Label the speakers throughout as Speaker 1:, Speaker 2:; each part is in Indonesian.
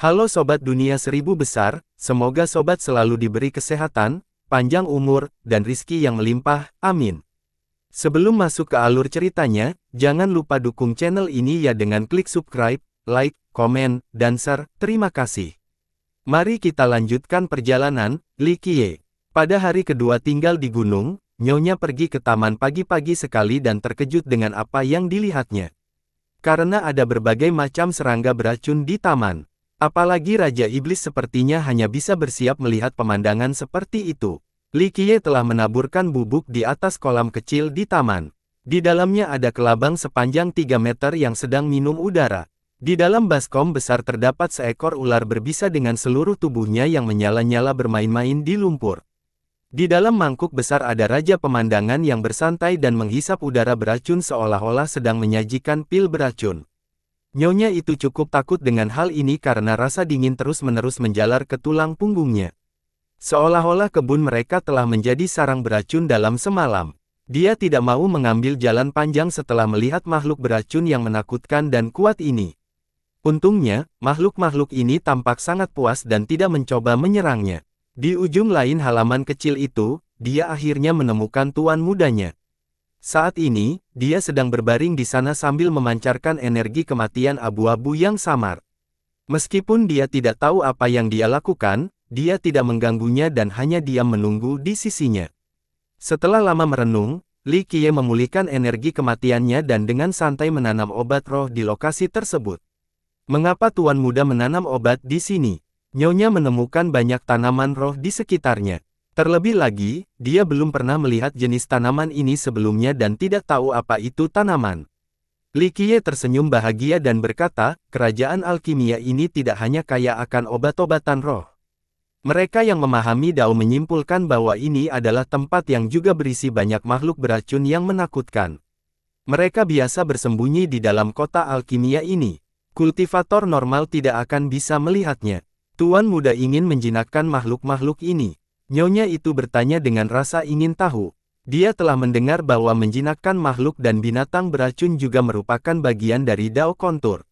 Speaker 1: Halo Sobat Dunia Seribu Besar, semoga Sobat selalu diberi kesehatan, panjang umur, dan rizki yang melimpah, amin. Sebelum masuk ke alur ceritanya, jangan lupa dukung channel ini ya dengan klik subscribe, like, komen, dan share, terima kasih. Mari kita lanjutkan perjalanan, Li Qiye. Pada hari kedua tinggal di gunung, Nyonya pergi ke taman pagi-pagi sekali dan terkejut dengan apa yang dilihatnya. Karena ada berbagai macam serangga beracun di taman. Apalagi Raja Iblis sepertinya hanya bisa bersiap melihat pemandangan seperti itu. Li Qiye telah menaburkan bubuk di atas kolam kecil di taman. Di dalamnya ada kelabang sepanjang 3 meter yang sedang minum udara. Di dalam baskom besar terdapat seekor ular berbisa dengan seluruh tubuhnya yang menyala-nyala bermain-main di lumpur. Di dalam mangkuk besar ada Raja Pemandangan yang bersantai dan menghisap udara beracun seolah-olah sedang menyajikan pil beracun. Nyonya itu cukup takut dengan hal ini karena rasa dingin terus-menerus menjalar ke tulang punggungnya. Seolah-olah kebun mereka telah menjadi sarang beracun dalam semalam. Dia tidak mau mengambil jalan panjang setelah melihat makhluk beracun yang menakutkan dan kuat ini. Untungnya, makhluk-makhluk ini tampak sangat puas dan tidak mencoba menyerangnya. Di ujung lain halaman kecil itu, dia akhirnya menemukan tuan mudanya. Saat ini, dia sedang berbaring di sana sambil memancarkan energi kematian abu-abu yang samar. Meskipun dia tidak tahu apa yang dia lakukan, dia tidak mengganggunya dan hanya diam menunggu di sisinya. Setelah lama merenung, Li Qiye memulihkan energi kematiannya dan dengan santai menanam obat roh di lokasi tersebut. Mengapa tuan muda menanam obat di sini? Nyonya menemukan banyak tanaman roh di sekitarnya. Terlebih lagi, dia belum pernah melihat jenis tanaman ini sebelumnya dan tidak tahu apa itu tanaman. Li Qiye tersenyum bahagia dan berkata, kerajaan alkimia ini tidak hanya kaya akan obat-obatan roh. Mereka yang memahami Dao menyimpulkan bahwa ini adalah tempat yang juga berisi banyak makhluk beracun yang menakutkan. Mereka biasa bersembunyi di dalam kota alkimia ini. Kultivator normal tidak akan bisa melihatnya. Tuan muda ingin menjinakkan makhluk-makhluk ini. Nyonya itu bertanya dengan rasa ingin tahu. Dia telah mendengar bahwa menjinakkan makhluk dan binatang beracun juga merupakan bagian dari Dao Kontur.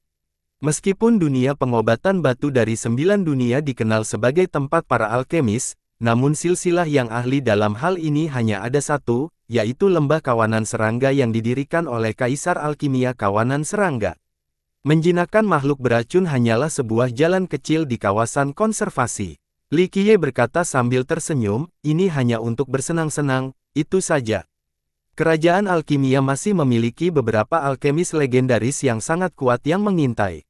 Speaker 1: Meskipun dunia pengobatan batu dari 9 dunia dikenal sebagai tempat para alkemis, namun silsilah yang ahli dalam hal ini hanya ada satu, yaitu Lembah Kawanan Serangga yang didirikan oleh Kaisar Alkimia Kawanan Serangga. Menjinakkan makhluk beracun hanyalah sebuah jalan kecil di kawasan konservasi. Li Qiye berkata sambil tersenyum, ini hanya untuk bersenang-senang, itu saja. Kerajaan alkimia masih memiliki beberapa alkemis legendaris yang sangat kuat yang mengintai.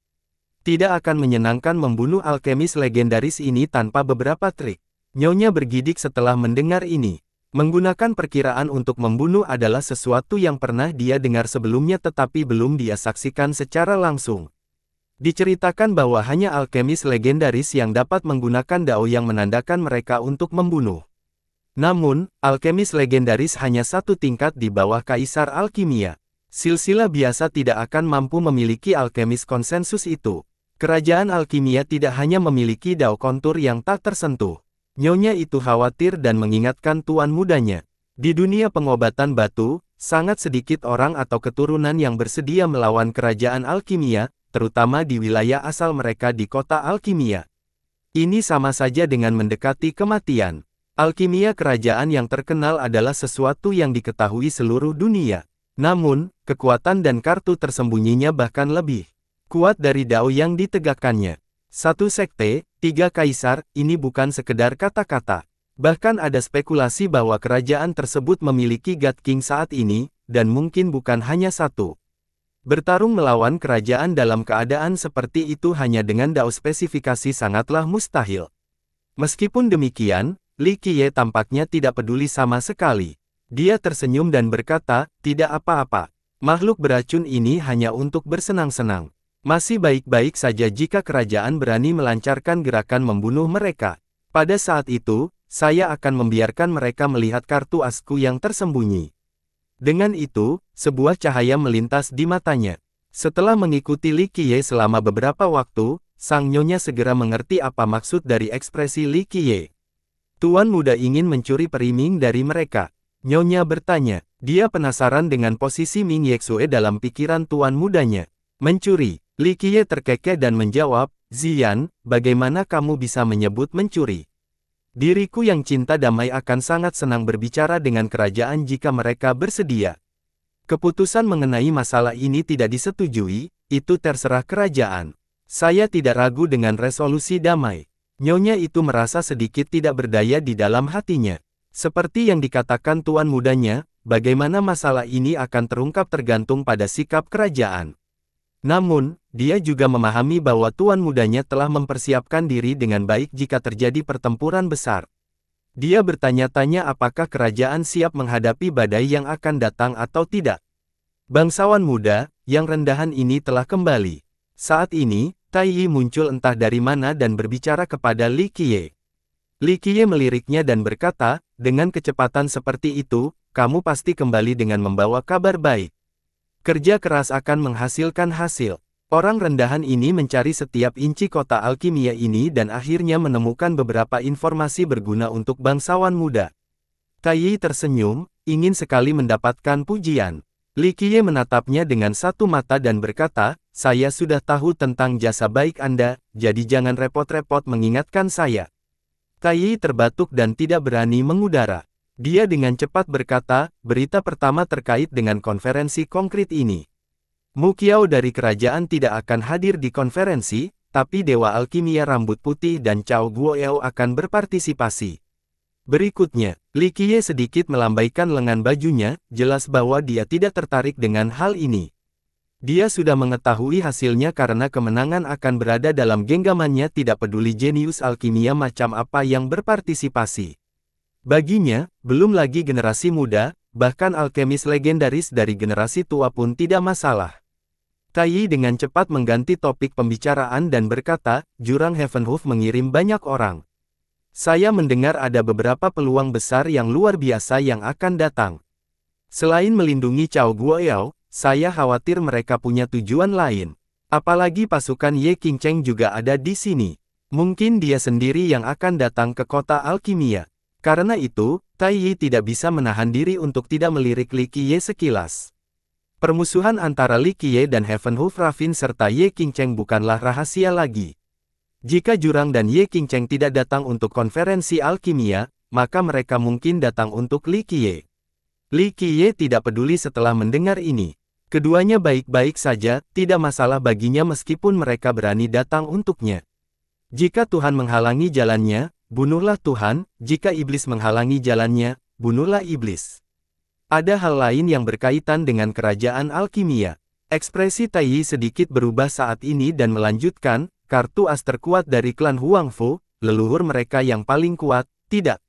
Speaker 1: Tidak akan menyenangkan membunuh alkemis legendaris ini tanpa beberapa trik. Nyonya bergidik setelah mendengar ini. Menggunakan perkiraan untuk membunuh adalah sesuatu yang pernah dia dengar sebelumnya tetapi belum dia saksikan secara langsung. Diceritakan bahwa hanya alkemis legendaris yang dapat menggunakan Dao yang menandakan mereka untuk membunuh. Namun, alkemis legendaris hanya satu tingkat di bawah Kaisar Alkimia. Silsilah biasa tidak akan mampu memiliki alkemis konsensus itu. Kerajaan alkimia tidak hanya memiliki Dao kontur yang tak tersentuh. Nyonya itu khawatir dan mengingatkan tuan mudanya. Di dunia pengobatan batu, sangat sedikit orang atau keturunan yang bersedia melawan kerajaan alkimia, terutama di wilayah asal mereka di kota alkimia. Ini sama saja dengan mendekati kematian. Alkimia kerajaan yang terkenal adalah sesuatu yang diketahui seluruh dunia. Namun, kekuatan dan kartu tersembunyinya bahkan lebih kuat dari Dao yang ditegakkannya. Satu sekte, 3 kaisar, ini bukan sekedar kata-kata. Bahkan ada spekulasi bahwa kerajaan tersebut memiliki God King saat ini, dan mungkin bukan hanya satu. Bertarung melawan kerajaan dalam keadaan seperti itu hanya dengan Dao spesifikasi sangatlah mustahil. Meskipun demikian, Li Qiye tampaknya tidak peduli sama sekali. Dia tersenyum dan berkata, tidak apa-apa. Makhluk beracun ini hanya untuk bersenang-senang. Masih baik-baik saja jika kerajaan berani melancarkan gerakan membunuh mereka. Pada saat itu, saya akan membiarkan mereka melihat kartu asku yang tersembunyi. Dengan itu, sebuah cahaya melintas di matanya. Setelah mengikuti Li Qiye selama beberapa waktu, sang nyonya segera mengerti apa maksud dari ekspresi Li Qiye. Tuan muda ingin mencuri periming dari mereka. Nyonya bertanya, dia penasaran dengan posisi Ming Yexue dalam pikiran tuan mudanya. Mencuri. Li Qiye terkekeh dan menjawab, Ziyan, bagaimana kamu bisa menyebut mencuri? Diriku yang cinta damai akan sangat senang berbicara dengan kerajaan jika mereka bersedia. Keputusan mengenai masalah ini tidak disetujui, itu terserah kerajaan. Saya tidak ragu dengan resolusi damai. Nyonya itu merasa sedikit tidak berdaya di dalam hatinya. Seperti yang dikatakan tuan mudanya, bagaimana masalah ini akan terungkap tergantung pada sikap kerajaan. Namun, dia juga memahami bahwa tuan mudanya telah mempersiapkan diri dengan baik jika terjadi pertempuran besar. Dia bertanya-tanya apakah kerajaan siap menghadapi badai yang akan datang atau tidak. Bangsawan muda, yang rendahan ini telah kembali. Saat ini, Tai Yi muncul entah dari mana dan berbicara kepada Li Qiye. Li Qiye meliriknya dan berkata, dengan kecepatan seperti itu, kamu pasti kembali dengan membawa kabar baik. Kerja keras akan menghasilkan hasil. Orang rendahan ini mencari setiap inci kota alkimia ini dan akhirnya menemukan beberapa informasi berguna untuk bangsawan muda. Tai Yi tersenyum, ingin sekali mendapatkan pujian. Li Qiye menatapnya dengan satu mata dan berkata, saya sudah tahu tentang jasa baik Anda, jadi jangan repot-repot mengingatkan saya. Tai Yi terbatuk dan tidak berani mengudara. Dia dengan cepat berkata, berita pertama terkait dengan konferensi konkret ini. Mu Qiao dari kerajaan tidak akan hadir di konferensi, tapi Dewa Alkimia Rambut Putih dan Cao Guoyao akan berpartisipasi. Berikutnya, Li Qiye sedikit melambaikan lengan bajunya, jelas bahwa dia tidak tertarik dengan hal ini. Dia sudah mengetahui hasilnya karena kemenangan akan berada dalam genggamannya tidak peduli jenius alkimia macam apa yang berpartisipasi. Baginya, belum lagi generasi muda, bahkan alkemis legendaris dari generasi tua pun tidak masalah. Tai Yi dengan cepat mengganti topik pembicaraan dan berkata, Jurang Heavenhoof mengirim banyak orang. Saya mendengar ada beberapa peluang besar yang luar biasa yang akan datang. Selain melindungi Cao Guoyao, saya khawatir mereka punya tujuan lain. Apalagi pasukan Ye Qingcheng juga ada di sini. Mungkin dia sendiri yang akan datang ke kota alkimia. Karena itu, Tai Yi tidak bisa menahan diri untuk tidak melirik Li Qiye sekilas. Permusuhan antara Li Qiye dan Heavenhoof Ravin serta Ye Qingcheng bukanlah rahasia lagi. Jika Jurang dan Ye Qingcheng tidak datang untuk konferensi alkimia, maka mereka mungkin datang untuk Li Qiye. Li Qiye tidak peduli setelah mendengar ini. Keduanya baik-baik saja, tidak masalah baginya meskipun mereka berani datang untuknya. Jika Tuhan menghalangi jalannya, bunuhlah Tuhan, jika iblis menghalangi jalannya, bunuhlah iblis. Ada hal lain yang berkaitan dengan kerajaan alkimia. Ekspresi Tai Yi sedikit berubah saat ini dan melanjutkan, kartu as terkuat dari klan Huangfu, leluhur mereka yang paling kuat, tidak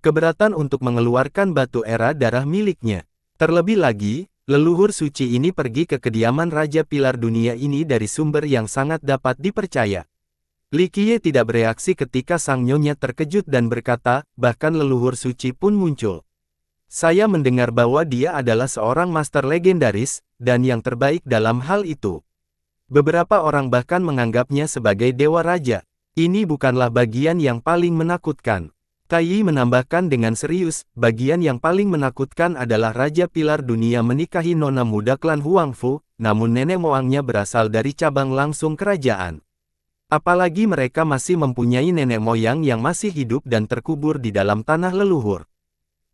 Speaker 1: keberatan untuk mengeluarkan batu era darah miliknya. Terlebih lagi, leluhur suci ini pergi ke kediaman Raja Pilar Dunia ini dari sumber yang sangat dapat dipercaya. Li Qiye tidak bereaksi ketika sang nyonya terkejut dan berkata, bahkan leluhur suci pun muncul. Saya mendengar bahwa dia adalah seorang master legendaris, dan yang terbaik dalam hal itu. Beberapa orang bahkan menganggapnya sebagai dewa raja. Ini bukanlah bagian yang paling menakutkan. Tai Yi menambahkan dengan serius, bagian yang paling menakutkan adalah Raja Pilar Dunia menikahi nona muda klan Huangfu, namun nenek moangnya berasal dari cabang langsung kerajaan. Apalagi mereka masih mempunyai nenek moyang yang masih hidup dan terkubur di dalam tanah leluhur.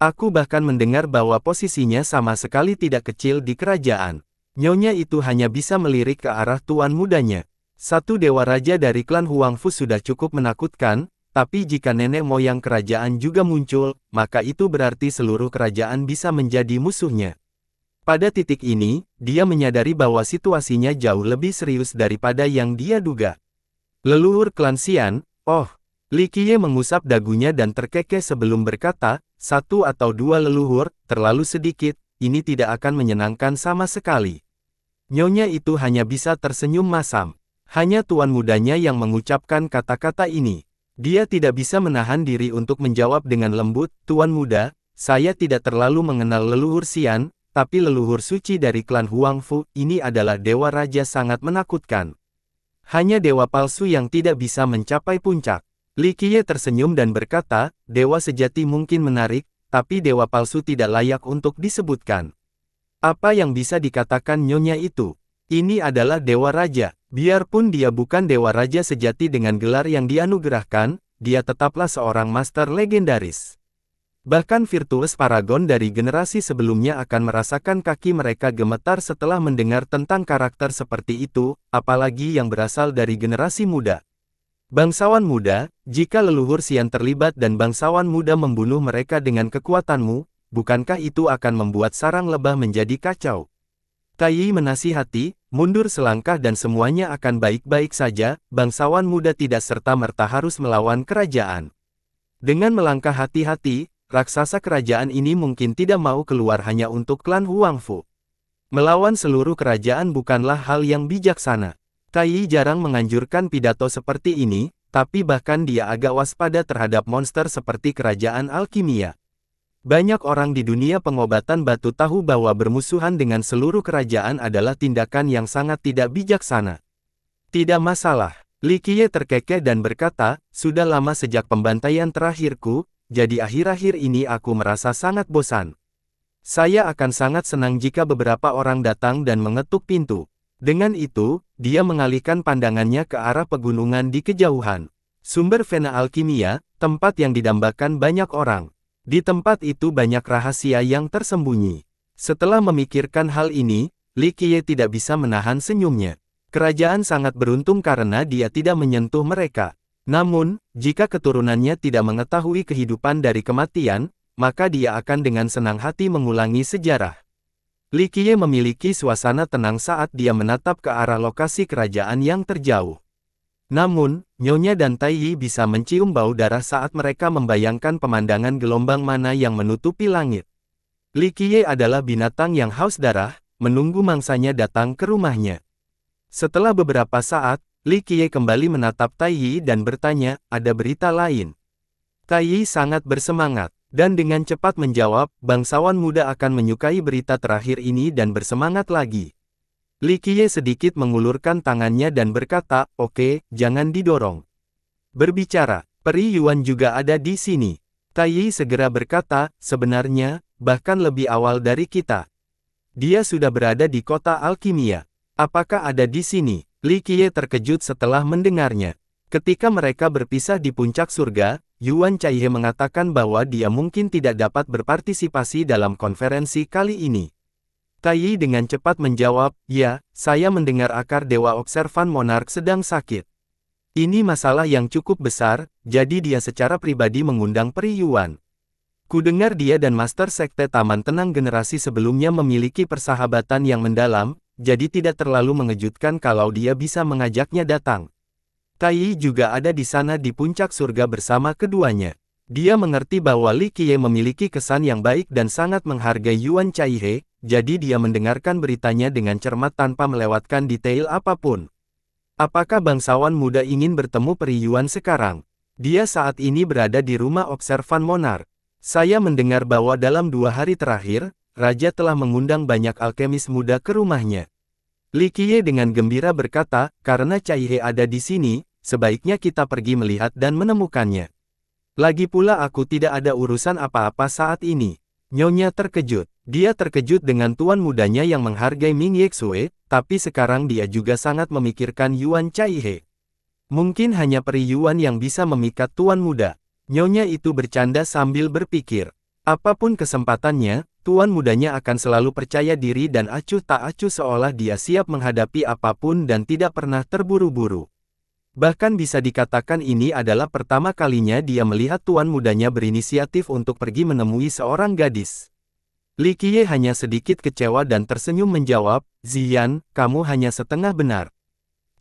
Speaker 1: Aku bahkan mendengar bahwa posisinya sama sekali tidak kecil di kerajaan. Nyonya itu hanya bisa melirik ke arah tuan mudanya. Satu dewa raja dari klan Huangfu sudah cukup menakutkan, tapi jika nenek moyang kerajaan juga muncul, maka itu berarti seluruh kerajaan bisa menjadi musuhnya. Pada titik ini, dia menyadari bahwa situasinya jauh lebih serius daripada yang dia duga. Leluhur klan Xian, oh, Li Qiye mengusap dagunya dan terkekeh sebelum berkata, satu atau dua leluhur, terlalu sedikit, ini tidak akan menyenangkan sama sekali. Nyonya itu hanya bisa tersenyum masam. Hanya tuan mudanya yang mengucapkan kata-kata ini. Dia tidak bisa menahan diri untuk menjawab dengan lembut, Tuan muda, saya tidak terlalu mengenal leluhur Xian, tapi leluhur suci dari klan Huangfu, ini adalah dewa raja sangat menakutkan. Hanya dewa palsu yang tidak bisa mencapai puncak. Li Qiye tersenyum dan berkata, dewa sejati mungkin menarik, tapi dewa palsu tidak layak untuk disebutkan. Apa yang bisa dikatakan nyonya itu? Ini adalah dewa raja. Biarpun dia bukan Dewa Raja sejati dengan gelar yang dianugerahkan, dia tetaplah seorang master legendaris. Bahkan Virtuous Paragon dari generasi sebelumnya akan merasakan kaki mereka gemetar setelah mendengar tentang karakter seperti itu, apalagi yang berasal dari generasi muda. Bangsawan muda, jika leluhur Xian terlibat dan bangsawan muda membunuh mereka dengan kekuatanmu, bukankah itu akan membuat sarang lebah menjadi kacau? Tai Yi menasihati, mundur selangkah dan semuanya akan baik-baik saja, bangsawan muda tidak serta-merta harus melawan kerajaan. Dengan melangkah hati-hati, raksasa kerajaan ini mungkin tidak mau keluar hanya untuk klan Huangfu. Melawan seluruh kerajaan bukanlah hal yang bijaksana. Tai Yi jarang menganjurkan pidato seperti ini, tapi bahkan dia agak waspada terhadap monster seperti kerajaan alkimia. Banyak orang di dunia pengobatan batu tahu bahwa bermusuhan dengan seluruh kerajaan adalah tindakan yang sangat tidak bijaksana. Tidak masalah. Li Qiye terkekeh dan berkata, sudah lama sejak pembantaian terakhirku, jadi akhir-akhir ini aku merasa sangat bosan. Saya akan sangat senang jika beberapa orang datang dan mengetuk pintu. Dengan itu, dia mengalihkan pandangannya ke arah pegunungan di kejauhan. Sumber vena alkimia, tempat yang didambakan banyak orang. Di tempat itu banyak rahasia yang tersembunyi. Setelah memikirkan hal ini, Li Qiye tidak bisa menahan senyumnya. Kerajaan sangat beruntung karena dia tidak menyentuh mereka. Namun, jika keturunannya tidak mengetahui kehidupan dari kematian, maka dia akan dengan senang hati mengulangi sejarah. Li Qiye memiliki suasana tenang saat dia menatap ke arah lokasi kerajaan yang terjauh. Namun, Nyonya dan Tai Yi bisa mencium bau darah saat mereka membayangkan pemandangan gelombang mana yang menutupi langit. Li Qiye adalah binatang yang haus darah, menunggu mangsanya datang ke rumahnya. Setelah beberapa saat, Li Qiye kembali menatap Tai Yi dan bertanya, ada berita lain? Tai Yi sangat bersemangat, dan dengan cepat menjawab, bangsawan muda akan menyukai berita terakhir ini dan bersemangat lagi. Li Qiye sedikit mengulurkan tangannya dan berkata, oke, jangan didorong. Berbicara, Peri Yuan juga ada di sini. Tai Yi segera berkata, sebenarnya, bahkan lebih awal dari kita. Dia sudah berada di kota alkimia. Apakah ada di sini? Li Qiye terkejut setelah mendengarnya. Ketika mereka berpisah di puncak surga, Yuan Caihe mengatakan bahwa dia mungkin tidak dapat berpartisipasi dalam konferensi kali ini. Tai Yi dengan cepat menjawab, ya, saya mendengar akar Dewa Observan Monark sedang sakit. Ini masalah yang cukup besar, jadi dia secara pribadi mengundang Peri Yuan. Kudengar dia dan Master Sekte Taman Tenang generasi sebelumnya memiliki persahabatan yang mendalam, jadi tidak terlalu mengejutkan kalau dia bisa mengajaknya datang. Tai Yi juga ada di sana di puncak surga bersama keduanya. Dia mengerti bahwa Li Qiye memiliki kesan yang baik dan sangat menghargai Yuan Caihe, jadi dia mendengarkan beritanya dengan cermat tanpa melewatkan detail apapun. Apakah bangsawan muda ingin bertemu Peri Yuan sekarang? Dia saat ini berada di rumah Observan Monark. Saya mendengar bahwa dalam 2 hari terakhir, Raja telah mengundang banyak alkemis muda ke rumahnya. Li Qiye dengan gembira berkata, karena Caihe ada di sini, sebaiknya kita pergi melihat dan menemukannya. Lagi pula aku tidak ada urusan apa-apa saat ini. Nyonya terkejut. Dia terkejut dengan tuan mudanya yang menghargai Ming Yexue, tapi sekarang dia juga sangat memikirkan Yuan Caihe. Mungkin hanya Peri Yuan yang bisa memikat tuan muda. Nyonya itu bercanda sambil berpikir. Apapun kesempatannya, tuan mudanya akan selalu percaya diri dan acuh tak acuh seolah dia siap menghadapi apapun dan tidak pernah terburu-buru. Bahkan bisa dikatakan ini adalah pertama kalinya dia melihat tuan mudanya berinisiatif untuk pergi menemui seorang gadis. Li Qiye hanya sedikit kecewa dan tersenyum menjawab, Ziyan, kamu hanya setengah benar.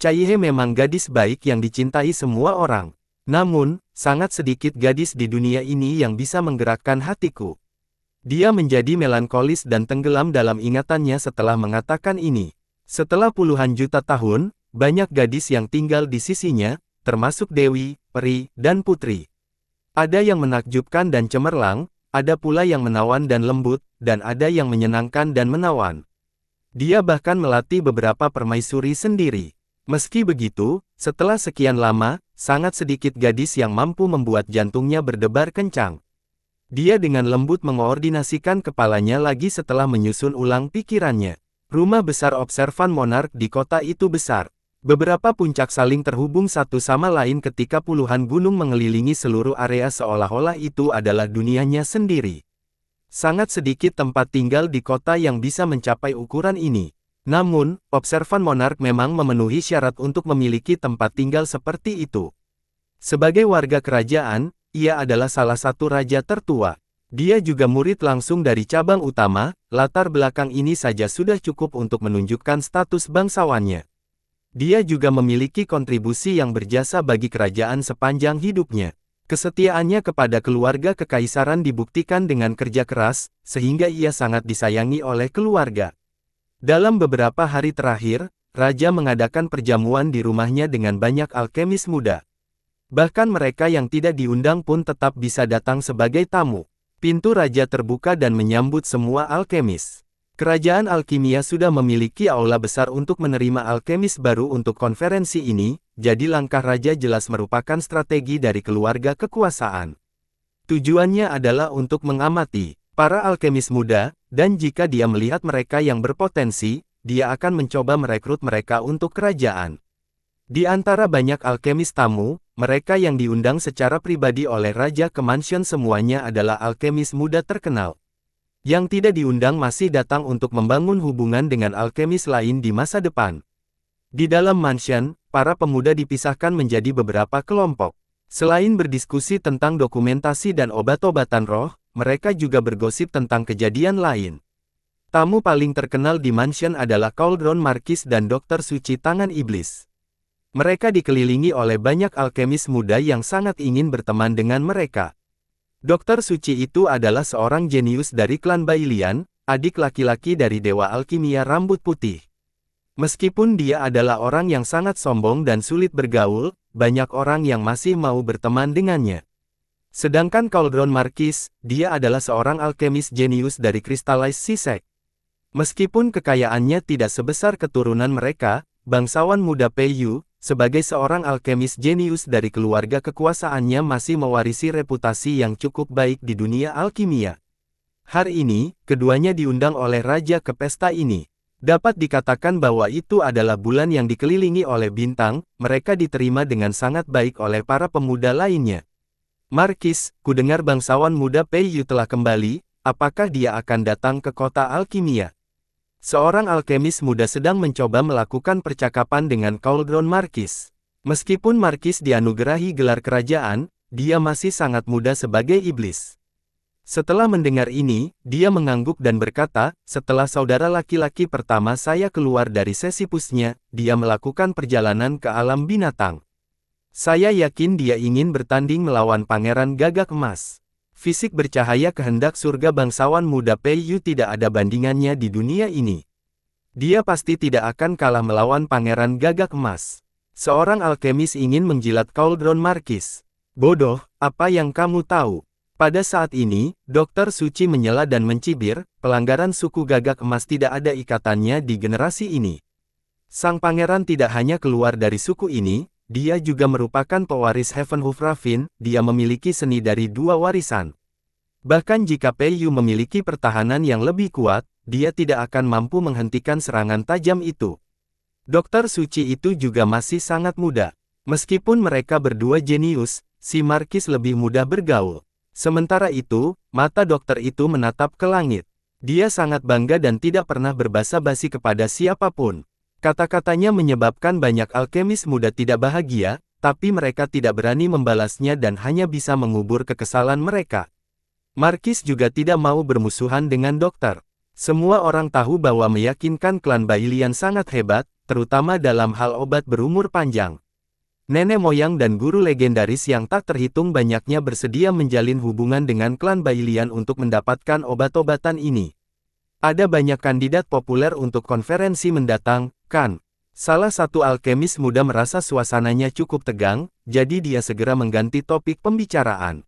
Speaker 1: Caihe memang gadis baik yang dicintai semua orang. Namun, sangat sedikit gadis di dunia ini yang bisa menggerakkan hatiku. Dia menjadi melankolis dan tenggelam dalam ingatannya setelah mengatakan ini. Setelah puluhan juta tahun, banyak gadis yang tinggal di sisinya, termasuk dewi, peri, dan putri. Ada yang menakjubkan dan cemerlang, ada pula yang menawan dan lembut, dan ada yang menyenangkan dan menawan. Dia bahkan melatih beberapa permaisuri sendiri. Meski begitu, setelah sekian lama, sangat sedikit gadis yang mampu membuat jantungnya berdebar kencang. Dia dengan lembut mengoordinasikan kepalanya lagi setelah menyusun ulang pikirannya. Rumah besar Observan Monark di kota itu besar. Beberapa puncak saling terhubung satu sama lain ketika puluhan gunung mengelilingi seluruh area seolah-olah itu adalah dunianya sendiri. Sangat sedikit tempat tinggal di kota yang bisa mencapai ukuran ini. Namun, observan monark memang memenuhi syarat untuk memiliki tempat tinggal seperti itu. Sebagai warga kerajaan, ia adalah salah satu raja tertua. Dia juga murid langsung dari cabang utama, latar belakang ini saja sudah cukup untuk menunjukkan status bangsawannya. Dia juga memiliki kontribusi yang berjasa bagi kerajaan sepanjang hidupnya. Kesetiaannya kepada keluarga kekaisaran dibuktikan dengan kerja keras, sehingga ia sangat disayangi oleh keluarga. Dalam beberapa hari terakhir, Raja mengadakan perjamuan di rumahnya dengan banyak alkemis muda. Bahkan mereka yang tidak diundang pun tetap bisa datang sebagai tamu. Pintu Raja terbuka dan menyambut semua alkemis. Kerajaan alkimia sudah memiliki aula besar untuk menerima alkemis baru untuk konferensi ini, jadi langkah Raja jelas merupakan strategi dari keluarga kekuasaan. Tujuannya adalah untuk mengamati para alkemis muda, dan jika dia melihat mereka yang berpotensi, dia akan mencoba merekrut mereka untuk kerajaan. Di antara banyak alkemis tamu, mereka yang diundang secara pribadi oleh Raja ke mansion semuanya adalah alkemis muda terkenal. Yang tidak diundang masih datang untuk membangun hubungan dengan alkemis lain di masa depan. Di dalam mansion, para pemuda dipisahkan menjadi beberapa kelompok. Selain berdiskusi tentang dokumentasi dan obat-obatan roh, mereka juga bergosip tentang kejadian lain. Tamu paling terkenal di mansion adalah Cauldron Marquis dan Dokter Suci Tangan Iblis. Mereka dikelilingi oleh banyak alkemis muda yang sangat ingin berteman dengan mereka. Dokter Suci itu adalah seorang jenius dari klan Bailian, adik laki-laki dari Dewa Alkimia Rambut Putih. Meskipun dia adalah orang yang sangat sombong dan sulit bergaul, banyak orang yang masih mau berteman dengannya. Sedangkan Cauldron Marquis, dia adalah seorang alkemis jenius dari Crystallized Sisek. Meskipun kekayaannya tidak sebesar keturunan mereka, bangsawan muda Peiyu, sebagai seorang alkemis jenius dari keluarga kekuasaannya masih mewarisi reputasi yang cukup baik di dunia alkimia. Hari ini, keduanya diundang oleh Raja ke pesta ini. Dapat dikatakan bahwa itu adalah bulan yang dikelilingi oleh bintang, mereka diterima dengan sangat baik oleh para pemuda lainnya. Marquis, kudengar bangsawan muda Peiyu telah kembali, apakah dia akan datang ke kota alkimia? Seorang alkemis muda sedang mencoba melakukan percakapan dengan Cauldron Marquis. Meskipun Marquis dianugerahi gelar kerajaan, dia masih sangat muda sebagai iblis. Setelah mendengar ini, dia mengangguk dan berkata, setelah saudara laki-laki pertama saya keluar dari Sisyphusnya, dia melakukan perjalanan ke alam binatang. Saya yakin dia ingin bertanding melawan Pangeran Gagak Emas. Fisik bercahaya kehendak surga bangsawan muda Peiyu tidak ada bandingannya di dunia ini. Dia pasti tidak akan kalah melawan Pangeran Gagak Emas. Seorang alkemis ingin menjilat Cauldron Marquis. Bodoh, apa yang kamu tahu? Pada saat ini, Dokter Suci menyela dan mencibir, pelanggaran suku Gagak Emas tidak ada ikatannya di generasi ini. Sang pangeran tidak hanya keluar dari suku ini, dia juga merupakan pewaris Heavenhoof Ravine, dia memiliki seni dari dua warisan. Bahkan jika Peiyu memiliki pertahanan yang lebih kuat, dia tidak akan mampu menghentikan serangan tajam itu. Dokter Suci itu juga masih sangat muda. Meskipun mereka berdua jenius, si Marquis lebih mudah bergaul. Sementara itu, mata dokter itu menatap ke langit. Dia sangat bangga dan tidak pernah berbasa-basi kepada siapapun. Kata-katanya menyebabkan banyak alkemis muda tidak bahagia, tapi mereka tidak berani membalasnya dan hanya bisa mengubur kekesalan mereka. Marquis juga tidak mau bermusuhan dengan dokter. Semua orang tahu bahwa meyakinkan klan Bailian sangat hebat, terutama dalam hal obat berumur panjang. Nenek moyang dan guru legendaris yang tak terhitung banyaknya bersedia menjalin hubungan dengan klan Bailian untuk mendapatkan obat-obatan ini. Ada banyak kandidat populer untuk konferensi mendatang, kan? Salah satu alkemis muda merasa suasananya cukup tegang, jadi dia segera mengganti topik pembicaraan.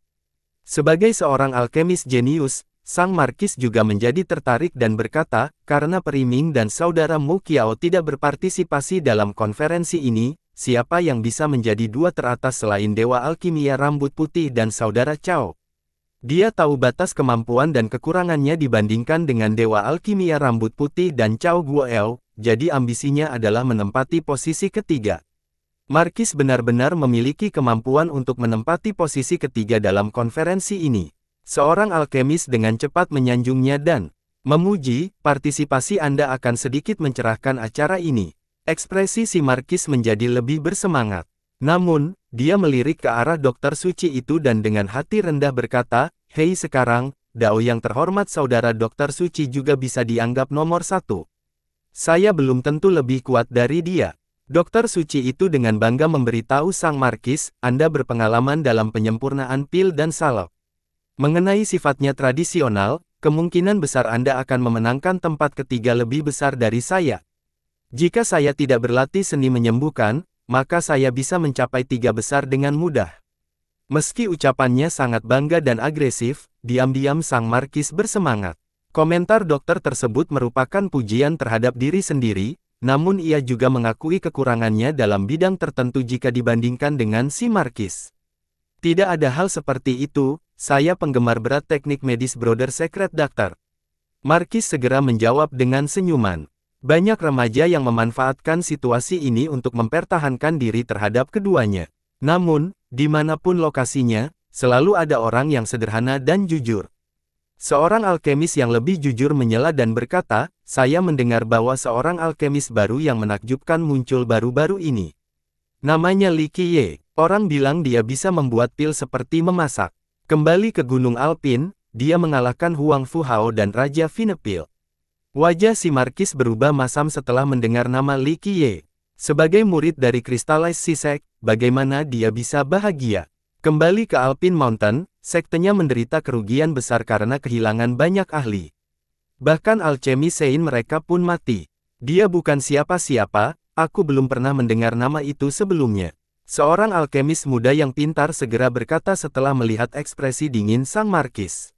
Speaker 1: Sebagai seorang alkemis jenius, Sang Marquis juga menjadi tertarik dan berkata, karena Periming dan saudara Mu Qiao tidak berpartisipasi dalam konferensi ini, siapa yang bisa menjadi dua teratas selain Dewa Alkimia Rambut Putih dan saudara Chao? Dia tahu batas kemampuan dan kekurangannya dibandingkan dengan Dewa Alkimia Rambut Putih dan Chao Guoel, jadi ambisinya adalah menempati posisi ketiga. Markis benar-benar memiliki kemampuan untuk menempati posisi ketiga dalam konferensi ini. Seorang alkemis dengan cepat menyanjungnya dan memuji, partisipasi Anda akan sedikit mencerahkan acara ini. Ekspresi si Markis menjadi lebih bersemangat. Namun, dia melirik ke arah dokter suci itu dan dengan hati rendah berkata, "Hei sekarang, Dao yang terhormat saudara dokter suci juga bisa dianggap nomor satu. Saya belum tentu lebih kuat dari dia." Dokter suci itu dengan bangga memberitahu sang Markis, "Anda berpengalaman dalam penyempurnaan pil dan salep. Mengenai sifatnya tradisional, kemungkinan besar Anda akan memenangkan tempat ketiga lebih besar dari saya. Jika saya tidak berlatih seni menyembuhkan, maka saya bisa mencapai tiga besar dengan mudah." Meski ucapannya sangat bangga dan agresif, diam-diam sang Markis bersemangat. Komentar dokter tersebut merupakan pujian terhadap diri sendiri, namun ia juga mengakui kekurangannya dalam bidang tertentu jika dibandingkan dengan si Markis. "Tidak ada hal seperti itu, saya penggemar berat teknik medis Brother Secret Doctor." Markis segera menjawab dengan senyuman. Banyak remaja yang memanfaatkan situasi ini untuk mempertahankan diri terhadap keduanya. Namun, dimanapun lokasinya, selalu ada orang yang sederhana dan jujur. Seorang alkemis yang lebih jujur menyela dan berkata, "Saya mendengar bahwa seorang alkemis baru yang menakjubkan muncul baru-baru ini. Namanya Li Qiye. Orang bilang dia bisa membuat pil seperti memasak. Kembali ke Gunung Alpin, dia mengalahkan Huang Fu Hao dan Raja Vinepil." Wajah si Markis berubah masam setelah mendengar nama Li Qiye. Sebagai murid dari Crystallized Sisek, bagaimana dia bisa bahagia? Kembali ke Alpine Mountain, sektenya menderita kerugian besar karena kehilangan banyak ahli. Bahkan alchemy Sein mereka pun mati. "Dia bukan siapa-siapa, aku belum pernah mendengar nama itu sebelumnya." Seorang alkemis muda yang pintar segera berkata setelah melihat ekspresi dingin sang Markis.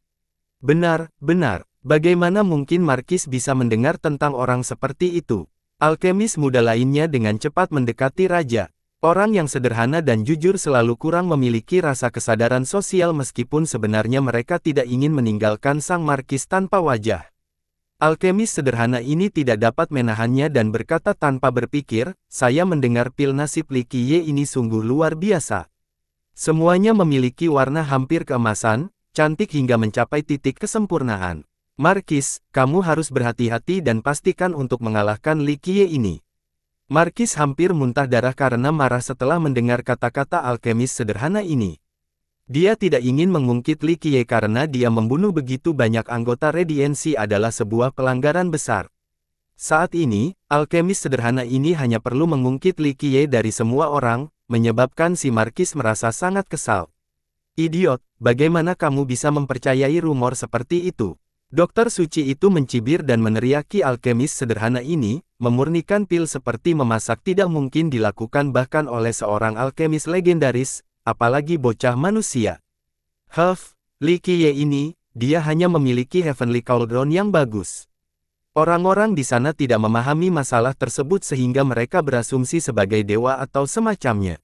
Speaker 1: "Benar, benar. Bagaimana mungkin Markis bisa mendengar tentang orang seperti itu?" Alkemis muda lainnya dengan cepat mendekati raja. Orang yang sederhana dan jujur selalu kurang memiliki rasa kesadaran sosial meskipun sebenarnya mereka tidak ingin meninggalkan sang Markis tanpa wajah. Alkemis sederhana ini tidak dapat menahannya dan berkata tanpa berpikir, "Saya mendengar pil nasib Li Qiye ini sungguh luar biasa. Semuanya memiliki warna hampir keemasan, cantik hingga mencapai titik kesempurnaan. Markis, kamu harus berhati-hati dan pastikan untuk mengalahkan Li Qiye ini." Markis hampir muntah darah karena marah setelah mendengar kata-kata alkemis sederhana ini. Dia tidak ingin mengungkit Li Qiye karena dia membunuh begitu banyak anggota Radiancy adalah sebuah pelanggaran besar. Saat ini, alkemis sederhana ini hanya perlu mengungkit Li Qiye dari semua orang, menyebabkan si Markis merasa sangat kesal. "Idiot, bagaimana kamu bisa mempercayai rumor seperti itu?" Dokter suci itu mencibir dan meneriaki alkemis sederhana ini, "Memurnikan pil seperti memasak tidak mungkin dilakukan bahkan oleh seorang alkemis legendaris, apalagi bocah manusia. Li Qiye ini, dia hanya memiliki Heavenly Cauldron yang bagus." Orang-orang di sana tidak memahami masalah tersebut sehingga mereka berasumsi sebagai dewa atau semacamnya.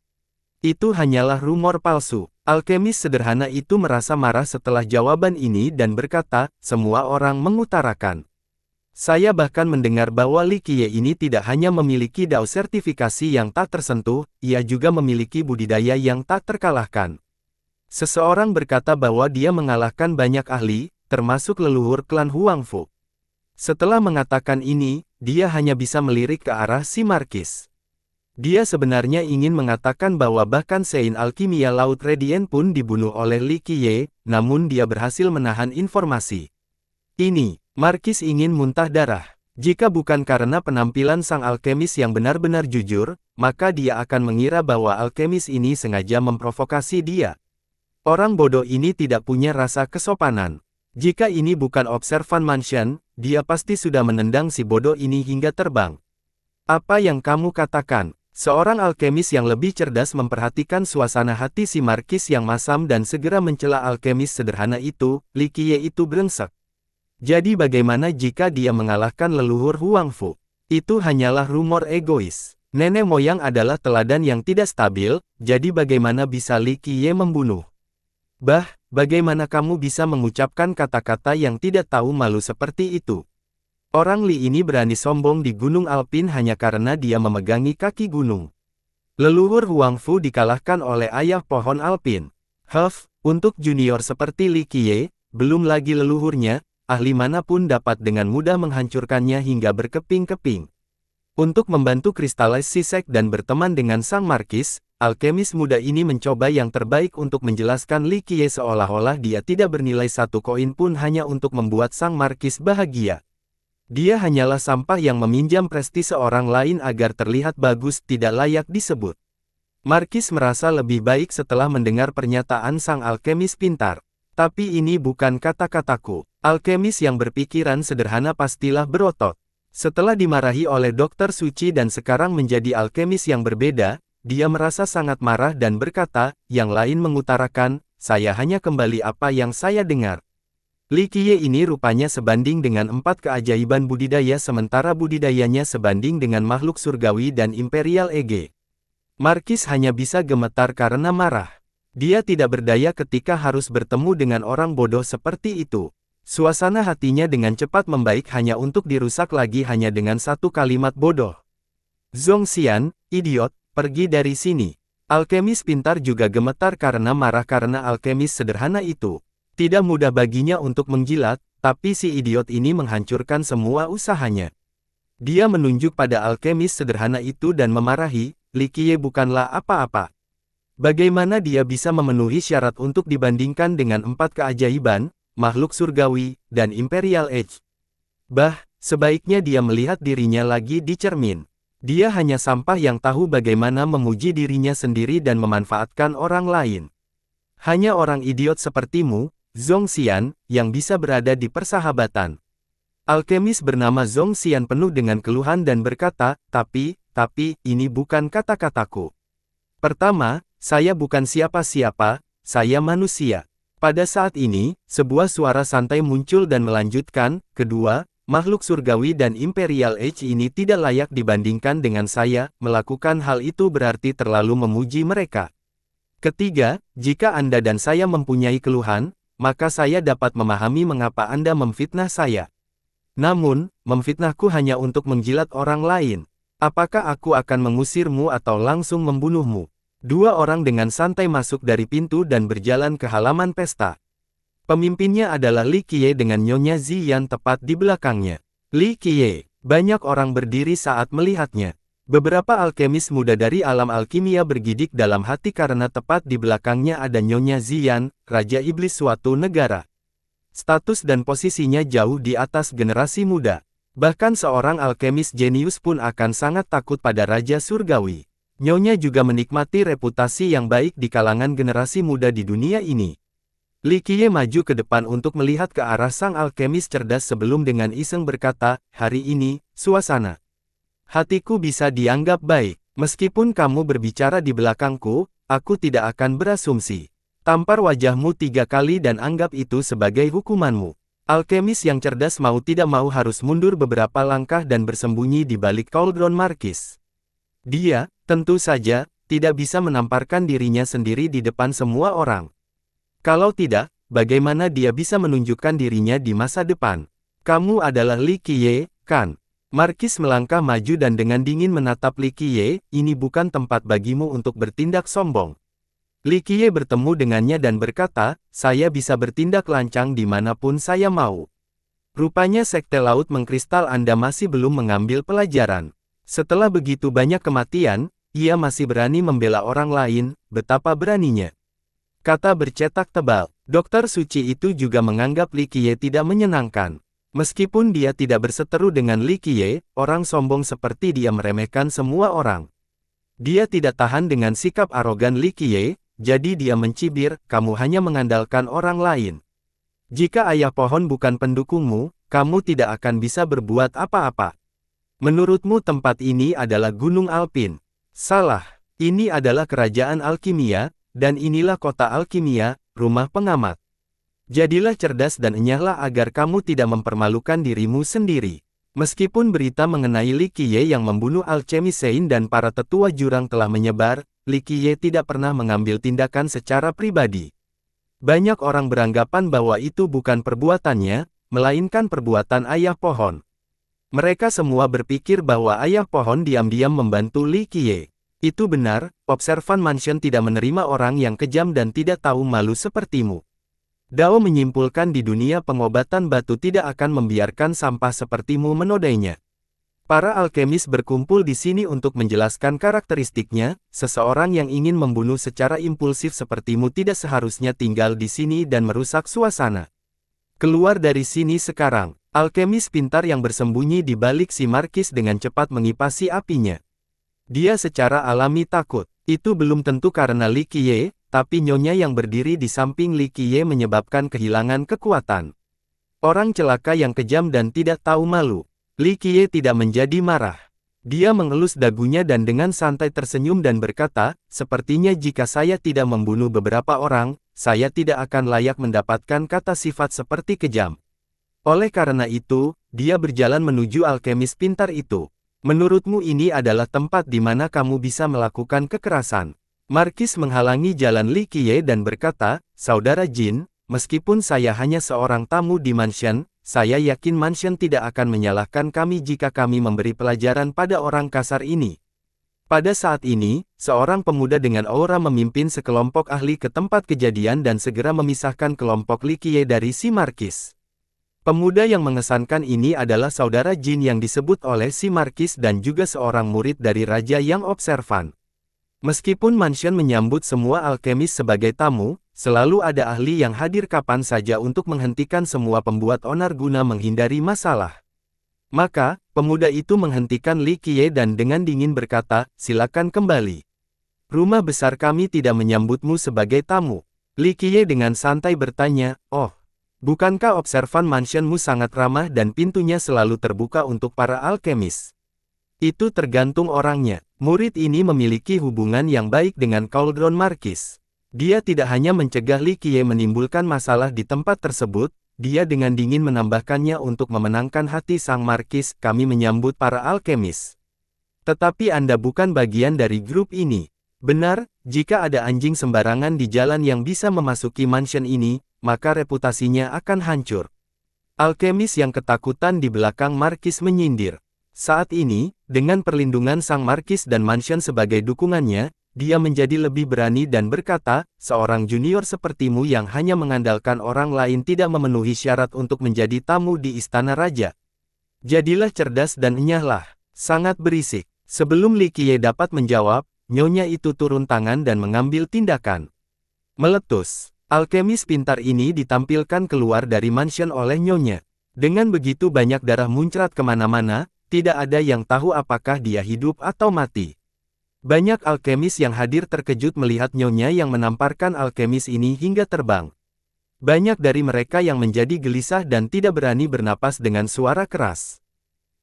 Speaker 1: Itu hanyalah rumor palsu. Alkemis sederhana itu merasa marah setelah jawaban ini dan berkata, "Semua orang mengutarakan. Saya bahkan mendengar bahwa Li Qiye ini tidak hanya memiliki dao sertifikasi yang tak tersentuh, ia juga memiliki budidaya yang tak terkalahkan." Seseorang berkata bahwa dia mengalahkan banyak ahli, termasuk leluhur klan Huang Fu. Setelah mengatakan ini, dia hanya bisa melirik ke arah si Markis. Dia sebenarnya ingin mengatakan bahwa bahkan Sein Alkimia Laut Radiant pun dibunuh oleh Li Qiye, namun dia berhasil menahan informasi ini. Markis ingin muntah darah. Jika bukan karena penampilan sang alkemis yang benar-benar jujur, maka dia akan mengira bahwa alkemis ini sengaja memprovokasi dia. Orang bodoh ini tidak punya rasa kesopanan. Jika ini bukan Observant Mansion, dia pasti sudah menendang si bodoh ini hingga terbang. "Apa yang kamu katakan?" Seorang alkemis yang lebih cerdas memperhatikan suasana hati si Markis yang masam dan segera mencela alkemis sederhana itu, "Li Qiye itu brengsek. Jadi bagaimana jika dia mengalahkan leluhur Huang Fu? Itu hanyalah rumor egois. Nenek moyang adalah teladan yang tidak stabil, jadi bagaimana bisa Li Qiye membunuh? Bagaimana kamu bisa mengucapkan kata-kata yang tidak tahu malu seperti itu?" Orang Li ini berani sombong di Gunung Alpin hanya karena dia memegangi kaki gunung. Leluhur Huang Fu dikalahkan oleh ayah pohon Alpin. Untuk junior seperti Li Qiye, belum lagi leluhurnya, ahli manapun dapat dengan mudah menghancurkannya hingga berkeping-keping. Untuk membantu Crystallize Sisek dan berteman dengan sang markis, alkemis muda ini mencoba yang terbaik untuk menjelaskan Li Qiye seolah-olah dia tidak bernilai satu koin pun hanya untuk membuat sang markis bahagia. Dia hanyalah sampah yang meminjam prestise orang lain agar terlihat bagus, tidak layak disebut. Markis merasa lebih baik setelah mendengar pernyataan sang alkemis pintar. Tapi ini bukan kata-kataku. Alkemis yang berpikiran sederhana pastilah berotot. Setelah dimarahi oleh Dokter Suci dan sekarang menjadi alkemis yang berbeda, dia merasa sangat marah dan berkata, yang lain mengutarakan, saya hanya kembali apa yang saya dengar. Li Qiye ini rupanya sebanding dengan 4 keajaiban budidaya sementara budidayanya sebanding dengan makhluk surgawi dan Imperial Ege. Markis hanya bisa gemetar karena marah. Dia tidak berdaya ketika harus bertemu dengan orang bodoh seperti itu. Suasana hatinya dengan cepat membaik hanya untuk dirusak lagi hanya dengan satu kalimat bodoh. Zhongxian, idiot, pergi dari sini. Alkemis pintar juga gemetar karena marah karena alkemis sederhana itu. Tidak mudah baginya untuk menjilat, tapi si idiot ini menghancurkan semua usahanya. Dia menunjuk pada alkemis sederhana itu dan memarahi, Li Qiye bukanlah apa-apa. Bagaimana dia bisa memenuhi syarat untuk dibandingkan dengan 4 keajaiban, makhluk surgawi, dan Imperial Age? Sebaiknya dia melihat dirinya lagi di cermin. Dia hanya sampah yang tahu bagaimana memuji dirinya sendiri dan memanfaatkan orang lain. Hanya orang idiot sepertimu, Zhongxian, yang bisa berada di persahabatan. Alkemis bernama Zhongxian penuh dengan keluhan dan berkata, tapi, ini bukan kata-kataku. Pertama, saya bukan siapa-siapa, saya manusia. Pada saat ini, sebuah suara santai muncul dan melanjutkan, kedua, makhluk surgawi dan Imperial Age ini tidak layak dibandingkan dengan saya, melakukan hal itu berarti terlalu memuji mereka. Ketiga, jika Anda dan saya mempunyai keluhan, maka saya dapat memahami mengapa Anda memfitnah saya. Namun, memfitnahku hanya untuk menjilat orang lain. Apakah aku akan mengusirmu atau langsung membunuhmu? Dua orang dengan santai masuk dari pintu dan berjalan ke halaman pesta. Pemimpinnya adalah Li Qiye dengan Nyonya Ziyan tepat di belakangnya. Li Qiye, banyak orang berdiri saat melihatnya. Beberapa alkemis muda dari alam alkimia bergidik dalam hati karena tepat di belakangnya ada Nyonya Ziyan, Raja Iblis suatu negara. Status dan posisinya jauh di atas generasi muda. Bahkan seorang alkemis jenius pun akan sangat takut pada Raja Surgawi. Nyonya juga menikmati reputasi yang baik di kalangan generasi muda di dunia ini. Li Qiye maju ke depan untuk melihat ke arah sang alkemis cerdas sebelum dengan iseng berkata, hari ini, suasana hatiku bisa dianggap baik. Meskipun kamu berbicara di belakangku, aku tidak akan berasumsi. Tampar wajahmu 3 kali dan anggap itu sebagai hukumanmu. Alkemis yang cerdas mau tidak mau harus mundur beberapa langkah dan bersembunyi di balik Cauldron Markis. Dia, tentu saja, tidak bisa menamparkan dirinya sendiri di depan semua orang. Kalau tidak, bagaimana dia bisa menunjukkan dirinya di masa depan? Kamu adalah Li Qiye, kan? Markis melangkah maju dan dengan dingin menatap Li Qiye, ini bukan tempat bagimu untuk bertindak sombong. Li Qiye bertemu dengannya dan berkata, saya bisa bertindak lancang dimanapun saya mau. Rupanya Sekte Laut Mengkristal Anda masih belum mengambil pelajaran. Setelah begitu banyak kematian, ia masih berani membela orang lain, betapa beraninya. Kata bercetak tebal, Dokter Suci itu juga menganggap Li Qiye tidak menyenangkan. Meskipun dia tidak berseteru dengan Li Qiye, orang sombong seperti dia meremehkan semua orang. Dia tidak tahan dengan sikap arogan Li Qiye, jadi dia mencibir, kamu hanya mengandalkan orang lain. Jika ayah pohon bukan pendukungmu, kamu tidak akan bisa berbuat apa-apa. Menurutmu tempat ini adalah Gunung Alpin. Salah, ini adalah kerajaan alkimia, dan inilah kota alkimia, rumah pengamat. Jadilah cerdas dan enyahlah agar kamu tidak mempermalukan dirimu sendiri. Meskipun berita mengenai Li Qiye yang membunuh alkemis Sein dan para tetua jurang telah menyebar, Li Qiye tidak pernah mengambil tindakan secara pribadi. Banyak orang beranggapan bahwa itu bukan perbuatannya, melainkan perbuatan ayah pohon. Mereka semua berpikir bahwa ayah pohon diam-diam membantu Li Qiye. Itu benar, observan mansion tidak menerima orang yang kejam dan tidak tahu malu sepertimu. Dao menyimpulkan di dunia pengobatan batu tidak akan membiarkan sampah sepertimu menodainya. Para alkemis berkumpul di sini untuk menjelaskan karakteristiknya, seseorang yang ingin membunuh secara impulsif sepertimu tidak seharusnya tinggal di sini dan merusak suasana. Keluar dari sini sekarang. Alkemis pintar yang bersembunyi di balik si markis dengan cepat mengipasi apinya. Dia secara alami takut. Itu belum tentu karena Li Qiye, tapi nyonya yang berdiri di samping Li Qiye menyebabkan kehilangan kekuatan. Orang celaka yang kejam dan tidak tahu malu. Li Qiye tidak menjadi marah. Dia mengelus dagunya dan dengan santai tersenyum dan berkata, sepertinya jika saya tidak membunuh beberapa orang, saya tidak akan layak mendapatkan kata sifat seperti kejam. Oleh karena itu, dia berjalan menuju alkemis pintar itu. Menurutmu ini adalah tempat di mana kamu bisa melakukan kekerasan. Markis menghalangi jalan Li Qiye dan berkata, Saudara Jin, meskipun saya hanya seorang tamu di mansion, saya yakin mansion tidak akan menyalahkan kami jika kami memberi pelajaran pada orang kasar ini. Pada saat ini, seorang pemuda dengan aura memimpin sekelompok ahli ke tempat kejadian dan segera memisahkan kelompok Li Qiye dari si markis. Pemuda yang mengesankan ini adalah saudara Jin yang disebut oleh si markis dan juga seorang murid dari raja yang observan. Meskipun mansion menyambut semua alkemis sebagai tamu, selalu ada ahli yang hadir kapan saja untuk menghentikan semua pembuat onar guna menghindari masalah. Maka, pemuda itu menghentikan Li Qiye dan dengan dingin berkata, silakan kembali. Rumah besar kami tidak menyambutmu sebagai tamu. Li Qiye dengan santai bertanya, oh. Bukankah observan mansionmu sangat ramah dan pintunya selalu terbuka untuk para alkemis? Itu tergantung orangnya. Murid ini memiliki hubungan yang baik dengan Cauldron Markis. Dia tidak hanya mencegah Li Qiye menimbulkan masalah di tempat tersebut, dia dengan dingin menambahkannya untuk memenangkan hati sang markis, kami menyambut para alkemis. Tetapi Anda bukan bagian dari grup ini. Benar, jika ada anjing sembarangan di jalan yang bisa memasuki mansion ini, maka reputasinya akan hancur. Alkemis yang ketakutan di belakang markis menyindir. Saat ini, dengan perlindungan sang markis dan mansion sebagai dukungannya, dia menjadi lebih berani dan berkata, seorang junior sepertimu yang hanya mengandalkan orang lain tidak memenuhi syarat untuk menjadi tamu di istana raja. Jadilah cerdas dan enyahlah. Sangat berisik. Sebelum Li Qiye dapat menjawab, nyonya itu turun tangan dan mengambil tindakan. Meletus. Alkemis pintar ini ditampilkan keluar dari mansion oleh nyonya. Dengan begitu banyak darah muncrat kemana-mana, tidak ada yang tahu apakah dia hidup atau mati. Banyak alkemis yang hadir terkejut melihat nyonya yang menamparkan alkemis ini hingga terbang. Banyak dari mereka yang menjadi gelisah dan tidak berani bernapas dengan suara keras.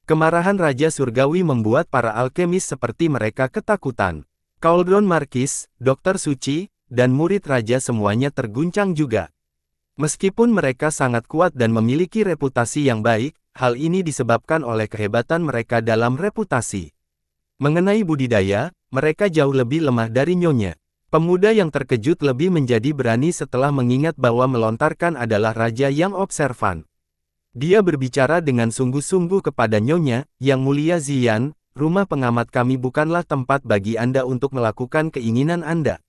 Speaker 1: Kemarahan Raja Surgawi membuat para alkemis seperti mereka ketakutan. Cauldron Markis, Dokter Suci, dan murid raja semuanya terguncang juga. Meskipun mereka sangat kuat dan memiliki reputasi yang baik, hal ini disebabkan oleh kehebatan mereka dalam reputasi. Mengenai budidaya, mereka jauh lebih lemah dari nyonya. Pemuda yang terkejut lebih menjadi berani setelah mengingat bahwa melontarkan adalah raja yang observan. Dia berbicara dengan sungguh-sungguh kepada nyonya, Yang Mulia Ziyan, rumah pengamat kami bukanlah tempat bagi Anda untuk melakukan keinginan Anda.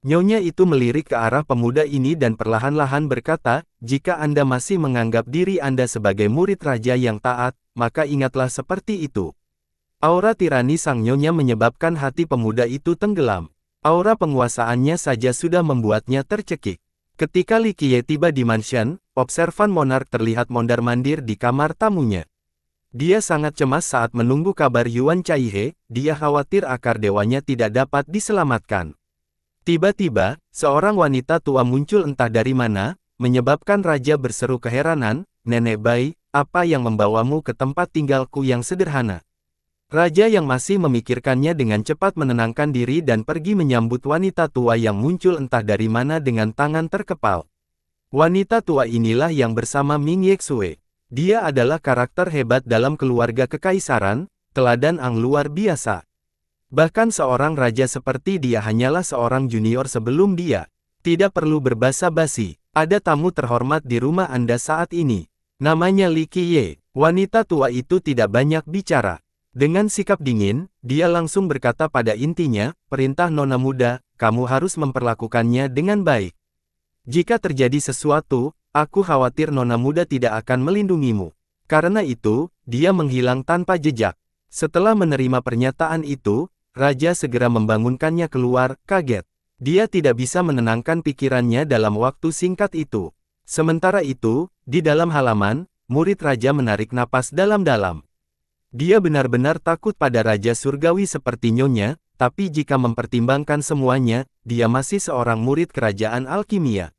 Speaker 1: Nyonya itu melirik ke arah pemuda ini dan perlahan-lahan berkata, jika Anda masih menganggap diri Anda sebagai murid raja yang taat, maka ingatlah seperti itu. Aura tirani sang nyonya menyebabkan hati pemuda itu tenggelam. Aura penguasaannya saja sudah membuatnya tercekik. Ketika Li Qiye tiba di mansion, observan monark terlihat mondar-mandir di kamar tamunya. Dia sangat cemas saat menunggu kabar Yuan Chaihe, dia khawatir akar dewanya tidak dapat diselamatkan. Tiba-tiba, seorang wanita tua muncul entah dari mana, menyebabkan raja berseru keheranan, Nenek Bai, apa yang membawamu ke tempat tinggalku yang sederhana? Raja yang masih memikirkannya dengan cepat menenangkan diri dan pergi menyambut wanita tua yang muncul entah dari mana dengan tangan terkepal. Wanita tua inilah yang bersama Ming Yexue. Dia adalah karakter hebat dalam keluarga kekaisaran, teladan ang luar biasa. Bahkan seorang raja seperti dia hanyalah seorang junior sebelum dia. Tidak perlu berbasa-basi, ada tamu terhormat di rumah Anda saat ini. Namanya Li Qiye. Wanita tua itu tidak banyak bicara. Dengan sikap dingin, dia langsung berkata pada intinya, perintah nona muda, kamu harus memperlakukannya dengan baik. Jika terjadi sesuatu, aku khawatir nona muda tidak akan melindungimu. Karena itu, dia menghilang tanpa jejak. Setelah menerima pernyataan itu, Raja segera membangunkannya keluar, kaget. Dia tidak bisa menenangkan pikirannya dalam waktu singkat itu. Sementara itu, di dalam halaman, murid Raja menarik napas dalam-dalam. Dia benar-benar takut pada Raja Surgawi seperti Nyonya, tapi jika mempertimbangkan semuanya, dia masih seorang murid kerajaan alkimia.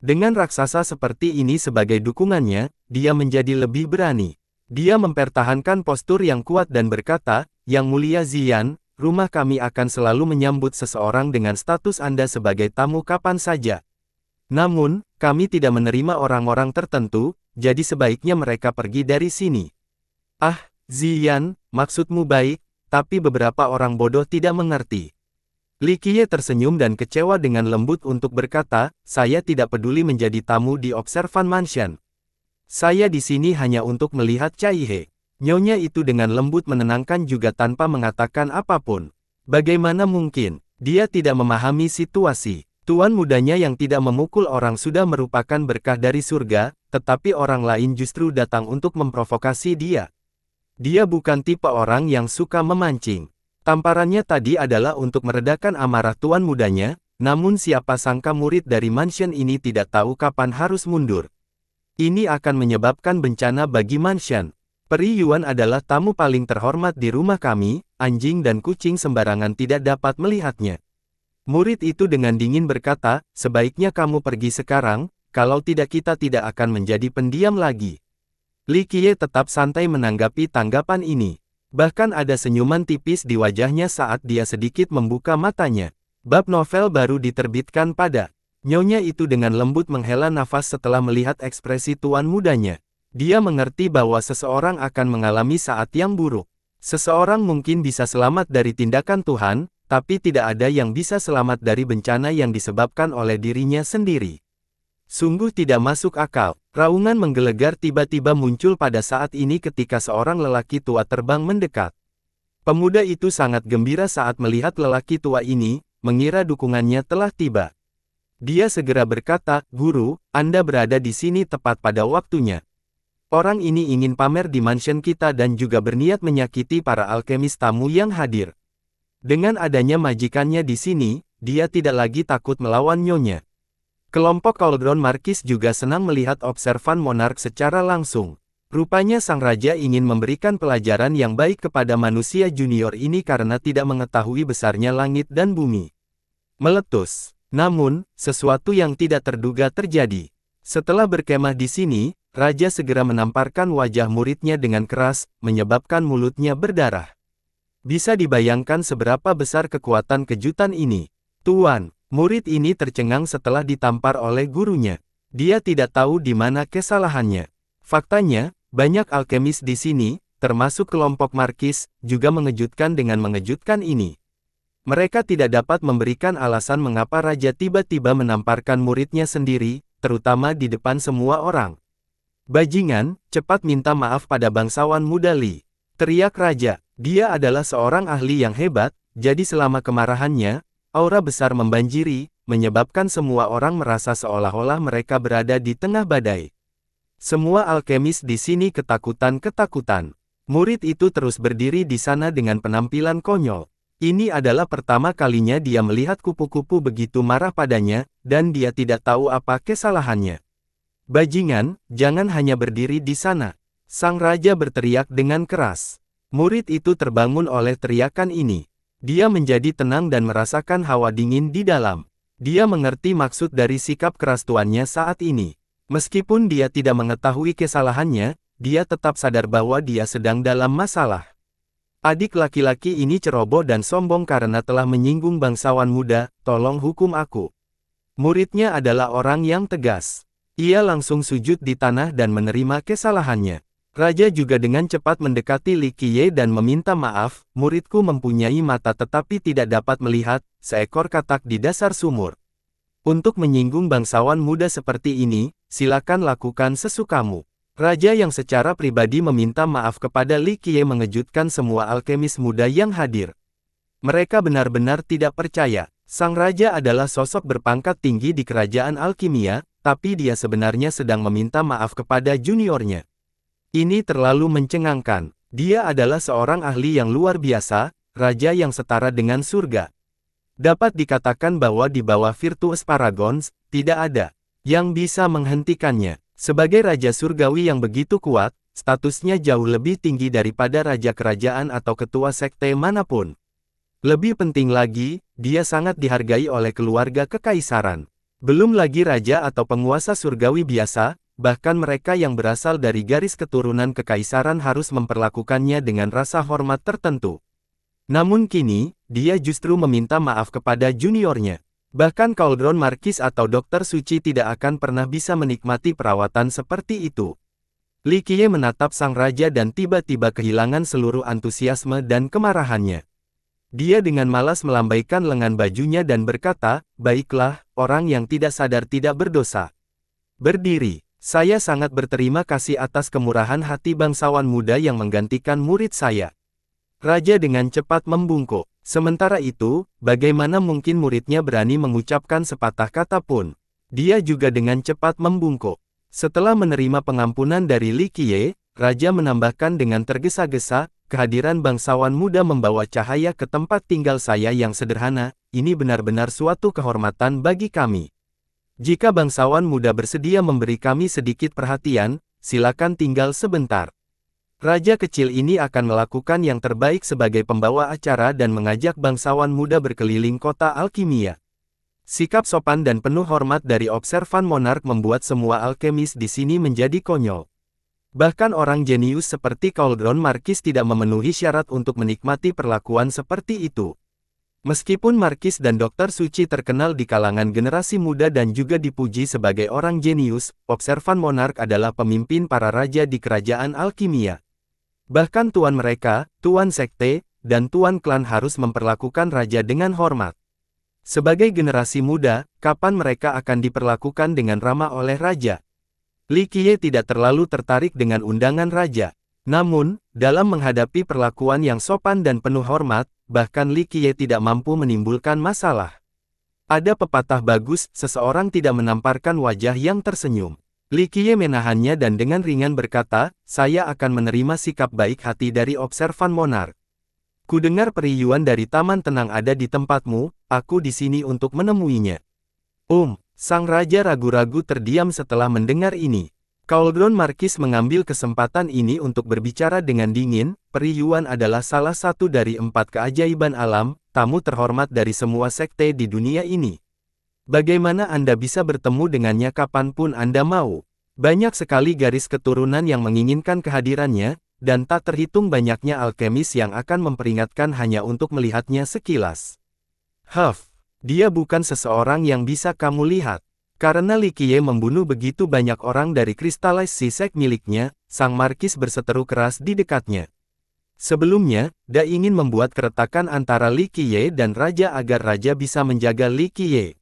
Speaker 1: Dengan raksasa seperti ini sebagai dukungannya, dia menjadi lebih berani. Dia mempertahankan postur yang kuat dan berkata, Yang Mulia Ziyan, rumah kami akan selalu menyambut seseorang dengan status Anda sebagai tamu kapan saja. Namun, kami tidak menerima orang-orang tertentu, jadi sebaiknya mereka pergi dari sini. Ah, Ziyan, maksudmu baik, tapi beberapa orang bodoh tidak mengerti. Li Qiye tersenyum dan kecewa dengan lembut untuk berkata, saya tidak peduli menjadi tamu di Observan Mansion. Saya di sini hanya untuk melihat Cai He. Nyonya itu dengan lembut menenangkan juga tanpa mengatakan apapun. Bagaimana mungkin? Dia tidak memahami situasi. Tuan mudanya yang tidak memukul orang sudah merupakan berkah dari surga, tetapi orang lain justru datang untuk memprovokasi dia. Dia bukan tipe orang yang suka memancing. Tamparannya tadi adalah untuk meredakan amarah tuan mudanya, namun siapa sangka murid dari mansion ini tidak tahu kapan harus mundur. Ini akan menyebabkan bencana bagi mansion. Peri Yuan adalah tamu paling terhormat di rumah kami, anjing dan kucing sembarangan tidak dapat melihatnya. Murid itu dengan dingin berkata, sebaiknya kamu pergi sekarang, kalau tidak kita tidak akan menjadi pendiam lagi. Li Qiye tetap santai menanggapi tanggapan ini. Bahkan ada senyuman tipis di wajahnya saat dia sedikit membuka matanya. Bab novel baru diterbitkan pada. Nyonya itu dengan lembut menghela nafas setelah melihat ekspresi tuan mudanya. Dia mengerti bahwa seseorang akan mengalami saat yang buruk. Seseorang mungkin bisa selamat dari tindakan Tuhan, tapi tidak ada yang bisa selamat dari bencana yang disebabkan oleh dirinya sendiri. Sungguh tidak masuk akal. Raungan menggelegar tiba-tiba muncul pada saat ini ketika seorang lelaki tua terbang mendekat. Pemuda itu sangat gembira saat melihat lelaki tua ini, mengira dukungannya telah tiba. Dia segera berkata, Guru, Anda berada di sini tepat pada waktunya. Orang ini ingin pamer di mansion kita dan juga berniat menyakiti para alkemis tamu yang hadir. Dengan adanya majikannya di sini, dia tidak lagi takut melawan Nyonya. Kelompok Cauldron Marquis juga senang melihat Observan Monarch secara langsung. Rupanya sang raja ingin memberikan pelajaran yang baik kepada manusia junior ini karena tidak mengetahui besarnya langit dan bumi. Meletus. Namun, sesuatu yang tidak terduga terjadi. Setelah berkemah di sini, raja segera menamparkan wajah muridnya dengan keras, menyebabkan mulutnya berdarah. Bisa dibayangkan seberapa besar kekuatan kejutan ini. Tuan. Murid ini tercengang setelah ditampar oleh gurunya. Dia tidak tahu di mana kesalahannya. Faktanya, banyak alkemis di sini, termasuk kelompok Marquis, juga mengejutkan dengan mengejutkan ini. Mereka tidak dapat memberikan alasan mengapa raja tiba-tiba menamparkan muridnya sendiri, terutama di depan semua orang. Bajingan, cepat minta maaf pada bangsawan muda Li. Teriak raja. Dia adalah seorang ahli yang hebat, jadi selama kemarahannya, aura besar membanjiri, menyebabkan semua orang merasa seolah-olah mereka berada di tengah badai. Semua alkemis di sini ketakutan-ketakutan. Murid itu terus berdiri di sana dengan penampilan konyol. Ini adalah pertama kalinya dia melihat kupu-kupu begitu marah padanya, dan dia tidak tahu apa kesalahannya. Bajingan, jangan hanya berdiri di sana. Sang raja berteriak dengan keras. Murid itu terbangun oleh teriakan ini. Dia menjadi tenang dan merasakan hawa dingin di dalam. Dia mengerti maksud dari sikap keras tuannya saat ini. Meskipun dia tidak mengetahui kesalahannya, dia tetap sadar bahwa dia sedang dalam masalah. Adik laki-laki ini ceroboh dan sombong karena telah menyinggung bangsawan muda, tolong hukum aku. Muridnya adalah orang yang tegas. Ia langsung sujud di tanah dan menerima kesalahannya. Raja juga dengan cepat mendekati Li Qiye dan meminta maaf, muridku mempunyai mata tetapi tidak dapat melihat, seekor katak di dasar sumur. Untuk menyinggung bangsawan muda seperti ini, silakan lakukan sesukamu. Raja yang secara pribadi meminta maaf kepada Li Qiye mengejutkan semua alkemis muda yang hadir. Mereka benar-benar tidak percaya. Sang raja adalah sosok berpangkat tinggi di kerajaan alkimia, tapi dia sebenarnya sedang meminta maaf kepada juniornya. Ini terlalu mencengangkan. Dia adalah seorang ahli yang luar biasa, raja yang setara dengan surga. Dapat dikatakan bahwa di bawah Virtuous Paragons, tidak ada yang bisa menghentikannya. Sebagai raja surgawi yang begitu kuat, statusnya jauh lebih tinggi daripada raja kerajaan atau ketua sekte manapun. Lebih penting lagi, dia sangat dihargai oleh keluarga kekaisaran. Belum lagi raja atau penguasa surgawi biasa, bahkan mereka yang berasal dari garis keturunan kekaisaran harus memperlakukannya dengan rasa hormat tertentu. Namun kini, dia justru meminta maaf kepada juniornya. Bahkan Cauldron Marquis atau Dokter Suci tidak akan pernah bisa menikmati perawatan seperti itu. Li Qiye menatap sang raja dan tiba-tiba kehilangan seluruh antusiasme dan kemarahannya. Dia dengan malas melambaikan lengan bajunya dan berkata, "Baiklah, orang yang tidak sadar tidak berdosa. Berdiri, saya sangat berterima kasih atas kemurahan hati bangsawan muda yang menggantikan murid saya." Raja dengan cepat membungkuk. Sementara itu, bagaimana mungkin muridnya berani mengucapkan sepatah kata pun? Dia juga dengan cepat membungkuk. Setelah menerima pengampunan dari Li Qiye, Raja menambahkan dengan tergesa-gesa, "Kehadiran bangsawan muda membawa cahaya ke tempat tinggal saya yang sederhana, ini benar-benar suatu kehormatan bagi kami. Jika bangsawan muda bersedia memberi kami sedikit perhatian, silakan tinggal sebentar." Raja kecil ini akan melakukan yang terbaik sebagai pembawa acara dan mengajak bangsawan muda berkeliling kota alkimia. Sikap sopan dan penuh hormat dari observan monark membuat semua alkemis di sini menjadi konyol. Bahkan orang jenius seperti Cauldron Marquis tidak memenuhi syarat untuk menikmati perlakuan seperti itu. Meskipun Marquis dan Dokter Suci terkenal di kalangan generasi muda dan juga dipuji sebagai orang jenius, observan monark adalah pemimpin para raja di kerajaan alkimia. Bahkan tuan mereka, tuan sekte, dan tuan klan harus memperlakukan raja dengan hormat. Sebagai generasi muda, kapan mereka akan diperlakukan dengan ramah oleh raja? Li Qiye tidak terlalu tertarik dengan undangan raja. Namun, dalam menghadapi perlakuan yang sopan dan penuh hormat, bahkan Li Qiye tidak mampu menimbulkan masalah. Ada pepatah bagus, seseorang tidak menamparkan wajah yang tersenyum. Li Qiye menahannya dan dengan ringan berkata, "Saya akan menerima sikap baik hati dari observan monark. Kudengar Peri Yuan dari Taman Tenang ada di tempatmu, aku di sini untuk menemuinya." Sang raja ragu-ragu terdiam setelah mendengar ini. Cauldron Marquis mengambil kesempatan ini untuk berbicara dengan dingin, "Peri Yuan adalah salah satu dari 4 keajaiban alam, tamu terhormat dari semua sekte di dunia ini. Bagaimana Anda bisa bertemu dengannya kapanpun Anda mau? Banyak sekali garis keturunan yang menginginkan kehadirannya, dan tak terhitung banyaknya alkemis yang akan memperingatkan hanya untuk melihatnya sekilas. Dia bukan seseorang yang bisa kamu lihat." Karena Li Qiye membunuh begitu banyak orang dari Crystallized Sisek miliknya, sang markis berseteru keras di dekatnya. Sebelumnya, Da ingin membuat keretakan antara Li Qiye dan Raja agar Raja bisa menjaga Li Qiye.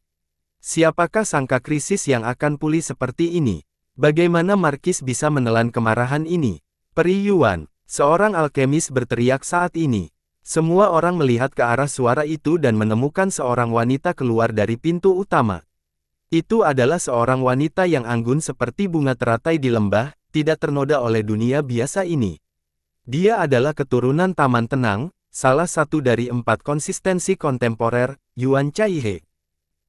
Speaker 1: Siapakah sangka krisis yang akan pulih seperti ini? Bagaimana Markis bisa menelan kemarahan ini? "Peri Yuan," seorang alkemis berteriak saat ini. Semua orang melihat ke arah suara itu dan menemukan seorang wanita keluar dari pintu utama. Itu adalah seorang wanita yang anggun seperti bunga teratai di lembah, tidak ternoda oleh dunia biasa ini. Dia adalah keturunan Taman Tenang, salah satu dari 4 konsistensi kontemporer, Yuan Chaihe.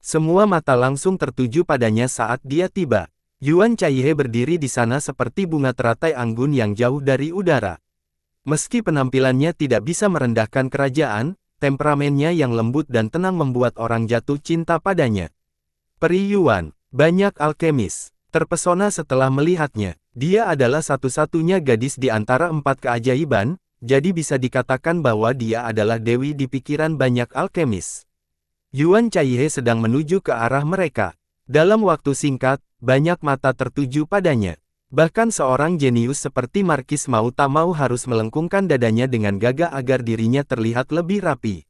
Speaker 1: Semua mata langsung tertuju padanya saat dia tiba. Yuan Chaihe berdiri di sana seperti bunga teratai anggun yang jauh dari udara. Meski penampilannya tidak bisa merendahkan kerajaan, temperamennya yang lembut dan tenang membuat orang jatuh cinta padanya. Peri Yuan, banyak alkemis terpesona setelah melihatnya. Dia adalah satu-satunya gadis di antara 4 keajaiban, jadi bisa dikatakan bahwa dia adalah dewi di pikiran banyak alkemis. Yuan Chaihe sedang menuju ke arah mereka. Dalam waktu singkat, banyak mata tertuju padanya. Bahkan seorang jenius seperti Markis mau tak mau harus melengkungkan dadanya dengan gagah agar dirinya terlihat lebih rapi.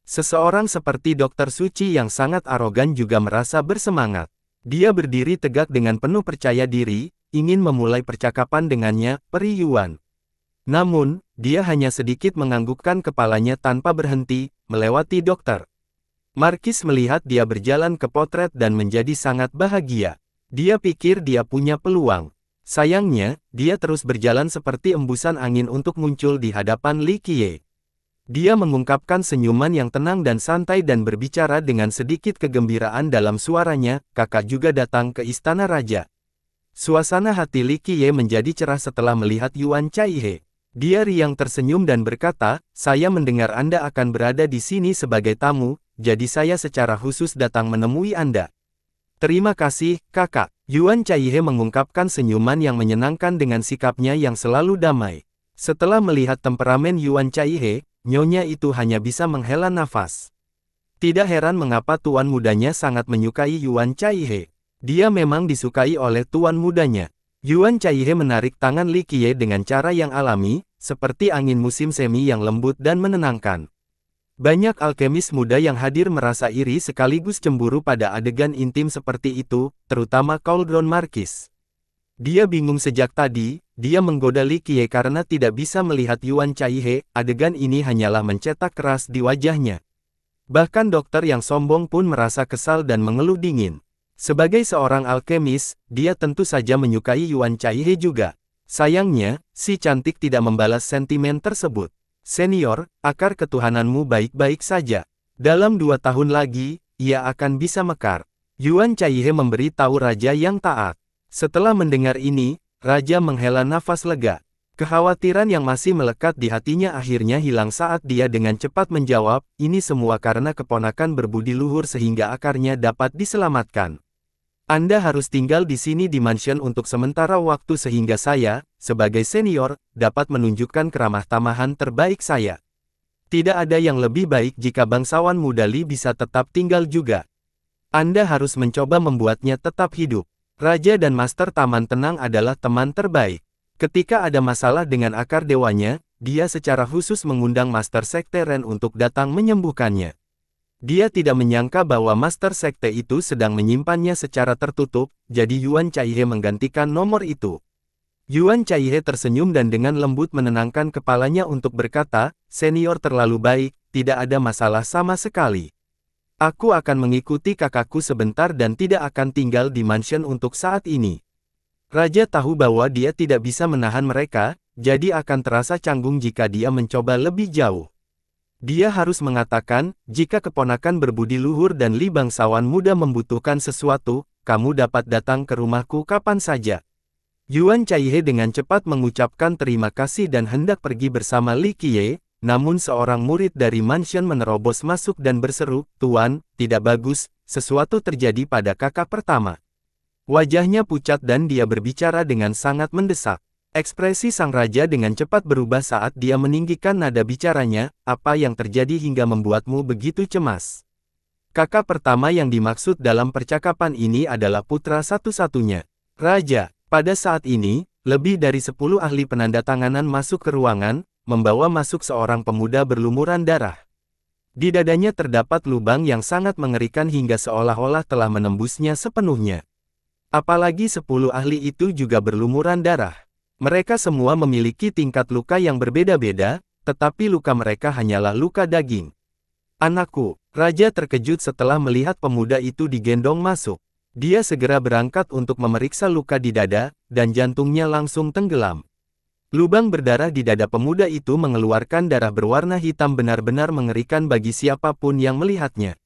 Speaker 1: Seseorang seperti Dokter Suci yang sangat arogan juga merasa bersemangat. Dia berdiri tegak dengan penuh percaya diri, ingin memulai percakapan dengannya, Peri Yuan. Namun, dia hanya sedikit menganggukkan kepalanya tanpa berhenti, melewati dokter. Markis melihat dia berjalan ke potret dan menjadi sangat bahagia. Dia pikir dia punya peluang. Sayangnya, dia terus berjalan seperti embusan angin untuk muncul di hadapan Li Qiye. Dia mengungkapkan senyuman yang tenang dan santai dan berbicara dengan sedikit kegembiraan dalam suaranya, kakak juga datang ke istana raja. Suasana hati Li Qiye menjadi cerah setelah melihat Yuan Chaihe. Dia riang tersenyum dan berkata, saya mendengar Anda akan berada di sini sebagai tamu, jadi saya secara khusus datang menemui Anda. Terima kasih, kakak. Yuan Chaihe mengungkapkan senyuman yang menyenangkan dengan sikapnya yang selalu damai. Setelah melihat temperamen Yuan Chaihe, nyonya itu hanya bisa menghela nafas. Tidak heran mengapa tuan mudanya sangat menyukai Yuan Chaihe. Dia memang disukai oleh tuan mudanya. Yuan Chaihe menarik tangan Li Qiye dengan cara yang alami, seperti angin musim semi yang lembut dan menenangkan. Banyak alkemis muda yang hadir merasa iri sekaligus cemburu pada adegan intim seperti itu, terutama Cauldron Marquis. Dia bingung sejak tadi, dia menggoda Li Qiye karena tidak bisa melihat Yuan Chaihe, adegan ini hanyalah mencetak keras di wajahnya. Bahkan dokter yang sombong pun merasa kesal dan mengeluh dingin. Sebagai seorang alkemis, dia tentu saja menyukai Yuan Chaihe juga. Sayangnya, si cantik tidak membalas sentimen tersebut. Senior, akar ketuhananmu baik-baik saja. Dalam 2 tahun lagi, ia akan bisa mekar. Yuan Chaihe memberi tahu raja yang taat. Setelah mendengar ini, raja menghela nafas lega. Kekhawatiran yang masih melekat di hatinya akhirnya hilang saat dia dengan cepat menjawab, ini semua karena keponakan berbudi luhur sehingga akarnya dapat diselamatkan. Anda harus tinggal di sini di mansion untuk sementara waktu sehingga saya, sebagai senior, dapat menunjukkan keramah tamahan terbaik saya. Tidak ada yang lebih baik jika bangsawan muda Li bisa tetap tinggal juga. Anda harus mencoba membuatnya tetap hidup. Raja dan Master Taman Tenang adalah teman terbaik. Ketika ada masalah dengan akar dewanya, dia secara khusus mengundang Master Sekte Ren untuk datang menyembuhkannya. Dia tidak menyangka bahwa Master Sekte itu sedang menyimpannya secara tertutup, jadi Yuan Chaihe menggantikan nomor itu. Yuan Chaihe tersenyum dan dengan lembut menenangkan kepalanya untuk berkata, senior terlalu baik, tidak ada masalah sama sekali. Aku akan mengikuti kakakku sebentar dan tidak akan tinggal di mansion untuk saat ini. Raja tahu bahwa dia tidak bisa menahan mereka, jadi akan terasa canggung jika dia mencoba lebih jauh. Dia harus mengatakan, jika keponakan berbudi luhur dan Li bangsawan muda membutuhkan sesuatu, kamu dapat datang ke rumahku kapan saja. Yuan Chaihe dengan cepat mengucapkan terima kasih dan hendak pergi bersama Li Qiye, namun seorang murid dari mansion menerobos masuk dan berseru, Tuan, tidak bagus, sesuatu terjadi pada kakak pertama. Wajahnya pucat dan dia berbicara dengan sangat mendesak. Ekspresi sang raja dengan cepat berubah saat dia meninggikan nada bicaranya, apa yang terjadi hingga membuatmu begitu cemas? Kakak pertama yang dimaksud dalam percakapan ini adalah putra satu-satunya. Raja, pada saat ini, lebih dari 10 ahli penandatanganan masuk ke ruangan, membawa masuk seorang pemuda berlumuran darah. Di dadanya terdapat lubang yang sangat mengerikan hingga seolah-olah telah menembusnya sepenuhnya. Apalagi 10 ahli itu juga berlumuran darah. Mereka semua memiliki tingkat luka yang berbeda-beda, tetapi luka mereka hanyalah luka daging. Anakku, raja terkejut setelah melihat pemuda itu digendong masuk. Dia segera berangkat untuk memeriksa luka di dada, dan jantungnya langsung tenggelam. Lubang berdarah di dada pemuda itu mengeluarkan darah berwarna hitam benar-benar mengerikan bagi siapapun yang melihatnya.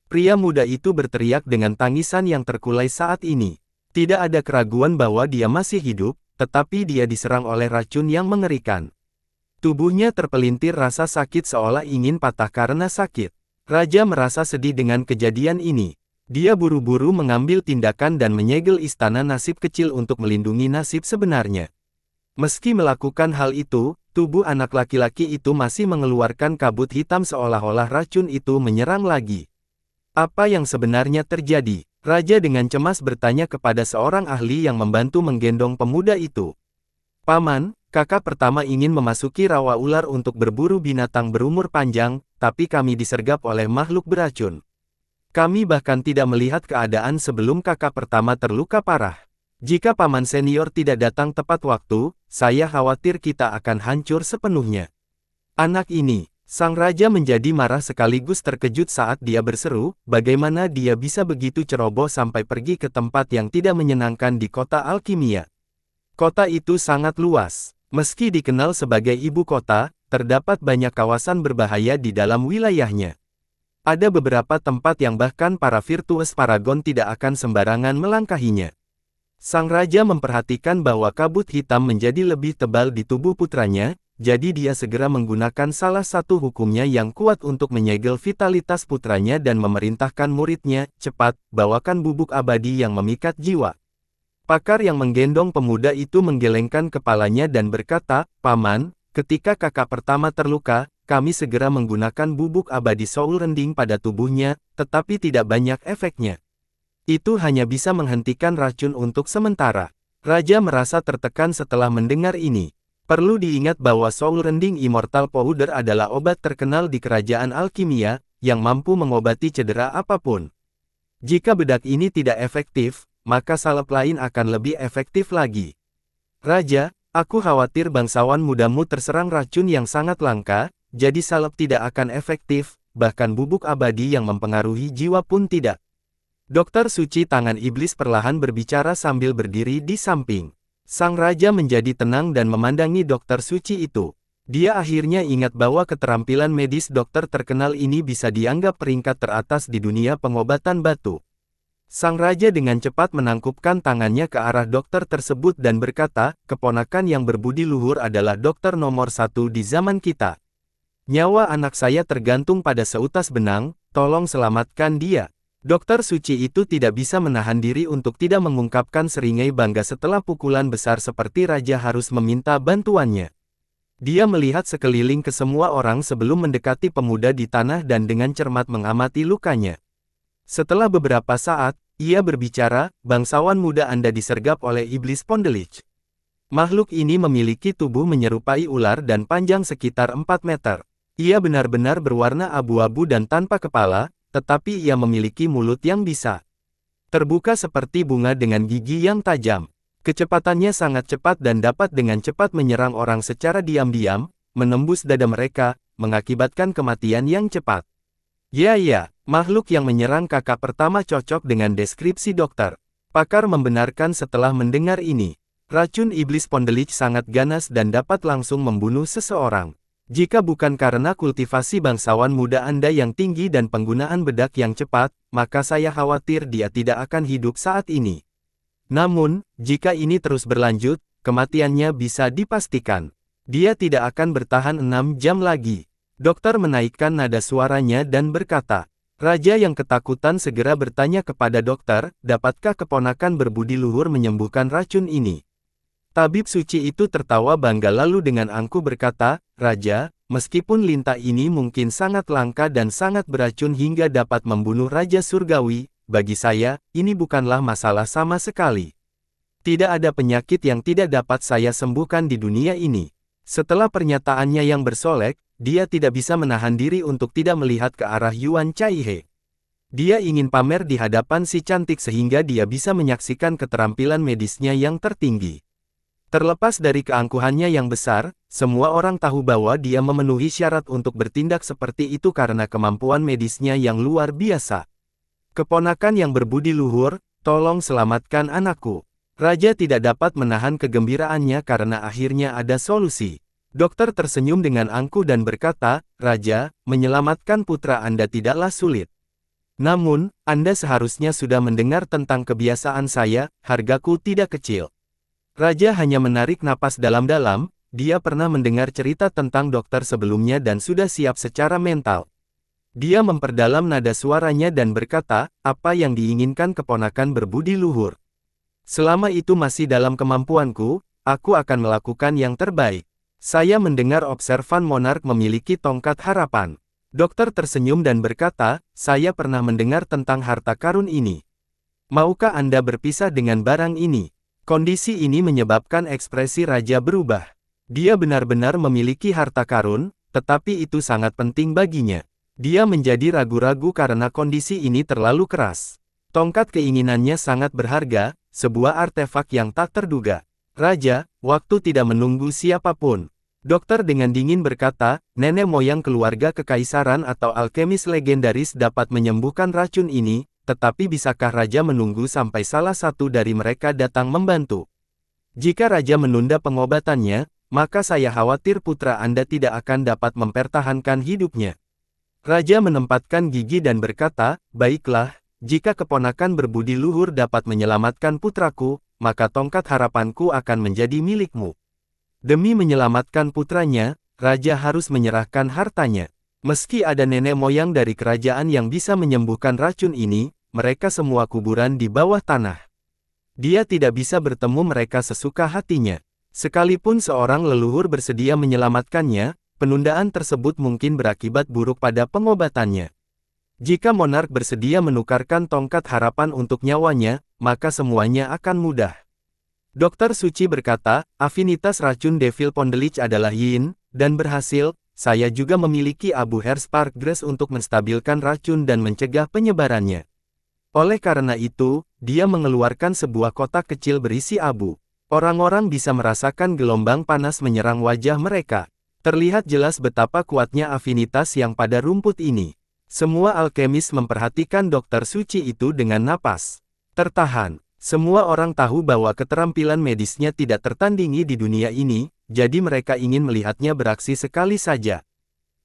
Speaker 1: Pria muda itu berteriak dengan tangisan yang terkulai saat ini. Tidak ada keraguan bahwa dia masih hidup, tetapi dia diserang oleh racun yang mengerikan. Tubuhnya terpelintir rasa sakit seolah ingin patah karena sakit. Raja merasa sedih dengan kejadian ini. Dia buru-buru mengambil tindakan dan menyegel istana nasib kecil untuk melindungi nasib sebenarnya. Meski melakukan hal itu, tubuh anak laki-laki itu masih mengeluarkan kabut hitam seolah-olah racun itu menyerang lagi. Apa yang sebenarnya terjadi? Raja dengan cemas bertanya kepada seorang ahli yang membantu menggendong pemuda itu. Paman, kakak pertama ingin memasuki rawa ular untuk berburu binatang berumur panjang, tapi kami disergap oleh makhluk beracun. Kami bahkan tidak melihat keadaan sebelum kakak pertama terluka parah. Jika paman senior tidak datang tepat waktu, saya khawatir kita akan hancur sepenuhnya. Anak ini, sang raja menjadi marah sekaligus terkejut saat dia berseru, bagaimana dia bisa begitu ceroboh sampai pergi ke tempat yang tidak menyenangkan di kota Alkimia. Kota itu sangat luas. Meski dikenal sebagai ibu kota, terdapat banyak kawasan berbahaya di dalam wilayahnya. Ada beberapa tempat yang bahkan para virtues paragon tidak akan sembarangan melangkahinya. Sang raja memperhatikan bahwa kabut hitam menjadi lebih tebal di tubuh putranya, jadi dia segera menggunakan salah satu hukumnya yang kuat untuk menyegel vitalitas putranya dan memerintahkan muridnya, cepat, bawakan bubuk abadi yang memikat jiwa. Pakar yang menggendong pemuda itu menggelengkan kepalanya dan berkata, Paman, ketika kakak pertama terluka, kami segera menggunakan bubuk abadi soul rending pada tubuhnya, tetapi tidak banyak efeknya. Itu hanya bisa menghentikan racun untuk sementara. Raja merasa tertekan setelah mendengar ini. Perlu diingat bahwa Soul Rending Immortal Powder adalah obat terkenal di kerajaan Alkimia, yang mampu mengobati cedera apapun. Jika bedak ini tidak efektif, maka salep lain akan lebih efektif lagi. Raja, aku khawatir bangsawan mudamu terserang racun yang sangat langka, jadi salep tidak akan efektif, bahkan bubuk abadi yang mempengaruhi jiwa pun tidak. Dokter Suci Tangan Iblis perlahan berbicara sambil berdiri di samping. Sang raja menjadi tenang dan memandangi dokter suci itu. Dia akhirnya ingat bahwa keterampilan medis dokter terkenal ini bisa dianggap peringkat teratas di dunia pengobatan batu. Sang raja dengan cepat menangkupkan tangannya ke arah dokter tersebut dan berkata, keponakan yang berbudi luhur adalah dokter nomor 1 di zaman kita. Nyawa anak saya tergantung pada seutas benang, tolong selamatkan dia. Dokter suci itu tidak bisa menahan diri untuk tidak mengungkapkan seringai bangga setelah pukulan besar seperti raja harus meminta bantuannya. Dia melihat sekeliling ke semua orang sebelum mendekati pemuda di tanah dan dengan cermat mengamati lukanya. Setelah beberapa saat, ia berbicara, bangsawan muda Anda disergap oleh iblis Pondelich. Makhluk ini memiliki tubuh menyerupai ular dan panjang sekitar 4 meter. Ia benar-benar berwarna abu-abu dan tanpa kepala, tetapi ia memiliki mulut yang bisa terbuka seperti bunga dengan gigi yang tajam. Kecepatannya sangat cepat dan dapat dengan cepat menyerang orang secara diam-diam, menembus dada mereka, mengakibatkan kematian yang cepat. Ya, makhluk yang menyerang kakak pertama cocok dengan deskripsi dokter. Pakar membenarkan setelah mendengar ini. Racun iblis Pondelich sangat ganas dan dapat langsung membunuh seseorang. Jika bukan karena kultivasi bangsawan muda Anda yang tinggi dan penggunaan bedak yang cepat, maka saya khawatir dia tidak akan hidup saat ini. Namun, jika ini terus berlanjut, kematiannya bisa dipastikan. Dia tidak akan bertahan 6 jam lagi. Dokter menaikkan nada suaranya dan berkata, Raja yang ketakutan segera bertanya kepada dokter, dapatkah keponakan berbudi luhur menyembuhkan racun ini? Tabib suci itu tertawa bangga lalu dengan angkuh berkata, Raja, meskipun lintah ini mungkin sangat langka dan sangat beracun hingga dapat membunuh Raja Surgawi, bagi saya, ini bukanlah masalah sama sekali. Tidak ada penyakit yang tidak dapat saya sembuhkan di dunia ini. Setelah pernyataannya yang bersolek, dia tidak bisa menahan diri untuk tidak melihat ke arah Yuan Chaihe. Dia ingin pamer di hadapan si cantik sehingga dia bisa menyaksikan keterampilan medisnya yang tertinggi. Terlepas dari keangkuhannya yang besar, semua orang tahu bahwa dia memenuhi syarat untuk bertindak seperti itu karena kemampuan medisnya yang luar biasa. Keponakan yang berbudi luhur, tolong selamatkan anakku. Raja tidak dapat menahan kegembiraannya karena akhirnya ada solusi. Dokter tersenyum dengan angkuh dan berkata, Raja, menyelamatkan putra Anda tidaklah sulit. Namun, Anda seharusnya sudah mendengar tentang kebiasaan saya, hargaku tidak kecil. Raja hanya menarik napas dalam-dalam, dia pernah mendengar cerita tentang dokter sebelumnya dan sudah siap secara mental. Dia memperdalam nada suaranya dan berkata, apa yang diinginkan keponakan berbudi luhur. Selama itu masih dalam kemampuanku, aku akan melakukan yang terbaik. Saya mendengar observan monark memiliki tongkat harapan. Dokter tersenyum dan berkata, saya pernah mendengar tentang harta karun ini. Maukah Anda berpisah dengan barang ini? Kondisi ini menyebabkan ekspresi raja berubah. Dia benar-benar memiliki harta karun, tetapi itu sangat penting baginya. Dia menjadi ragu-ragu karena kondisi ini terlalu keras. Tongkat keinginannya sangat berharga, sebuah artefak yang tak terduga. Raja, waktu tidak menunggu siapapun. Dokter dengan dingin berkata, nenek moyang keluarga kekaisaran atau alkemis legendaris dapat menyembuhkan racun ini, tetapi bisakah Raja menunggu sampai salah satu dari mereka datang membantu? Jika Raja menunda pengobatannya, maka saya khawatir putra Anda tidak akan dapat mempertahankan hidupnya. Raja menempatkan gigi dan berkata, baiklah, jika keponakan berbudi luhur dapat menyelamatkan putraku, maka tongkat harapanku akan menjadi milikmu. Demi menyelamatkan putranya, Raja harus menyerahkan hartanya. Meski ada nenek moyang dari kerajaan yang bisa menyembuhkan racun ini, mereka semua kuburan di bawah tanah. Dia tidak bisa bertemu mereka sesuka hatinya. Sekalipun seorang leluhur bersedia menyelamatkannya, penundaan tersebut mungkin berakibat buruk pada pengobatannya. Jika monark bersedia menukarkan tongkat harapan untuk nyawanya, maka semuanya akan mudah. Dokter Suci berkata, afinitas racun Devil Pondelich adalah yin, dan berhasil, saya juga memiliki abu Hersparkgrass untuk menstabilkan racun dan mencegah penyebarannya. Oleh karena itu, dia mengeluarkan sebuah kotak kecil berisi abu. Orang-orang bisa merasakan gelombang panas menyerang wajah mereka. Terlihat jelas betapa kuatnya afinitas yang pada rumput ini. Semua alkemis memperhatikan Dokter Suci itu dengan napas tertahan. Semua orang tahu bahwa keterampilan medisnya tidak tertandingi di dunia ini, jadi mereka ingin melihatnya beraksi sekali saja.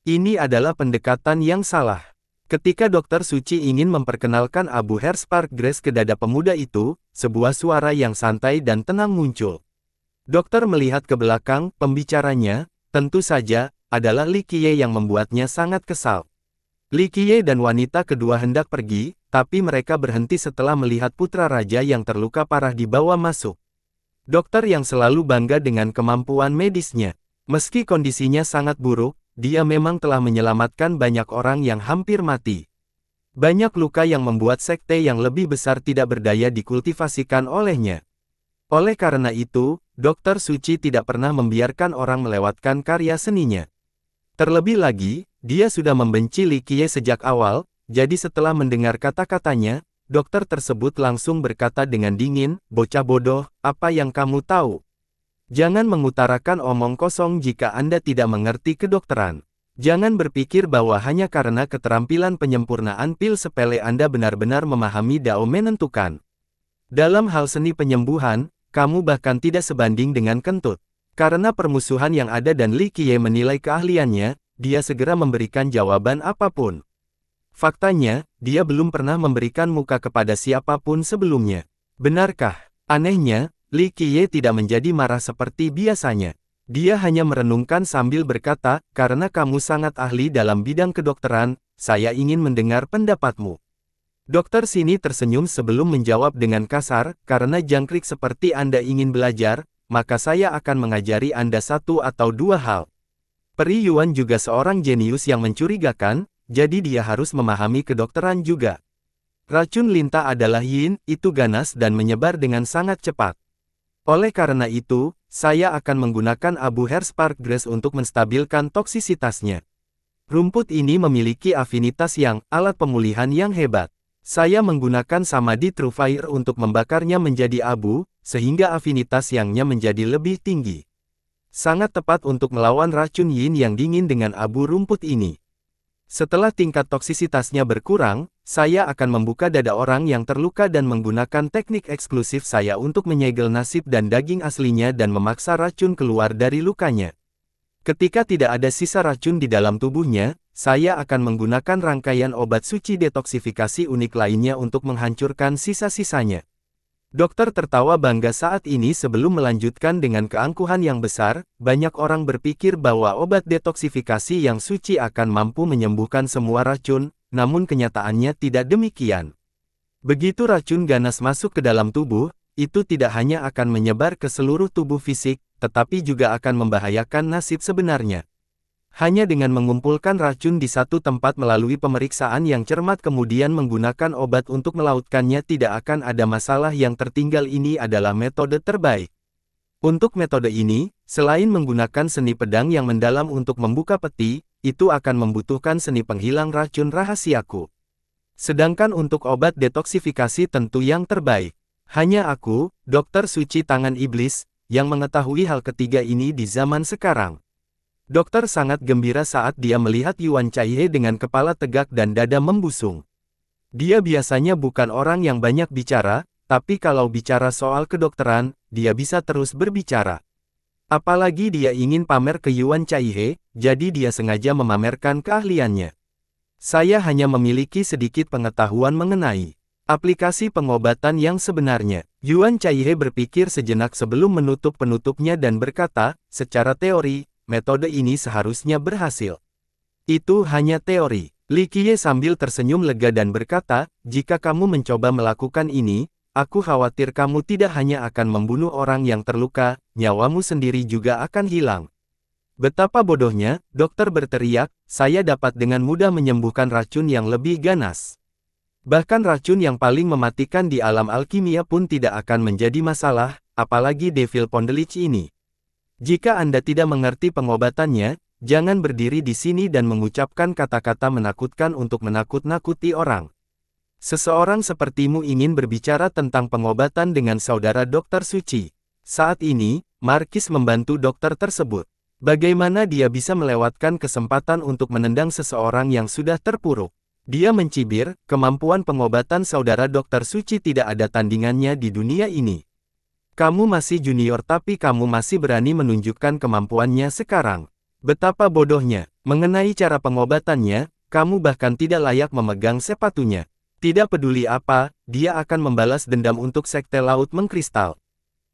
Speaker 1: Ini adalah pendekatan yang salah. Ketika Dokter Suci ingin memperkenalkan abu Hersparkgrass ke dada pemuda itu, sebuah suara yang santai dan tenang muncul. Dokter melihat ke belakang, pembicaranya, tentu saja, adalah Li Qiye yang membuatnya sangat kesal. Li Qiye dan wanita kedua hendak pergi, tapi mereka berhenti setelah melihat putra raja yang terluka parah dibawa masuk. Dokter yang selalu bangga dengan kemampuan medisnya. Meski kondisinya sangat buruk, dia memang telah menyelamatkan banyak orang yang hampir mati. Banyak luka yang membuat sekte yang lebih besar tidak berdaya dikultivasikan olehnya. Oleh karena itu, Dokter Suci tidak pernah membiarkan orang melewatkan karya seninya. Terlebih lagi, dia sudah membenci Li Qiye sejak awal, jadi setelah mendengar kata-katanya, dokter tersebut langsung berkata dengan dingin, bocah bodoh, apa yang kamu tahu? Jangan mengutarakan omong kosong jika Anda tidak mengerti kedokteran. Jangan berpikir bahwa hanya karena keterampilan penyempurnaan pil sepele Anda benar-benar memahami Dao menentukan. Dalam hal seni penyembuhan, kamu bahkan tidak sebanding dengan kentut. Karena permusuhan yang ada dan Li Qiye menilai keahliannya, dia segera memberikan jawaban apapun. Faktanya, dia belum pernah memberikan muka kepada siapapun sebelumnya. Benarkah? Anehnya, Li Qiye tidak menjadi marah seperti biasanya. Dia hanya merenungkan sambil berkata, karena kamu sangat ahli dalam bidang kedokteran, saya ingin mendengar pendapatmu. Dokter sini tersenyum sebelum menjawab dengan kasar, karena jangkrik seperti Anda ingin belajar, maka saya akan mengajari Anda satu atau dua hal. Peri Yuan juga seorang jenius yang mencurigakan, jadi dia harus memahami kedokteran juga. Racun lintah adalah yin, itu ganas dan menyebar dengan sangat cepat. Oleh karena itu, saya akan menggunakan abu Hersparkgrass untuk menstabilkan toksisitasnya. Rumput ini memiliki afinitas yang, alat pemulihan yang hebat. Saya menggunakan Samadhi True Fire untuk membakarnya menjadi abu, sehingga afinitas yangnya menjadi lebih tinggi. Sangat tepat untuk melawan racun yin yang dingin dengan abu rumput ini. Setelah tingkat toksisitasnya berkurang, saya akan membuka dada orang yang terluka dan menggunakan teknik eksklusif saya untuk menyegel nasib dan daging aslinya dan memaksa racun keluar dari lukanya. Ketika tidak ada sisa racun di dalam tubuhnya, saya akan menggunakan rangkaian obat suci detoksifikasi unik lainnya untuk menghancurkan sisa-sisanya. Dokter tertawa bangga saat ini sebelum melanjutkan dengan keangkuhan yang besar, banyak orang berpikir bahwa obat detoksifikasi yang suci akan mampu menyembuhkan semua racun, namun kenyataannya tidak demikian. Begitu racun ganas masuk ke dalam tubuh, itu tidak hanya akan menyebar ke seluruh tubuh fisik, tetapi juga akan membahayakan nasib sebenarnya. Hanya dengan mengumpulkan racun di satu tempat melalui pemeriksaan yang cermat kemudian menggunakan obat untuk melautkannya tidak akan ada masalah yang tertinggal. Ini adalah metode terbaik. Untuk metode ini, selain menggunakan seni pedang yang mendalam untuk membuka peti, itu akan membutuhkan seni penghilang racun rahasiaku. Sedangkan untuk obat detoksifikasi tentu yang terbaik. Hanya aku, dokter suci tangan iblis, yang mengetahui hal ketiga ini di zaman sekarang. Dokter sangat gembira saat dia melihat Yuan Chaihe dengan kepala tegak dan dada membusung. Dia biasanya bukan orang yang banyak bicara, tapi kalau bicara soal kedokteran, dia bisa terus berbicara. Apalagi dia ingin pamer ke Yuan Chaihe, jadi dia sengaja memamerkan keahliannya. Saya hanya memiliki sedikit pengetahuan mengenai aplikasi pengobatan yang sebenarnya. Yuan Chaihe berpikir sejenak sebelum menutup penutupnya dan berkata, secara teori, metode ini seharusnya berhasil. Itu hanya teori. Li Qiye sambil tersenyum lega dan berkata, jika kamu mencoba melakukan ini, aku khawatir kamu tidak hanya akan membunuh orang yang terluka, nyawamu sendiri juga akan hilang. Betapa bodohnya, dokter berteriak, saya dapat dengan mudah menyembuhkan racun yang lebih ganas. Bahkan racun yang paling mematikan di alam alkimia pun tidak akan menjadi masalah, apalagi Devil Pondelich ini. Jika Anda tidak mengerti pengobatannya, jangan berdiri di sini dan mengucapkan kata-kata menakutkan untuk menakut-nakuti orang. Seseorang sepertimu ingin berbicara tentang pengobatan dengan saudara dokter suci. Saat ini, Markis membantu dokter tersebut. Bagaimana dia bisa melewatkan kesempatan untuk menendang seseorang yang sudah terpuruk? Dia mencibir, kemampuan pengobatan saudara dokter suci tidak ada tandingannya di dunia ini. Kamu masih junior tapi kamu masih berani menunjukkan kemampuannya sekarang. Betapa bodohnya, mengenai cara pengobatannya, kamu bahkan tidak layak memegang sepatunya. Tidak peduli apa, dia akan membalas dendam untuk sekte laut mengkristal.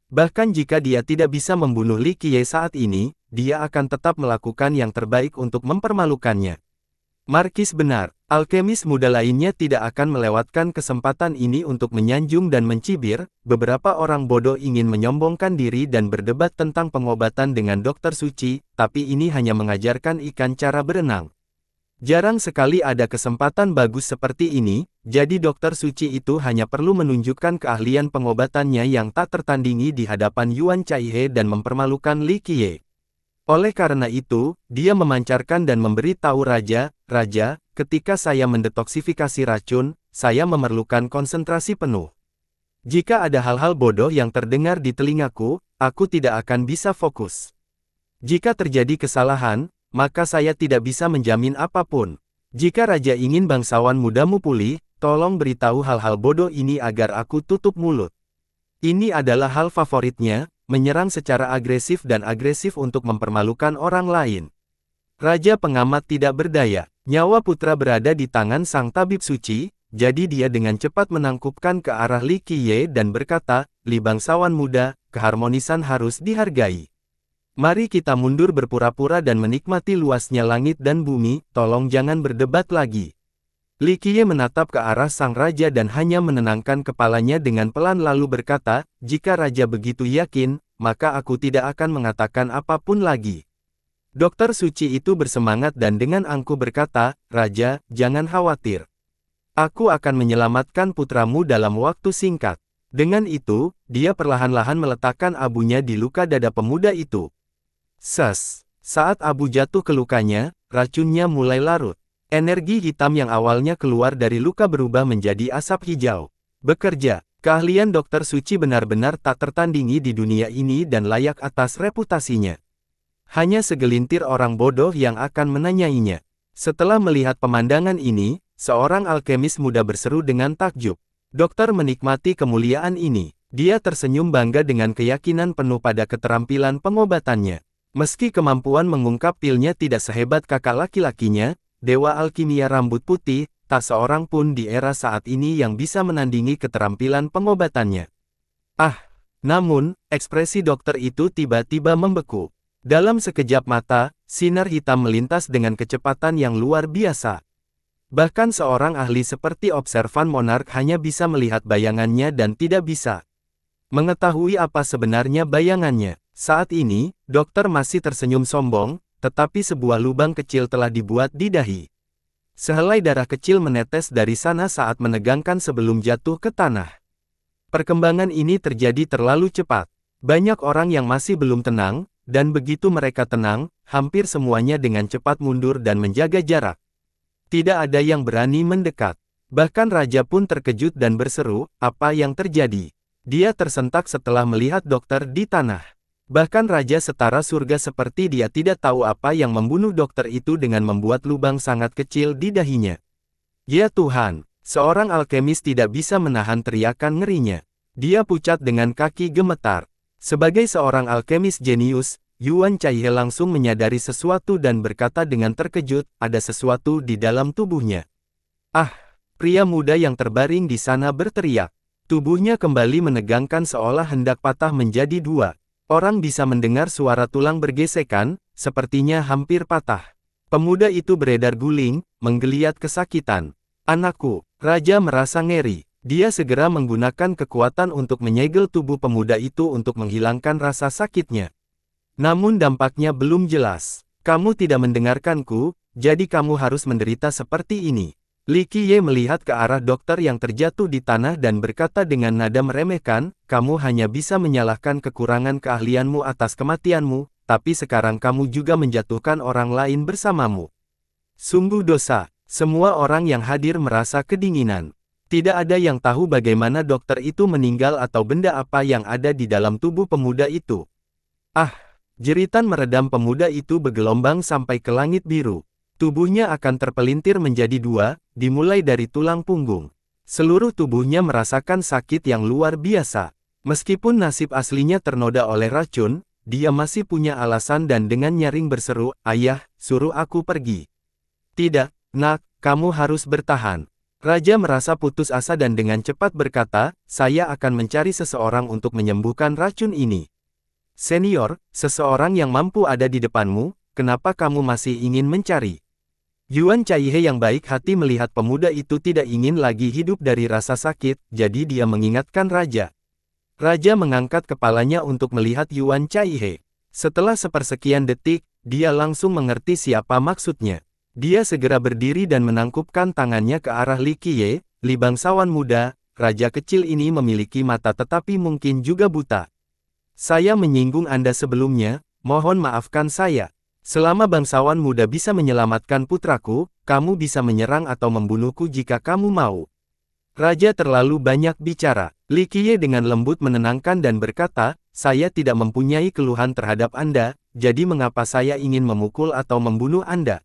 Speaker 1: Bahkan jika dia tidak bisa membunuh Li Qiye saat ini, dia akan tetap melakukan yang terbaik untuk mempermalukannya. Markis benar, alkemis muda lainnya tidak akan melewatkan kesempatan ini untuk menyanjung dan mencibir. Beberapa orang bodoh ingin menyombongkan diri dan berdebat tentang pengobatan dengan dokter suci, tapi ini hanya mengajarkan ikan cara berenang. Jarang sekali ada kesempatan bagus seperti ini, jadi dokter suci itu hanya perlu menunjukkan keahlian pengobatannya yang tak tertandingi di hadapan Yuan Chaihe dan mempermalukan Li Qiye. Oleh karena itu, dia memancarkan dan memberi tahu Raja, Raja, ketika saya mendetoksifikasi racun, saya memerlukan konsentrasi penuh. Jika ada hal-hal bodoh yang terdengar di telingaku, aku tidak akan bisa fokus. Jika terjadi kesalahan, maka saya tidak bisa menjamin apapun. Jika Raja ingin bangsawan mudamu pulih, tolong beritahu hal-hal bodoh ini agar aku tutup mulut. Ini adalah hal favoritnya, menyerang secara agresif dan agresif untuk mempermalukan orang lain. Raja pengamat tidak berdaya. Nyawa putra berada di tangan sang tabib suci, jadi dia dengan cepat menangkupkan ke arah Li Qiye dan berkata, Li bangsawan muda, keharmonisan harus dihargai. Mari kita mundur berpura-pura dan menikmati luasnya langit dan bumi, tolong jangan berdebat lagi. Li Qiye menatap ke arah sang raja dan hanya menenangkan kepalanya dengan pelan lalu berkata, jika raja begitu yakin, maka aku tidak akan mengatakan apapun lagi. Dokter suci itu bersemangat dan dengan angkuh berkata, Raja, jangan khawatir. Aku akan menyelamatkan putramu dalam waktu singkat. Dengan itu, dia perlahan-lahan meletakkan abunya di luka dada pemuda itu. Saat abu jatuh ke lukanya, racunnya mulai larut. Energi hitam yang awalnya keluar dari luka berubah menjadi asap hijau. Bekerja, keahlian dokter suci benar-benar tak tertandingi di dunia ini dan layak atas reputasinya. Hanya segelintir orang bodoh yang akan menanyainya. Setelah melihat pemandangan ini, seorang alkemis muda berseru dengan takjub. Dokter menikmati kemuliaan ini. Dia tersenyum bangga dengan keyakinan penuh pada keterampilan pengobatannya. Meski kemampuan mengungkap pilnya tidak sehebat kakak laki-lakinya, dewa alkimia rambut putih, tak seorang pun di era saat ini yang bisa menandingi keterampilan pengobatannya. Namun, ekspresi dokter itu tiba-tiba membeku. Dalam sekejap mata, sinar hitam melintas dengan kecepatan yang luar biasa. Bahkan seorang ahli seperti observan monark hanya bisa melihat bayangannya dan tidak bisa mengetahui apa sebenarnya bayangannya. Saat ini, dokter masih tersenyum sombong, tetapi sebuah lubang kecil telah dibuat di dahi. Sehelai darah kecil menetes dari sana saat menegangkan sebelum jatuh ke tanah. Perkembangan ini terjadi terlalu cepat. Banyak orang yang masih belum tenang, dan begitu mereka tenang, hampir semuanya dengan cepat mundur dan menjaga jarak. Tidak ada yang berani mendekat. Bahkan raja pun terkejut dan berseru, apa yang terjadi? Dia tersentak setelah melihat dokter di tanah. Bahkan Raja Setara Surga seperti dia tidak tahu apa yang membunuh dokter itu dengan membuat lubang sangat kecil di dahinya. Ya Tuhan, seorang alkemis tidak bisa menahan teriakan ngerinya. Dia pucat dengan kaki gemetar. Sebagai seorang alkemis jenius, Yuan Chaihe langsung menyadari sesuatu dan berkata dengan terkejut, ada sesuatu di dalam tubuhnya. Ah, pria muda yang terbaring di sana berteriak. Tubuhnya kembali menegangkan seolah hendak patah menjadi dua. Orang bisa mendengar suara tulang bergesekan, sepertinya hampir patah. Pemuda itu beredar guling, menggeliat kesakitan. Anakku, Raja merasa ngeri. Dia segera menggunakan kekuatan untuk menyegel tubuh pemuda itu untuk menghilangkan rasa sakitnya. Namun dampaknya belum jelas. Kamu tidak mendengarkanku, jadi kamu harus menderita seperti ini. Li Qiye melihat ke arah dokter yang terjatuh di tanah dan berkata dengan nada meremehkan, kamu hanya bisa menyalahkan kekurangan keahlianmu atas kematianmu, tapi sekarang kamu juga menjatuhkan orang lain bersamamu. Sungguh dosa. Semua orang yang hadir merasa kedinginan. Tidak ada yang tahu bagaimana dokter itu meninggal atau benda apa yang ada di dalam tubuh pemuda itu. Ah! Jeritan meredam pemuda itu bergelombang sampai ke langit biru. Tubuhnya akan terpelintir menjadi dua, dimulai dari tulang punggung. Seluruh tubuhnya merasakan sakit yang luar biasa. Meskipun nasib aslinya ternoda oleh racun, dia masih punya alasan dan dengan nyaring berseru, "Ayah, suruh aku pergi." "Tidak, nak, kamu harus bertahan." Raja merasa putus asa dan dengan cepat berkata, "Saya akan mencari seseorang untuk menyembuhkan racun ini." "Senior, seseorang yang mampu ada di depanmu, kenapa kamu masih ingin mencari?" Yuan Chaihe yang baik hati melihat pemuda itu tidak ingin lagi hidup dari rasa sakit, jadi dia mengingatkan Raja. Raja mengangkat kepalanya untuk melihat Yuan Chaihe. Setelah sepersekian detik, dia langsung mengerti siapa maksudnya. Dia segera berdiri dan menangkupkan tangannya ke arah Li Qiye, "Li bangsawan muda, raja kecil ini memiliki mata tetapi mungkin juga buta. Saya menyinggung Anda sebelumnya, mohon maafkan saya. Selama bangsawan muda bisa menyelamatkan putraku, kamu bisa menyerang atau membunuhku jika kamu mau." Raja terlalu banyak bicara. Li Qiye dengan lembut menenangkan dan berkata, "Saya tidak mempunyai keluhan terhadap Anda, jadi mengapa saya ingin memukul atau membunuh Anda?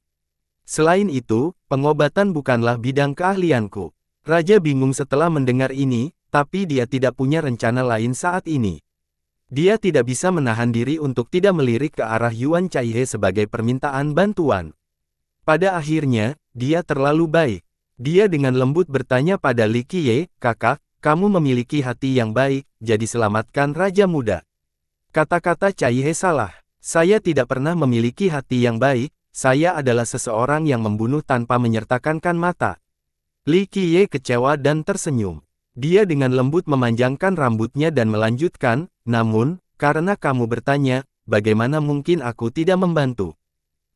Speaker 1: Selain itu, pengobatan bukanlah bidang keahlianku." Raja bingung setelah mendengar ini, tapi dia tidak punya rencana lain saat ini. Dia tidak bisa menahan diri untuk tidak melirik ke arah Yuan Chaihe sebagai permintaan bantuan. Pada akhirnya, dia terlalu baik. Dia dengan lembut bertanya pada Li Qiye, "Kakak, kamu memiliki hati yang baik, jadi selamatkan Raja Muda." Kata-kata Chaihe salah. Saya tidak pernah memiliki hati yang baik, saya adalah seseorang yang membunuh tanpa menyertakan mata. Li Qiye kecewa dan tersenyum. Dia dengan lembut memanjangkan rambutnya dan melanjutkan, "Namun, karena kamu bertanya, bagaimana mungkin aku tidak membantu?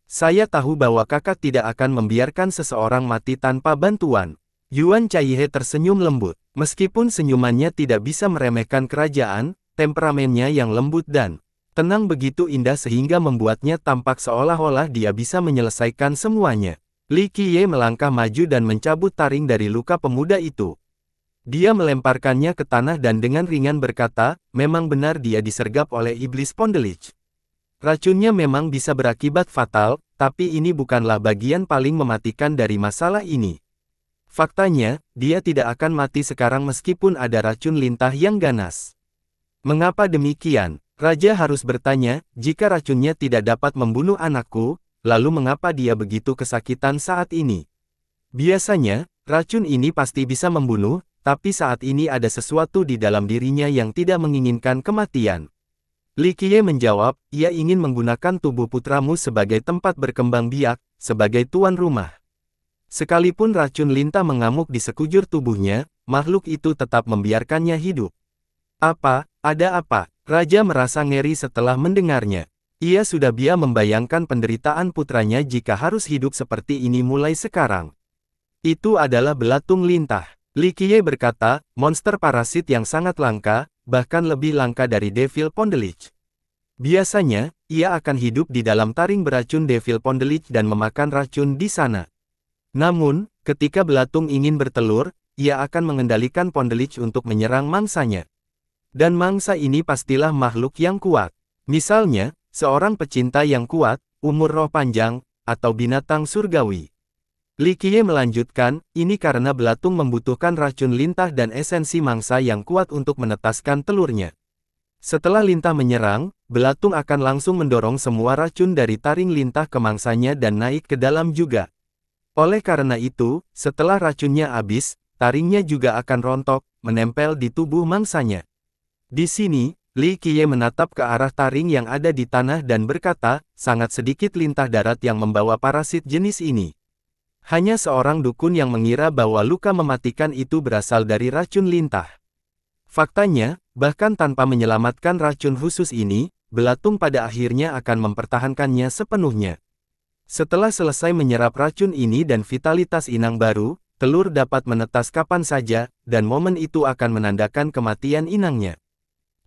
Speaker 1: Saya tahu bahwa kakak tidak akan membiarkan seseorang mati tanpa bantuan." Yuan Chaihe tersenyum lembut. Meskipun senyumannya tidak bisa meremehkan kerajaan, temperamennya yang lembut dan tenang begitu indah sehingga membuatnya tampak seolah-olah dia bisa menyelesaikan semuanya. Li Qiye melangkah maju dan mencabut taring dari luka pemuda itu. Dia melemparkannya ke tanah dan dengan ringan berkata, "Memang benar dia disergap oleh iblis Pondelich. Racunnya memang bisa berakibat fatal, tapi ini bukanlah bagian paling mematikan dari masalah ini. Faktanya, dia tidak akan mati sekarang meskipun ada racun lintah yang ganas." "Mengapa demikian?" Raja harus bertanya, "Jika racunnya tidak dapat membunuh anakku, lalu mengapa dia begitu kesakitan saat ini? Biasanya, racun ini pasti bisa membunuh, tapi saat ini ada sesuatu di dalam dirinya yang tidak menginginkan kematian." Li Qiye menjawab, "Ia ingin menggunakan tubuh putramu sebagai tempat berkembang biak, sebagai tuan rumah." Sekalipun racun lintah mengamuk di sekujur tubuhnya, makhluk itu tetap membiarkannya hidup. "Apa? Ada apa?" Raja merasa ngeri setelah mendengarnya. Ia sudah biasa membayangkan penderitaan putranya jika harus hidup seperti ini mulai sekarang. "Itu adalah belatung lintah." Li Qiye berkata, "Monster parasit yang sangat langka, bahkan lebih langka dari Devil Pondelich. Biasanya, ia akan hidup di dalam taring beracun Devil Pondelich dan memakan racun di sana. Namun, ketika belatung ingin bertelur, ia akan mengendalikan Pondelich untuk menyerang mangsanya. Dan mangsa ini pastilah makhluk yang kuat. Misalnya, seorang pecinta yang kuat, umur roh panjang, atau binatang surgawi. Li Qiye melanjutkan, ini karena belatung membutuhkan racun lintah dan esensi mangsa yang kuat untuk menetaskan telurnya. Setelah lintah menyerang, belatung akan langsung mendorong semua racun dari taring lintah ke mangsanya dan naik ke dalam juga. Oleh karena itu, setelah racunnya habis, taringnya juga akan rontok, menempel di tubuh mangsanya. Di sini, Li Qiye menatap ke arah taring yang ada di tanah dan berkata, sangat sedikit lintah darat yang membawa parasit jenis ini. Hanya seorang dukun yang mengira bahwa luka mematikan itu berasal dari racun lintah. Faktanya, bahkan tanpa menyelamatkan racun khusus ini, belatung pada akhirnya akan mempertahankannya sepenuhnya. Setelah selesai menyerap racun ini dan vitalitas inang baru, telur dapat menetas kapan saja, dan momen itu akan menandakan kematian inangnya.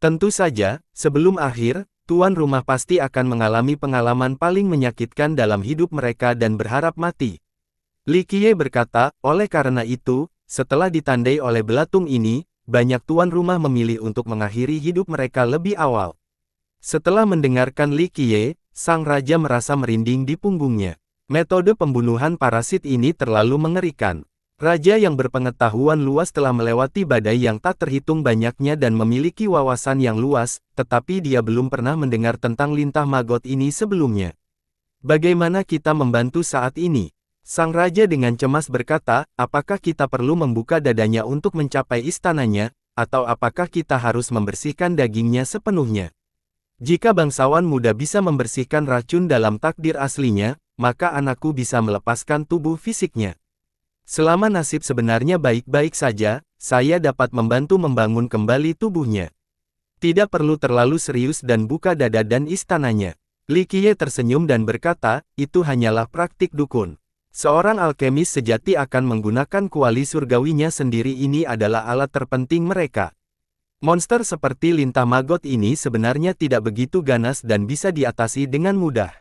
Speaker 1: Tentu saja, sebelum akhir, tuan rumah pasti akan mengalami pengalaman paling menyakitkan dalam hidup mereka dan berharap mati. Li Qiye berkata, oleh karena itu, setelah ditandai oleh belatung ini, banyak tuan rumah memilih untuk mengakhiri hidup mereka lebih awal. Setelah mendengarkan Li Qiye, sang raja merasa merinding di punggungnya. Metode pembunuhan parasit ini terlalu mengerikan. Raja yang berpengetahuan luas telah melewati badai yang tak terhitung banyaknya dan memiliki wawasan yang luas, tetapi dia belum pernah mendengar tentang lintah magot ini sebelumnya. Bagaimana kita membantu saat ini? Sang raja dengan cemas berkata, apakah kita perlu membuka dadanya untuk mencapai istananya, atau apakah kita harus membersihkan dagingnya sepenuhnya? Jika bangsawan muda bisa membersihkan racun dalam takdir aslinya, maka anakku bisa melepaskan tubuh fisiknya. Selama nasib sebenarnya baik-baik saja, saya dapat membantu membangun kembali tubuhnya. Tidak perlu terlalu serius dan buka dada dan istananya. Li Qiye tersenyum dan berkata, itu hanyalah praktik dukun. Seorang alkemis sejati akan menggunakan kuali surgawinya sendiri, ini adalah alat terpenting mereka. Monster seperti lintah magot ini sebenarnya tidak begitu ganas dan bisa diatasi dengan mudah.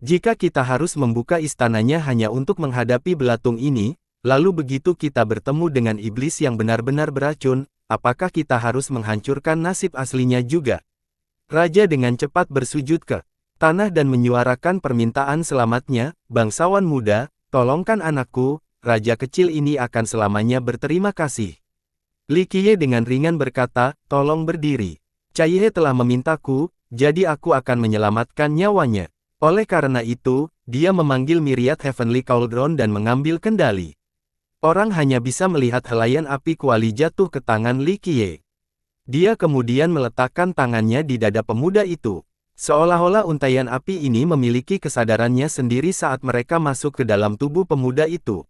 Speaker 1: Jika kita harus membuka istananya hanya untuk menghadapi belatung ini, lalu begitu kita bertemu dengan iblis yang benar-benar beracun, apakah kita harus menghancurkan nasib aslinya juga? Raja dengan cepat bersujud ke tanah dan menyuarakan permintaan selamatnya, bangsawan muda, tolongkan anakku, raja kecil ini akan selamanya berterima kasih. Li Qiye dengan ringan berkata, tolong berdiri. Caihe telah memintaku, jadi aku akan menyelamatkan nyawanya. Oleh karena itu, dia memanggil Myriad Heavenly Cauldron dan mengambil kendali. Orang hanya bisa melihat helaian api kuali jatuh ke tangan Li Qiye. Dia kemudian meletakkan tangannya di dada pemuda itu. Seolah-olah untaian api ini memiliki kesadarannya sendiri saat mereka masuk ke dalam tubuh pemuda itu.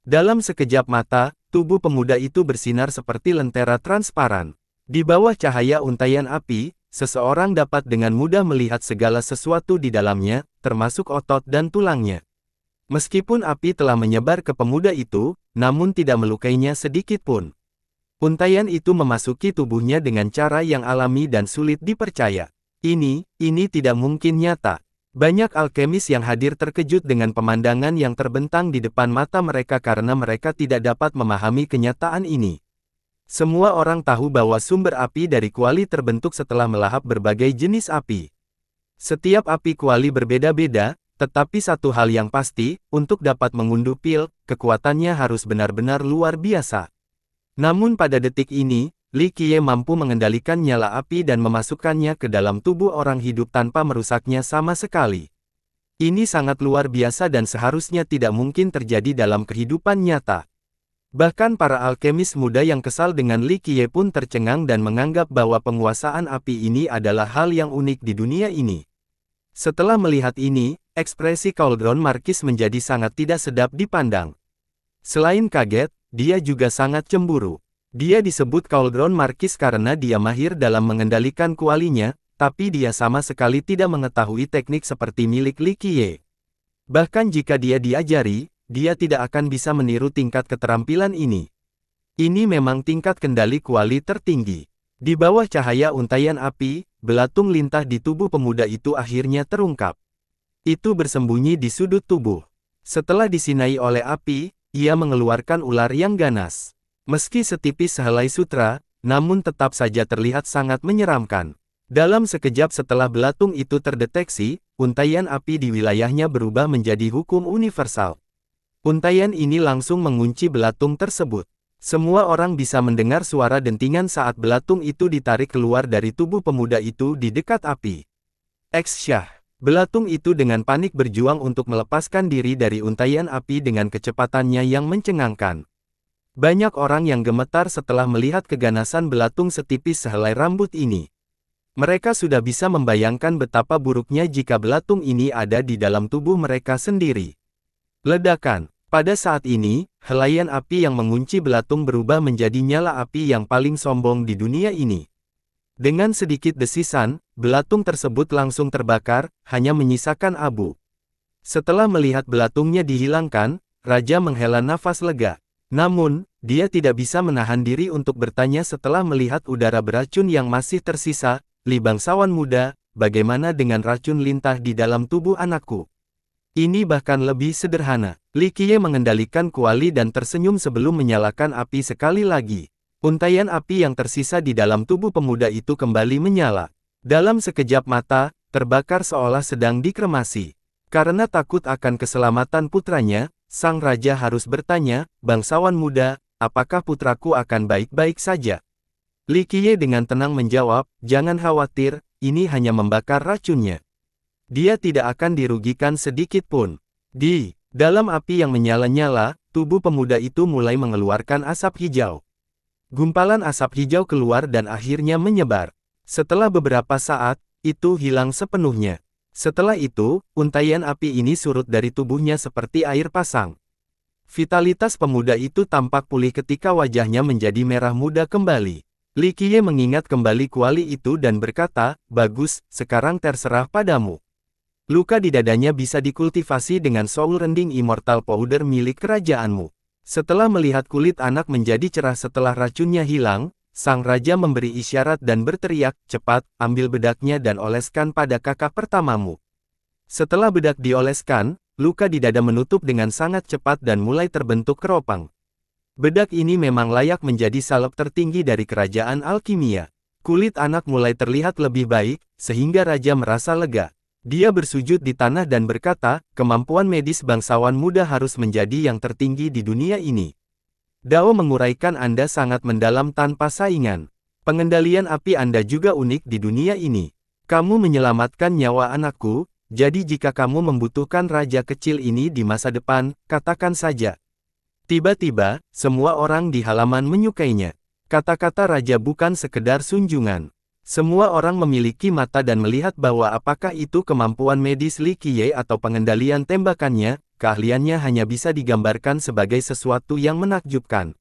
Speaker 1: Dalam sekejap mata, tubuh pemuda itu bersinar seperti lentera transparan. Di bawah cahaya untaian api, seseorang dapat dengan mudah melihat segala sesuatu di dalamnya, termasuk otot dan tulangnya. Meskipun api telah menyebar ke pemuda itu, namun tidak melukainya sedikit pun. Untaian itu memasuki tubuhnya dengan cara yang alami dan sulit dipercaya. Ini tidak mungkin nyata. Banyak alkemis yang hadir terkejut dengan pemandangan yang terbentang di depan mata mereka karena mereka tidak dapat memahami kenyataan ini. Semua orang tahu bahwa sumber api dari kuali terbentuk setelah melahap berbagai jenis api. Setiap api kuali berbeda-beda, tetapi satu hal yang pasti, untuk dapat mengunduh pil, kekuatannya harus benar-benar luar biasa. Namun pada detik ini, Li Qiye mampu mengendalikan nyala api dan memasukkannya ke dalam tubuh orang hidup tanpa merusaknya sama sekali. Ini sangat luar biasa dan seharusnya tidak mungkin terjadi dalam kehidupan nyata. Bahkan para alkemis muda yang kesal dengan Li Qiye pun tercengang dan menganggap bahwa penguasaan api ini adalah hal yang unik di dunia ini. Setelah melihat ini, ekspresi Cauldron Marquis menjadi sangat tidak sedap dipandang. Selain kaget, dia juga sangat cemburu. Dia disebut Cauldron Marquis karena dia mahir dalam mengendalikan kualinya, tapi dia sama sekali tidak mengetahui teknik seperti milik Li Qiye. Bahkan jika dia diajari, dia tidak akan bisa meniru tingkat keterampilan ini. Ini memang tingkat kendali kuali tertinggi. Di bawah cahaya untaian api, belatung lintah di tubuh pemuda itu akhirnya terungkap. Itu bersembunyi di sudut tubuh. Setelah disinai oleh api, ia mengeluarkan ular yang ganas. Meski setipis sehelai sutra, namun tetap saja terlihat sangat menyeramkan. Dalam sekejap setelah belatung itu terdeteksi, untaian api di wilayahnya berubah menjadi hukum universal. Untaian ini langsung mengunci belatung tersebut. Semua orang bisa mendengar suara dentingan saat belatung itu ditarik keluar dari tubuh pemuda itu di dekat api. X-Syah. Belatung itu dengan panik berjuang untuk melepaskan diri dari untaian api dengan kecepatannya yang mencengangkan. Banyak orang yang gemetar setelah melihat keganasan belatung setipis sehelai rambut ini. Mereka sudah bisa membayangkan betapa buruknya jika belatung ini ada di dalam tubuh mereka sendiri. Ledakan. Pada saat ini, helaian api yang mengunci belatung berubah menjadi nyala api yang paling sombong di dunia ini. Dengan sedikit desisan, belatung tersebut langsung terbakar, hanya menyisakan abu. Setelah melihat belatungnya dihilangkan, Raja menghela nafas lega. Namun, dia tidak bisa menahan diri untuk bertanya setelah melihat udara beracun yang masih tersisa. Li bangsawan muda, bagaimana dengan racun lintah di dalam tubuh anakku? Ini bahkan lebih sederhana. Li Qiye mengendalikan kuali dan tersenyum sebelum menyalakan api sekali lagi. Untaian api yang tersisa di dalam tubuh pemuda itu kembali menyala. Dalam sekejap mata, terbakar seolah sedang dikremasi. Karena takut akan keselamatan putranya, sang raja harus bertanya, "Bangsawan muda, apakah putraku akan baik-baik saja?" Li Qiye dengan tenang menjawab, "Jangan khawatir, ini hanya membakar racunnya. Dia tidak akan dirugikan sedikit pun." Di dalam api yang menyala-nyala, tubuh pemuda itu mulai mengeluarkan asap hijau. Gumpalan asap hijau keluar dan akhirnya menyebar. Setelah beberapa saat, itu hilang sepenuhnya. Setelah itu, untaian api ini surut dari tubuhnya seperti air pasang. Vitalitas pemuda itu tampak pulih ketika wajahnya menjadi merah muda kembali. Li Qiye mengingat kembali kuali itu dan berkata, "Bagus, sekarang terserah padamu." Luka di dadanya bisa dikultivasi dengan Soul Rending Immortal Powder milik kerajaanmu. Setelah melihat kulit anak menjadi cerah setelah racunnya hilang, sang raja memberi isyarat dan berteriak, "Cepat, ambil bedaknya dan oleskan pada kakak pertamamu." Setelah bedak dioleskan, luka di dada menutup dengan sangat cepat dan mulai terbentuk keropang. Bedak ini memang layak menjadi salep tertinggi dari kerajaan alkimia. Kulit anak mulai terlihat lebih baik, sehingga raja merasa lega. Dia bersujud di tanah dan berkata, "Kemampuan medis bangsawan muda harus menjadi yang tertinggi di dunia ini. Dao menguraikan Anda sangat mendalam tanpa saingan. Pengendalian api Anda juga unik di dunia ini. Kamu menyelamatkan nyawa anakku, jadi jika kamu membutuhkan raja kecil ini di masa depan, katakan saja." Tiba-tiba, semua orang di halaman menyukainya. Kata-kata raja bukan sekedar sunjungan. Semua orang memiliki mata dan melihat bahwa apakah itu kemampuan medis Li Qiye atau pengendalian tembakannya, keahliannya hanya bisa digambarkan sebagai sesuatu yang menakjubkan.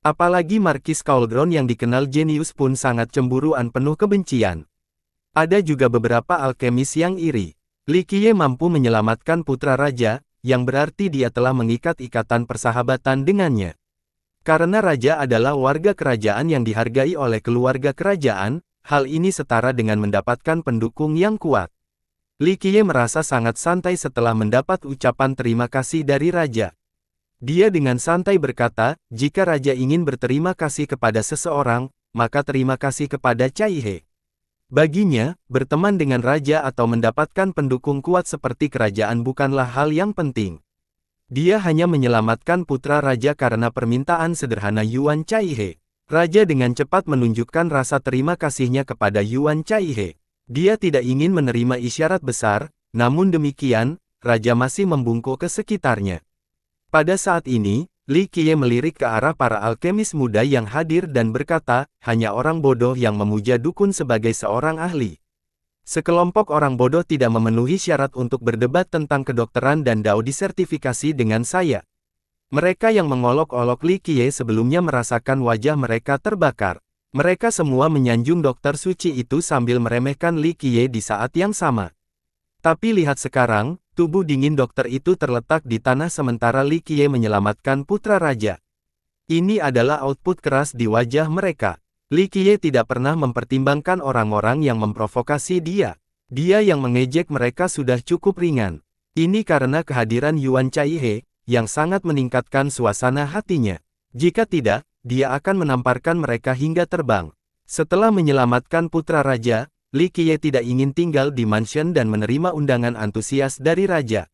Speaker 1: Apalagi Markis Cauldron yang dikenal jenius pun sangat cemburuan penuh kebencian. Ada juga beberapa alkemis yang iri. Li Qiye mampu menyelamatkan putra raja, yang berarti dia telah mengikat ikatan persahabatan dengannya. Karena raja adalah warga kerajaan yang dihargai oleh keluarga kerajaan, hal ini setara dengan mendapatkan pendukung yang kuat. Li Qiye merasa sangat santai setelah mendapat ucapan terima kasih dari raja. Dia dengan santai berkata, "Jika raja ingin berterima kasih kepada seseorang, maka terima kasih kepada Cai He." Baginya, berteman dengan raja atau mendapatkan pendukung kuat seperti kerajaan bukanlah hal yang penting. Dia hanya menyelamatkan putra raja karena permintaan sederhana Yuan Cai He. Raja dengan cepat menunjukkan rasa terima kasihnya kepada Yuan Cai He. Dia tidak ingin menerima isyarat besar, namun demikian, raja masih membungkuk ke sekitarnya. Pada saat ini, Li Qiye melirik ke arah para alkemis muda yang hadir dan berkata, "Hanya orang bodoh yang memuja dukun sebagai seorang ahli. Sekelompok orang bodoh tidak memenuhi syarat untuk berdebat tentang kedokteran dan dao disertifikasi dengan saya." Mereka yang mengolok-olok Li Qiye sebelumnya merasakan wajah mereka terbakar. Mereka semua menyanjung dokter suci itu sambil meremehkan Li Qiye di saat yang sama. Tapi lihat sekarang, tubuh dingin dokter itu terletak di tanah sementara Li Qiye menyelamatkan putra raja. Ini adalah output keras di wajah mereka. Li Qiye tidak pernah mempertimbangkan orang-orang yang memprovokasi dia. Dia yang mengejek mereka sudah cukup ringan. Ini karena kehadiran Yuan Cai He, yang sangat meningkatkan suasana hatinya. Jika tidak, dia akan menamparkan mereka hingga terbang. Setelah menyelamatkan putra raja, Li Qiye tidak ingin tinggal di mansion dan menerima undangan antusias dari raja.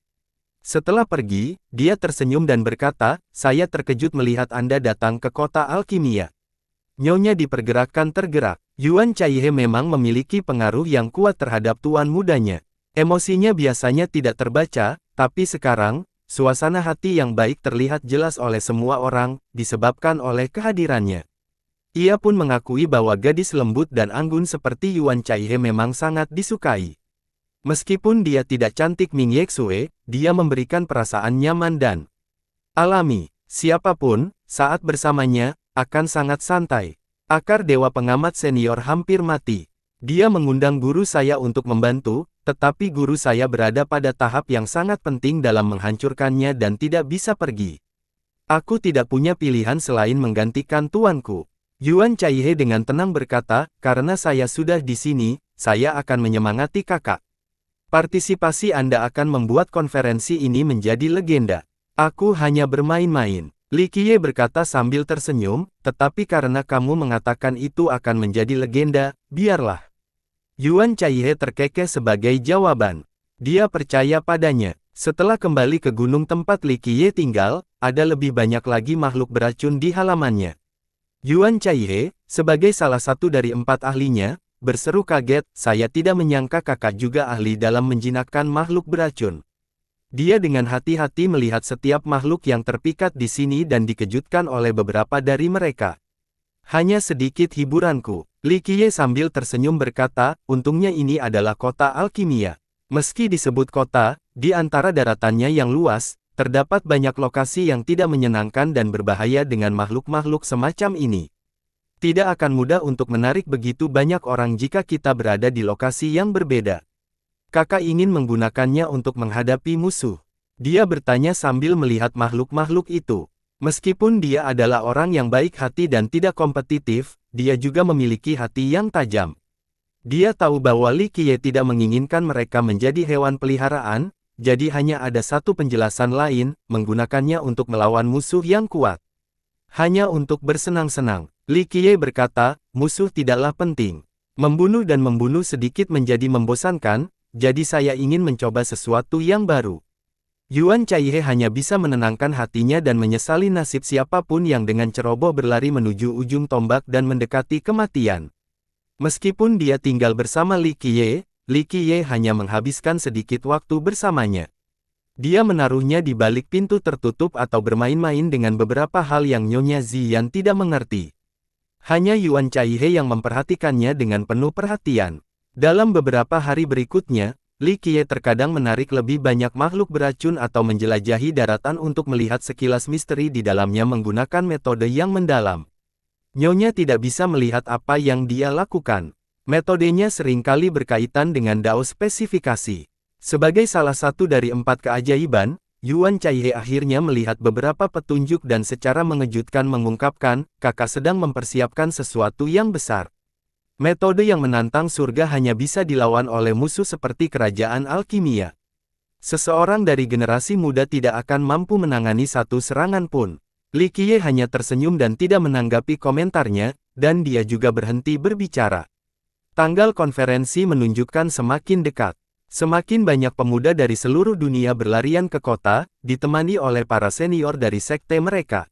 Speaker 1: Setelah pergi, dia tersenyum dan berkata, "Saya terkejut melihat Anda datang ke kota alkimia." Nyonya dipergerakkan tergerak. Yuan Chaihe memang memiliki pengaruh yang kuat terhadap tuan mudanya. Emosinya biasanya tidak terbaca, tapi sekarang, suasana hati yang baik terlihat jelas oleh semua orang, disebabkan oleh kehadirannya. Ia pun mengakui bahwa gadis lembut dan anggun seperti Yuan Chaihe memang sangat disukai. Meskipun dia tidak cantik Ming Yexue, dia memberikan perasaan nyaman dan alami. Siapapun, saat bersamanya, akan sangat santai. Akar Dewa Pengamat Senior hampir mati. Dia mengundang guru saya untuk membantu, tetapi guru saya berada pada tahap yang sangat penting dalam menghancurkannya dan tidak bisa pergi. Aku tidak punya pilihan selain menggantikan tuanku. Yuan Chaihe dengan tenang berkata, "Karena saya sudah di sini, saya akan menyemangati kakak. Partisipasi Anda akan membuat konferensi ini menjadi legenda. Aku hanya bermain-main." Li Qiye berkata sambil tersenyum, "Tetapi karena kamu mengatakan itu akan menjadi legenda, biarlah." Yuan Chaihe terkekeh sebagai jawaban. Dia percaya padanya. Setelah kembali ke gunung tempat Li Qiye tinggal, ada lebih banyak lagi makhluk beracun di halamannya. Yuan Chaihe, sebagai salah satu dari 4 ahlinya, berseru kaget, "Saya tidak menyangka kakak juga ahli dalam menjinakkan makhluk beracun." Dia dengan hati-hati melihat setiap makhluk yang terpikat di sini dan dikejutkan oleh beberapa dari mereka. "Hanya sedikit hiburanku." Li Qiye sambil tersenyum berkata, "Untungnya ini adalah kota alkimia. Meski disebut kota, di antara daratannya yang luas, terdapat banyak lokasi yang tidak menyenangkan dan berbahaya dengan makhluk-makhluk semacam ini. Tidak akan mudah untuk menarik begitu banyak orang jika kita berada di lokasi yang berbeda. Kakak ingin menggunakannya untuk menghadapi musuh." Dia bertanya sambil melihat makhluk-makhluk itu. Meskipun dia adalah orang yang baik hati dan tidak kompetitif, dia juga memiliki hati yang tajam. Dia tahu bahwa Li Qiye tidak menginginkan mereka menjadi hewan peliharaan, jadi hanya ada satu penjelasan lain, menggunakannya untuk melawan musuh yang kuat. Hanya untuk bersenang-senang. Li Qiye berkata, "Musuh tidaklah penting. Membunuh dan membunuh sedikit menjadi membosankan, jadi saya ingin mencoba sesuatu yang baru." Yuan Chaihe hanya bisa menenangkan hatinya dan menyesali nasib siapapun yang dengan ceroboh berlari menuju ujung tombak dan mendekati kematian. Meskipun dia tinggal bersama Li Qiye hanya menghabiskan sedikit waktu bersamanya. Dia menaruhnya di balik pintu tertutup atau bermain-main dengan beberapa hal yang Nyonya Ziyan tidak mengerti. Hanya Yuan Chaihe yang memperhatikannya dengan penuh perhatian. Dalam beberapa hari berikutnya, Li Qiye terkadang menarik lebih banyak makhluk beracun atau menjelajahi daratan untuk melihat sekilas misteri di dalamnya menggunakan metode yang mendalam. Nyonya tidak bisa melihat apa yang dia lakukan. Metodenya seringkali berkaitan dengan dao spesifikasi. Sebagai salah satu dari 4 keajaiban, Yuan Chaihe akhirnya melihat beberapa petunjuk dan secara mengejutkan mengungkapkan, "Kakak sedang mempersiapkan sesuatu yang besar." Metode yang menantang surga hanya bisa dilawan oleh musuh seperti kerajaan alkimia. Seseorang dari generasi muda tidak akan mampu menangani satu serangan pun. Li Qiye hanya tersenyum dan tidak menanggapi komentarnya, dan dia juga berhenti berbicara. Tanggal konferensi menunjukkan semakin dekat. Semakin banyak pemuda dari seluruh dunia berlarian ke kota, ditemani oleh para senior dari sekte mereka.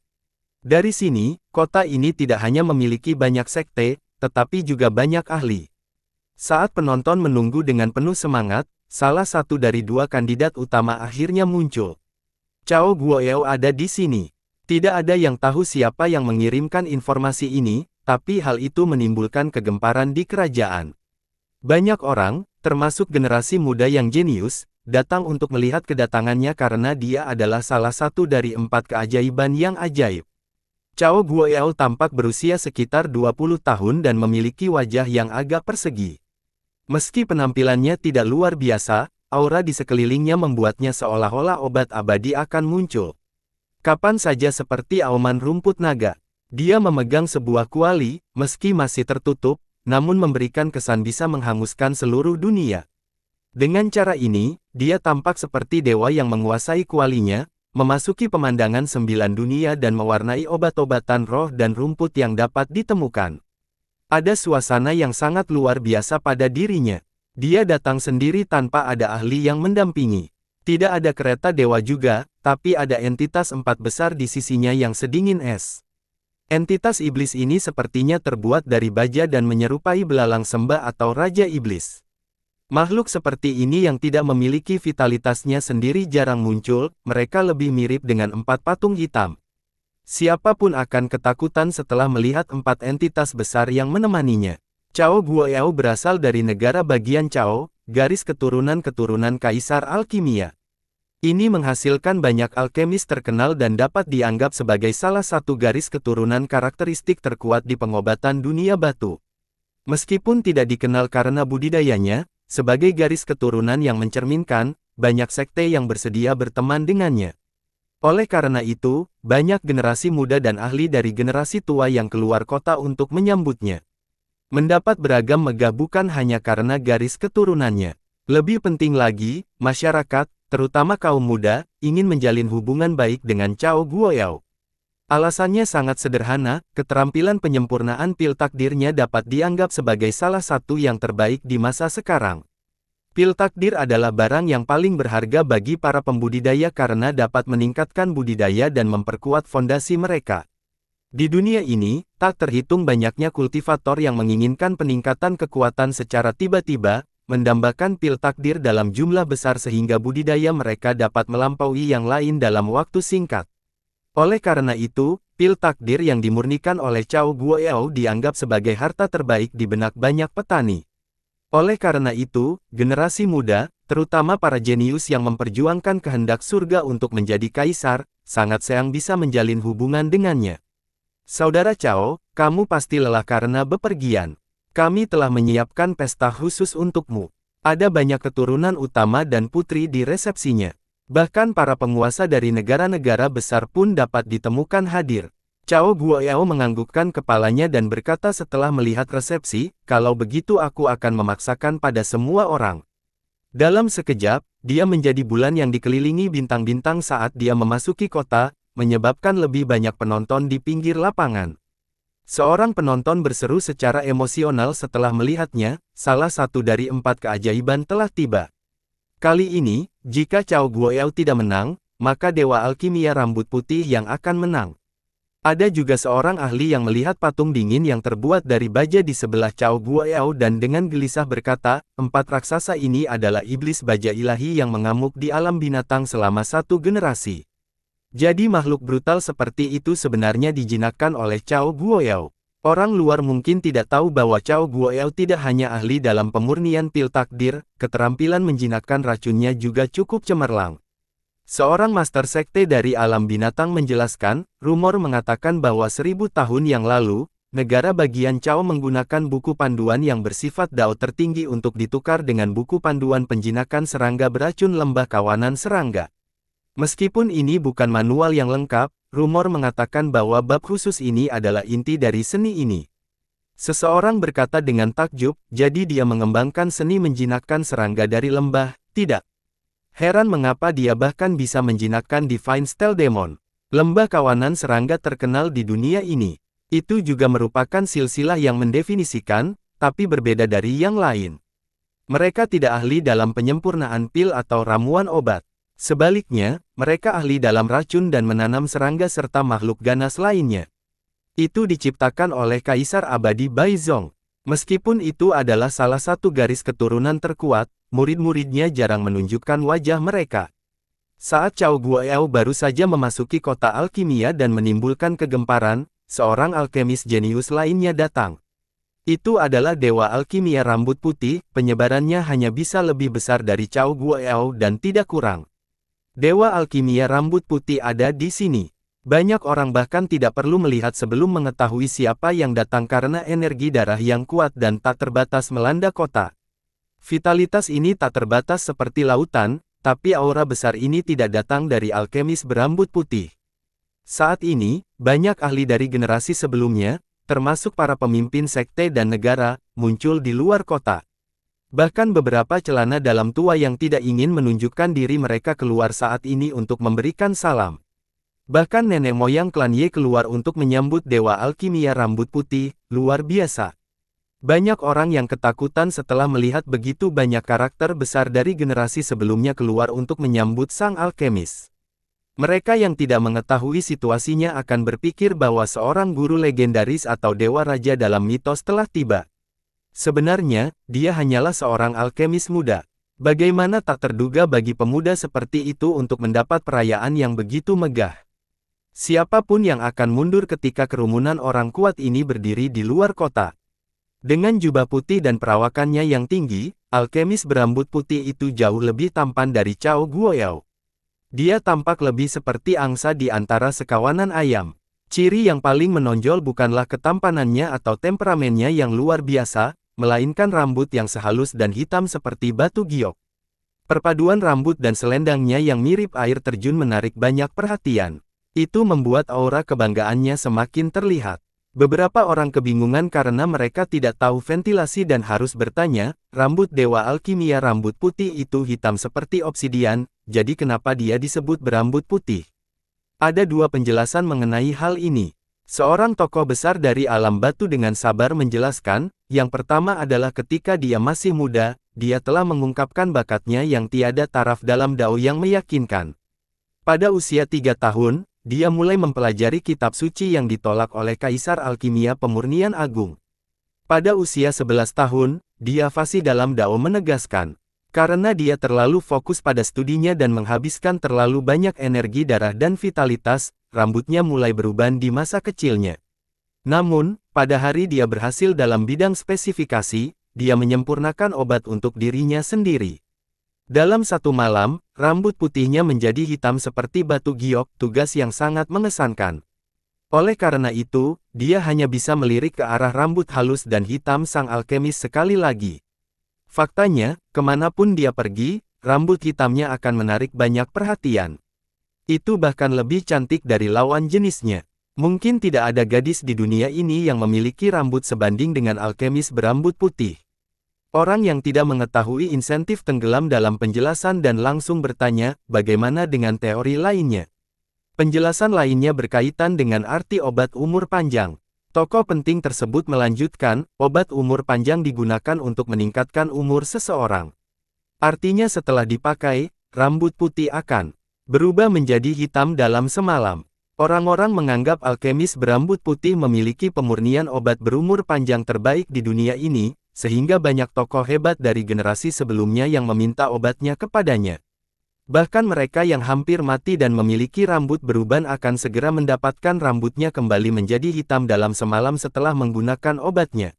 Speaker 1: Dari sini, kota ini tidak hanya memiliki banyak sekte, tetapi juga banyak ahli. Saat penonton menunggu dengan penuh semangat, salah satu dari 2 kandidat utama akhirnya muncul. Cao Guoyao ada di sini. Tidak ada yang tahu siapa yang mengirimkan informasi ini, tapi hal itu menimbulkan kegemparan di kerajaan. Banyak orang, termasuk generasi muda yang jenius, datang untuk melihat kedatangannya karena dia adalah salah satu dari 4 keajaiban yang ajaib. Cao Guoyao tampak berusia sekitar 20 tahun dan memiliki wajah yang agak persegi. Meski penampilannya tidak luar biasa, aura di sekelilingnya membuatnya seolah-olah obat abadi akan muncul. Kapan saja seperti auman rumput naga. Dia memegang sebuah kuali, meski masih tertutup, namun memberikan kesan bisa menghanguskan seluruh dunia. Dengan cara ini, dia tampak seperti dewa yang menguasai kualinya, memasuki pemandangan 9 dunia dan mewarnai obat-obatan roh dan rumput yang dapat ditemukan. Ada suasana yang sangat luar biasa pada dirinya. Dia datang sendiri tanpa ada ahli yang mendampingi. Tidak ada kereta dewa juga, tapi ada entitas 4 besar di sisinya yang sedingin es. Entitas iblis ini sepertinya terbuat dari baja dan menyerupai belalang sembah atau Raja Iblis. Makhluk seperti ini yang tidak memiliki vitalitasnya sendiri jarang muncul, mereka lebih mirip dengan 4 patung hitam. Siapapun akan ketakutan setelah melihat 4 entitas besar yang menemaninya. Cao Guoyao berasal dari negara bagian Cao, garis keturunan-keturunan Kaisar Alkimia. Ini menghasilkan banyak alkemis terkenal dan dapat dianggap sebagai salah satu garis keturunan karakteristik terkuat di pengobatan dunia batu. Meskipun tidak dikenal karena budidayanya, sebagai garis keturunan yang mencerminkan, banyak sekte yang bersedia berteman dengannya. Oleh karena itu, banyak generasi muda dan ahli dari generasi tua yang keluar kota untuk menyambutnya. Mendapat beragam megah bukan hanya karena garis keturunannya. Lebih penting lagi, masyarakat, terutama kaum muda, ingin menjalin hubungan baik dengan Cao Guoyao. Alasannya sangat sederhana, keterampilan penyempurnaan pil takdirnya dapat dianggap sebagai salah satu yang terbaik di masa sekarang. Pil takdir adalah barang yang paling berharga bagi para pembudidaya karena dapat meningkatkan budidaya dan memperkuat fondasi mereka. Di dunia ini, tak terhitung banyaknya kultivator yang menginginkan peningkatan kekuatan secara tiba-tiba, mendambakan pil takdir dalam jumlah besar sehingga budidaya mereka dapat melampaui yang lain dalam waktu singkat. Oleh karena itu, pil takdir yang dimurnikan oleh Cao Guoyao dianggap sebagai harta terbaik di benak banyak petani. Oleh karena itu, generasi muda, terutama para jenius yang memperjuangkan kehendak surga untuk menjadi kaisar, sangat sayang bisa menjalin hubungan dengannya. Saudara Cao, kamu pasti lelah karena bepergian. Kami telah menyiapkan pesta khusus untukmu. Ada banyak keturunan utama dan putri di resepsinya. Bahkan para penguasa dari negara-negara besar pun dapat ditemukan hadir. Cao Guoyao menganggukkan kepalanya dan berkata setelah melihat resepsi, kalau begitu aku akan memaksakan pada semua orang. Dalam sekejap, dia menjadi bulan yang dikelilingi bintang-bintang saat dia memasuki kota, menyebabkan lebih banyak penonton di pinggir lapangan. Seorang penonton berseru secara emosional setelah melihatnya, salah satu dari 4 keajaiban telah tiba. Kali ini, jika Cao Guoyao tidak menang, maka Dewa Alkimia Rambut Putih yang akan menang. Ada juga seorang ahli yang melihat patung dingin yang terbuat dari baja di sebelah Cao Guoyao dan dengan gelisah berkata, 4 raksasa ini adalah iblis baja ilahi yang mengamuk di alam binatang selama 1 generasi. Jadi makhluk brutal seperti itu sebenarnya dijinakkan oleh Cao Guoyao. Orang luar mungkin tidak tahu bahwa Cao Guoyao tidak hanya ahli dalam pemurnian pil takdir, keterampilan menjinakkan racunnya juga cukup cemerlang. Seorang master sekte dari alam binatang menjelaskan, rumor mengatakan bahwa 1000 tahun yang lalu, negara bagian Cao menggunakan buku panduan yang bersifat dao tertinggi untuk ditukar dengan buku panduan penjinakan serangga beracun lembah kawanan serangga. Meskipun ini bukan manual yang lengkap, rumor mengatakan bahwa bab khusus ini adalah inti dari seni ini. Seseorang berkata dengan takjub, jadi dia mengembangkan seni menjinakkan serangga dari lembah, tidak. Heran mengapa dia bahkan bisa menjinakkan Divine Steel Demon. Lembah kawanan serangga terkenal di dunia ini. Itu juga merupakan silsilah yang mendefinisikan, tapi berbeda dari yang lain. Mereka tidak ahli dalam penyempurnaan pil atau ramuan obat. Sebaliknya, mereka ahli dalam racun dan menanam serangga serta makhluk ganas lainnya. Itu diciptakan oleh Kaisar Abadi Baizong. Meskipun itu adalah salah satu garis keturunan terkuat, murid-muridnya jarang menunjukkan wajah mereka. Saat Cao Guoyao baru saja memasuki kota alkimia dan menimbulkan kegemparan, seorang alkemis jenius lainnya datang. Itu adalah Dewa Alkimia Rambut Putih, penyebarannya hanya bisa lebih besar dari Cao Guoyao dan tidak kurang. Dewa Alkimia Rambut Putih ada di sini. Banyak orang bahkan tidak perlu melihat sebelum mengetahui siapa yang datang karena energi darah yang kuat dan tak terbatas melanda kota. Vitalitas ini tak terbatas seperti lautan, tapi aura besar ini tidak datang dari alkemis berambut putih. Saat ini, banyak ahli dari generasi sebelumnya, termasuk para pemimpin sekte dan negara, muncul di luar kota. Bahkan beberapa celana dalam tua yang tidak ingin menunjukkan diri mereka keluar saat ini untuk memberikan salam. Bahkan nenek moyang klan Ye keluar untuk menyambut Dewa Alkimia Rambut Putih, luar biasa. Banyak orang yang ketakutan setelah melihat begitu banyak karakter besar dari generasi sebelumnya keluar untuk menyambut sang alkemis. Mereka yang tidak mengetahui situasinya akan berpikir bahwa seorang guru legendaris atau dewa raja dalam mitos telah tiba. Sebenarnya, dia hanyalah seorang alkemis muda. Bagaimana tak terduga bagi pemuda seperti itu untuk mendapat perayaan yang begitu megah. Siapapun yang akan mundur ketika kerumunan orang kuat ini berdiri di luar kota. Dengan jubah putih dan perawakannya yang tinggi, alkemis berambut putih itu jauh lebih tampan dari Cao Guoyao. Dia tampak lebih seperti angsa di antara sekawanan ayam. Ciri yang paling menonjol bukanlah ketampanannya atau temperamennya yang luar biasa, melainkan rambut yang sehalus dan hitam seperti batu giok. Perpaduan rambut dan selendangnya yang mirip air terjun menarik banyak perhatian. Itu membuat aura kebanggaannya semakin terlihat. Beberapa orang kebingungan karena mereka tidak tahu ventilasi dan harus bertanya, rambut Dewa Alkimia Rambut Putih itu hitam seperti obsidian, jadi kenapa dia disebut berambut putih? Ada dua penjelasan mengenai hal ini. Seorang tokoh besar dari alam batu dengan sabar menjelaskan, yang pertama adalah ketika dia masih muda, dia telah mengungkapkan bakatnya yang tiada taraf dalam dao yang meyakinkan. Pada usia 3 tahun, dia mulai mempelajari kitab suci yang ditolak oleh Kaisar Alkimia Pemurnian Agung. Pada usia 11 tahun, dia fasih dalam dao menegaskan. Karena dia terlalu fokus pada studinya dan menghabiskan terlalu banyak energi darah dan vitalitas, rambutnya mulai beruban di masa kecilnya. Namun, pada hari dia berhasil dalam bidang spesifikasi, dia menyempurnakan obat untuk dirinya sendiri. Dalam satu malam, rambut putihnya menjadi hitam seperti batu giok, tugas yang sangat mengesankan. Oleh karena itu, dia hanya bisa melirik ke arah rambut halus dan hitam sang alkemis sekali lagi. Faktanya, kemanapun dia pergi, rambut hitamnya akan menarik banyak perhatian. Itu bahkan lebih cantik dari lawan jenisnya. Mungkin tidak ada gadis di dunia ini yang memiliki rambut sebanding dengan alkemis berambut putih. Orang yang tidak mengetahui insentif tenggelam dalam penjelasan dan langsung bertanya, bagaimana dengan teori lainnya? Penjelasan lainnya berkaitan dengan arti obat umur panjang. Tokoh penting tersebut melanjutkan, obat umur panjang digunakan untuk meningkatkan umur seseorang. Artinya setelah dipakai, rambut putih akan berubah menjadi hitam dalam semalam. Orang-orang menganggap alkemis berambut putih memiliki pemurnian obat berumur panjang terbaik di dunia ini, sehingga banyak tokoh hebat dari generasi sebelumnya yang meminta obatnya kepadanya. Bahkan mereka yang hampir mati dan memiliki rambut beruban akan segera mendapatkan rambutnya kembali menjadi hitam dalam semalam setelah menggunakan obatnya.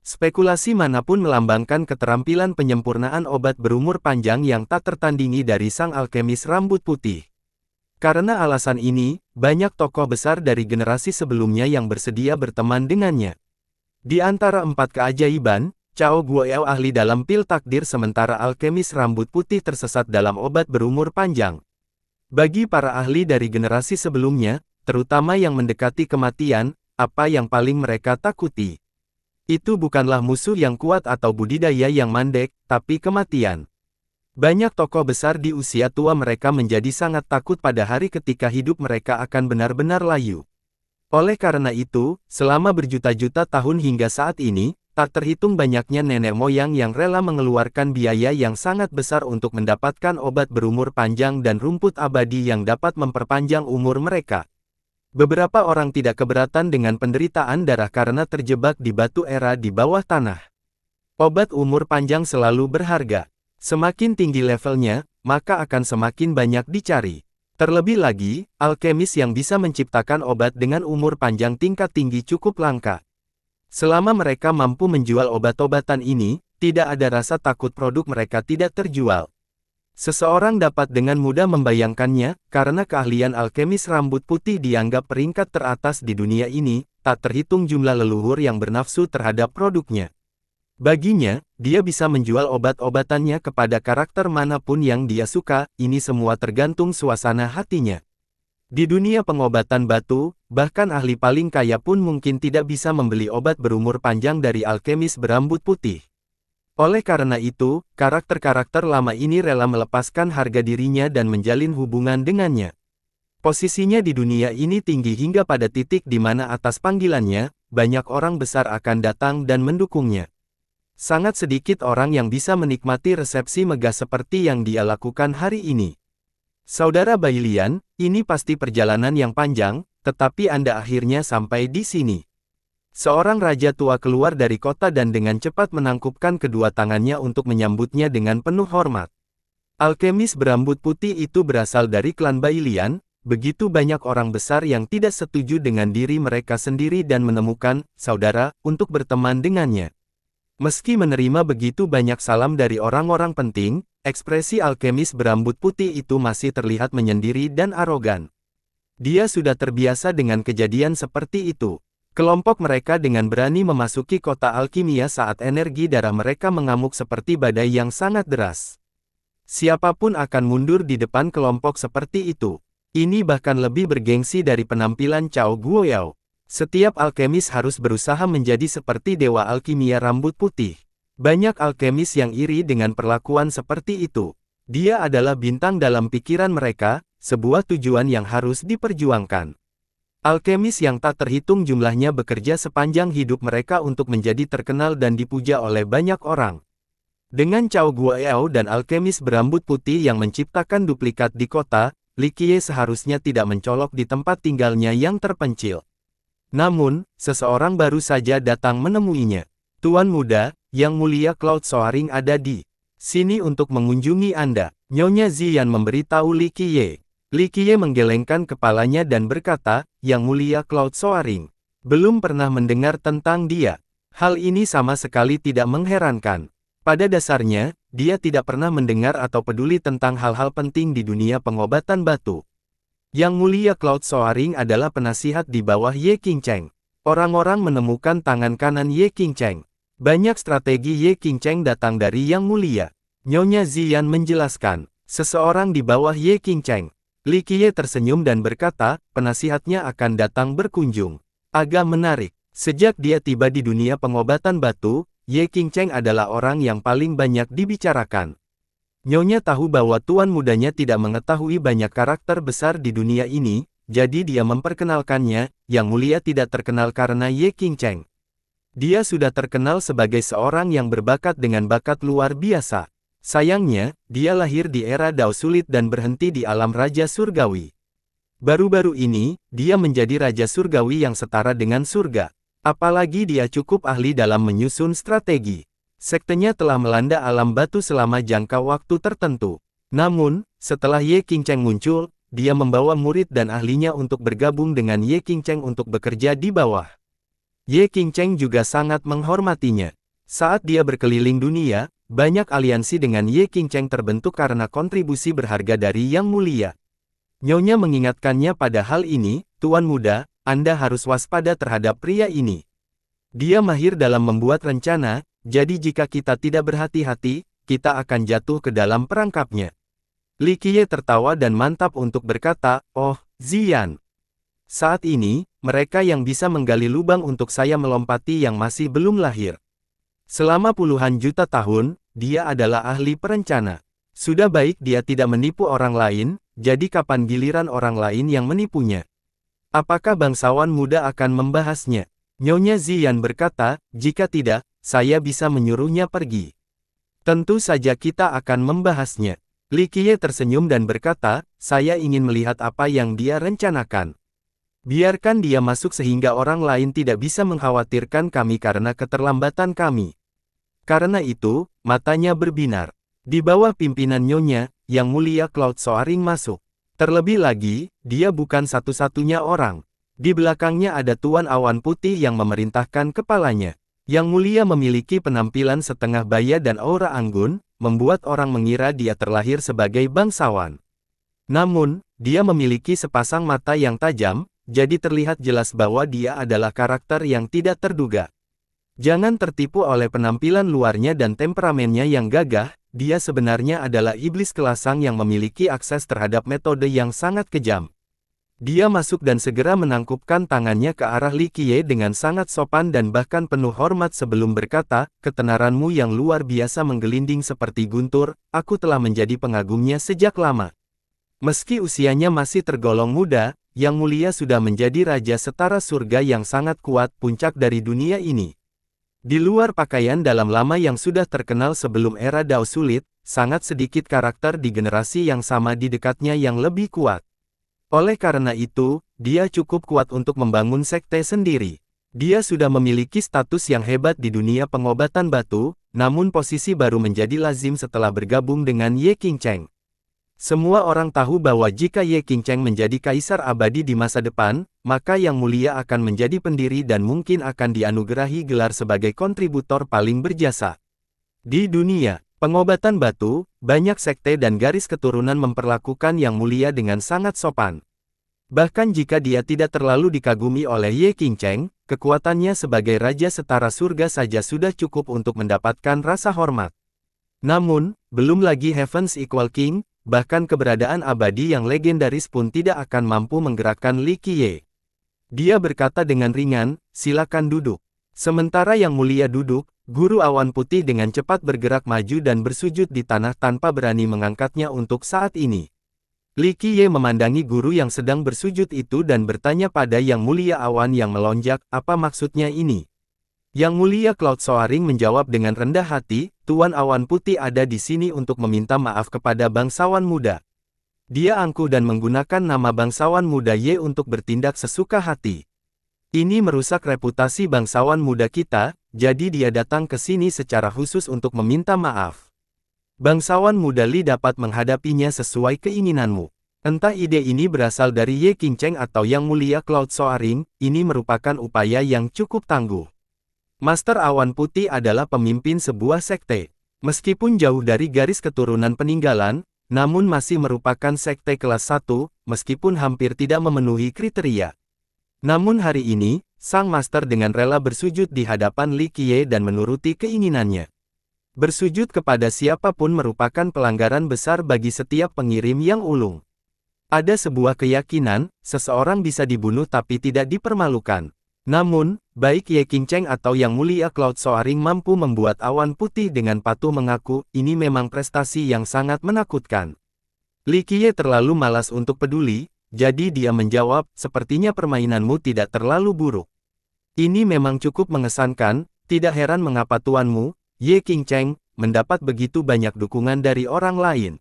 Speaker 1: Spekulasi manapun melambangkan keterampilan penyempurnaan obat berumur panjang yang tak tertandingi dari sang alkemis rambut putih. Karena alasan ini, banyak tokoh besar dari generasi sebelumnya yang bersedia berteman dengannya. Di antara 4 keajaiban, Cao Guoyao ahli dalam pil takdir sementara alkemis rambut putih tersesat dalam obat berumur panjang. Bagi para ahli dari generasi sebelumnya, terutama yang mendekati kematian, apa yang paling mereka takuti? Itu bukanlah musuh yang kuat atau budidaya yang mandek, tapi kematian. Banyak tokoh besar di usia tua mereka menjadi sangat takut pada hari ketika hidup mereka akan benar-benar layu. Oleh karena itu, selama berjuta-juta tahun hingga saat ini, tak terhitung banyaknya nenek moyang yang rela mengeluarkan biaya yang sangat besar untuk mendapatkan obat berumur panjang dan rumput abadi yang dapat memperpanjang umur mereka. Beberapa orang tidak keberatan dengan penderitaan darah karena terjebak di batu era di bawah tanah. Obat umur panjang selalu berharga. Semakin tinggi levelnya, maka akan semakin banyak dicari. Terlebih lagi, alkemis yang bisa menciptakan obat dengan umur panjang tingkat tinggi cukup langka. Selama mereka mampu menjual obat-obatan ini, tidak ada rasa takut produk mereka tidak terjual. Seseorang dapat dengan mudah membayangkannya, karena keahlian alkemis rambut putih dianggap peringkat teratas di dunia ini, tak terhitung jumlah leluhur yang bernafsu terhadap produknya. Baginya, dia bisa menjual obat-obatannya kepada karakter manapun yang dia suka, ini semua tergantung suasana hatinya. Di dunia pengobatan batu, bahkan ahli paling kaya pun mungkin tidak bisa membeli obat berumur panjang dari alkemis berambut putih. Oleh karena itu, karakter-karakter lama ini rela melepaskan harga dirinya dan menjalin hubungan dengannya. Posisinya di dunia ini tinggi hingga pada titik di mana atas panggilannya, banyak orang besar akan datang dan mendukungnya. Sangat sedikit orang yang bisa menikmati resepsi megah seperti yang dia lakukan hari ini. Saudara Bailian, ini pasti perjalanan yang panjang, tetapi Anda akhirnya sampai di sini. Seorang raja tua keluar dari kota dan dengan cepat menangkupkan kedua tangannya untuk menyambutnya dengan penuh hormat. Alkemis berambut putih itu berasal dari klan Bailian, begitu banyak orang besar yang tidak setuju dengan diri mereka sendiri dan menemukan saudara untuk berteman dengannya. Meski menerima begitu banyak salam dari orang-orang penting, ekspresi alkemis berambut putih itu masih terlihat menyendiri dan arogan. Dia sudah terbiasa dengan kejadian seperti itu. Kelompok mereka dengan berani memasuki kota alkimia saat energi darah mereka mengamuk seperti badai yang sangat deras. Siapapun akan mundur di depan kelompok seperti itu. Ini bahkan lebih bergengsi dari penampilan Cao Guoyao. Setiap alkemis harus berusaha menjadi seperti dewa alkimia rambut putih. Banyak alkemis yang iri dengan perlakuan seperti itu. Dia adalah bintang dalam pikiran mereka, sebuah tujuan yang harus diperjuangkan. Alkemis yang tak terhitung jumlahnya bekerja sepanjang hidup mereka untuk menjadi terkenal dan dipuja oleh banyak orang. Dengan Cao Guoyao dan alkemis berambut putih yang menciptakan duplikat di kota, Li Qiye seharusnya tidak mencolok di tempat tinggalnya yang terpencil. Namun, seseorang baru saja datang menemuinya. Tuan muda, Yang Mulia Cloud Soaring ada di sini untuk mengunjungi Anda. Nyonya Ziyan memberitahu Li Qiye. Li Qiye menggelengkan kepalanya dan berkata, Yang Mulia Cloud Soaring. Belum pernah mendengar tentang dia. Hal ini sama sekali tidak mengherankan. Pada dasarnya, dia tidak pernah mendengar atau peduli tentang hal-hal penting di dunia pengobatan batu. Yang Mulia Cloud Soaring adalah penasihat di bawah Ye Qingcheng. Orang-orang menemukan tangan kanan Ye Qingcheng. Banyak strategi Ye Qingcheng datang dari Yang Mulia. Nyonya Ziyan menjelaskan, seseorang di bawah Ye Qingcheng. Li Qiye tersenyum dan berkata, penasihatnya akan datang berkunjung. Agak menarik. Sejak dia tiba di dunia pengobatan batu, Ye Qingcheng adalah orang yang paling banyak dibicarakan. Nyonya tahu bahwa tuan mudanya tidak mengetahui banyak karakter besar di dunia ini, jadi dia memperkenalkannya. Yang Mulia tidak terkenal karena Ye Qingcheng. Dia sudah terkenal sebagai seorang yang berbakat dengan bakat luar biasa. Sayangnya, dia lahir di era Dao sulit dan berhenti di alam Raja Surgawi. Baru-baru ini, dia menjadi Raja Surgawi yang setara dengan surga. Apalagi dia cukup ahli dalam menyusun strategi. Sektenya telah melanda alam batu selama jangka waktu tertentu. Namun, setelah Ye Qingcheng muncul, dia membawa murid dan ahlinya untuk bergabung dengan Ye Qingcheng untuk bekerja di bawah. Ye Qingcheng juga sangat menghormatinya. Saat dia berkeliling dunia, banyak aliansi dengan Ye Qingcheng terbentuk karena kontribusi berharga dari Yang Mulia. Nyonya mengingatkannya pada hal ini, Tuan Muda, Anda harus waspada terhadap pria ini. Dia mahir dalam membuat rencana, jadi jika kita tidak berhati-hati, kita akan jatuh ke dalam perangkapnya. Li Qiye tertawa dan mantap untuk berkata, oh, Ziyan. Saat ini, mereka yang bisa menggali lubang untuk saya melompati yang masih belum lahir. Selama puluhan juta tahun, dia adalah ahli perencana. Sudah baik dia tidak menipu orang lain, jadi kapan giliran orang lain yang menipunya? Apakah bangsawan muda akan membahasnya? Nyonya Ziyan berkata, jika tidak, saya bisa menyuruhnya pergi. Tentu saja kita akan membahasnya. Li Qiye tersenyum dan berkata, saya ingin melihat apa yang dia rencanakan. Biarkan dia masuk sehingga orang lain tidak bisa mengkhawatirkan kami karena keterlambatan kami. Karena itu, matanya berbinar. Di bawah pimpinan Nyonya, Yang Mulia Cloud Soaring masuk. Terlebih lagi, dia bukan satu-satunya orang. Di belakangnya ada Tuan Awan Putih yang memerintahkan kepalanya. Yang Mulia memiliki penampilan setengah baya dan aura anggun, membuat orang mengira dia terlahir sebagai bangsawan. Namun, dia memiliki sepasang mata yang tajam, jadi terlihat jelas bahwa dia adalah karakter yang tidak terduga. Jangan tertipu oleh penampilan luarnya dan temperamennya yang gagah, dia sebenarnya adalah iblis kelasang yang memiliki akses terhadap metode yang sangat kejam. Dia masuk dan segera menangkupkan tangannya ke arah Li Qiye dengan sangat sopan dan bahkan penuh hormat sebelum berkata, ketenaranmu yang luar biasa menggelinding seperti guntur, aku telah menjadi pengagumnya sejak lama. Meski usianya masih tergolong muda, Yang Mulia sudah menjadi raja setara surga yang sangat kuat puncak dari dunia ini. Di luar pakaian dalam lama yang sudah terkenal sebelum era Dao Sulit, sangat sedikit karakter di generasi yang sama di dekatnya yang lebih kuat. Oleh karena itu, dia cukup kuat untuk membangun sekte sendiri. Dia sudah memiliki status yang hebat di dunia pengobatan batu, namun posisi baru menjadi lazim setelah bergabung dengan Ye Qingcheng. Semua orang tahu bahwa jika Ye Qingcheng menjadi kaisar abadi di masa depan, maka Yang Mulia akan menjadi pendiri dan mungkin akan dianugerahi gelar sebagai kontributor paling berjasa. Di dunia pengobatan batu, banyak sekte dan garis keturunan memperlakukan Yang Mulia dengan sangat sopan. Bahkan jika dia tidak terlalu dikagumi oleh Ye Qingcheng, kekuatannya sebagai raja setara surga saja sudah cukup untuk mendapatkan rasa hormat. Namun, belum lagi Heavens Equal King, bahkan keberadaan abadi yang legendaris pun tidak akan mampu menggerakkan Li Qiye. Dia berkata dengan ringan, silakan duduk. Sementara Yang Mulia duduk, Guru Awan Putih dengan cepat bergerak maju dan bersujud di tanah tanpa berani mengangkatnya untuk saat ini. Li Qiye memandangi guru yang sedang bersujud itu dan bertanya pada Yang Mulia Awan yang melonjak, apa maksudnya ini? Yang Mulia Cloud Soaring menjawab dengan rendah hati, Tuan Awan Putih ada di sini untuk meminta maaf kepada bangsawan muda. Dia angkuh dan menggunakan nama bangsawan muda Ye untuk bertindak sesuka hati. Ini merusak reputasi bangsawan muda kita, jadi dia datang ke sini secara khusus untuk meminta maaf. Bangsawan muda Li dapat menghadapinya sesuai keinginanmu. Entah ide ini berasal dari Ye Qingcheng atau Yang Mulia Cloud Soaring, ini merupakan upaya yang cukup tangguh. Master Awan Putih adalah pemimpin sebuah sekte. Meskipun jauh dari garis keturunan peninggalan, namun masih merupakan sekte kelas 1, meskipun hampir tidak memenuhi kriteria. Namun hari ini, sang master dengan rela bersujud di hadapan Li Qiye dan menuruti keinginannya. Bersujud kepada siapapun merupakan pelanggaran besar bagi setiap pengirim yang ulung. Ada sebuah keyakinan, seseorang bisa dibunuh tapi tidak dipermalukan. Namun, baik Ye Qingcheng atau Yang Mulia Cloud Soaring mampu membuat Awan Putih dengan patuh mengaku, ini memang prestasi yang sangat menakutkan. Li Qiye terlalu malas untuk peduli, jadi dia menjawab, sepertinya permainanmu tidak terlalu buruk. Ini memang cukup mengesankan, tidak heran mengapa tuanmu, Ye Qingcheng, mendapat begitu banyak dukungan dari orang lain.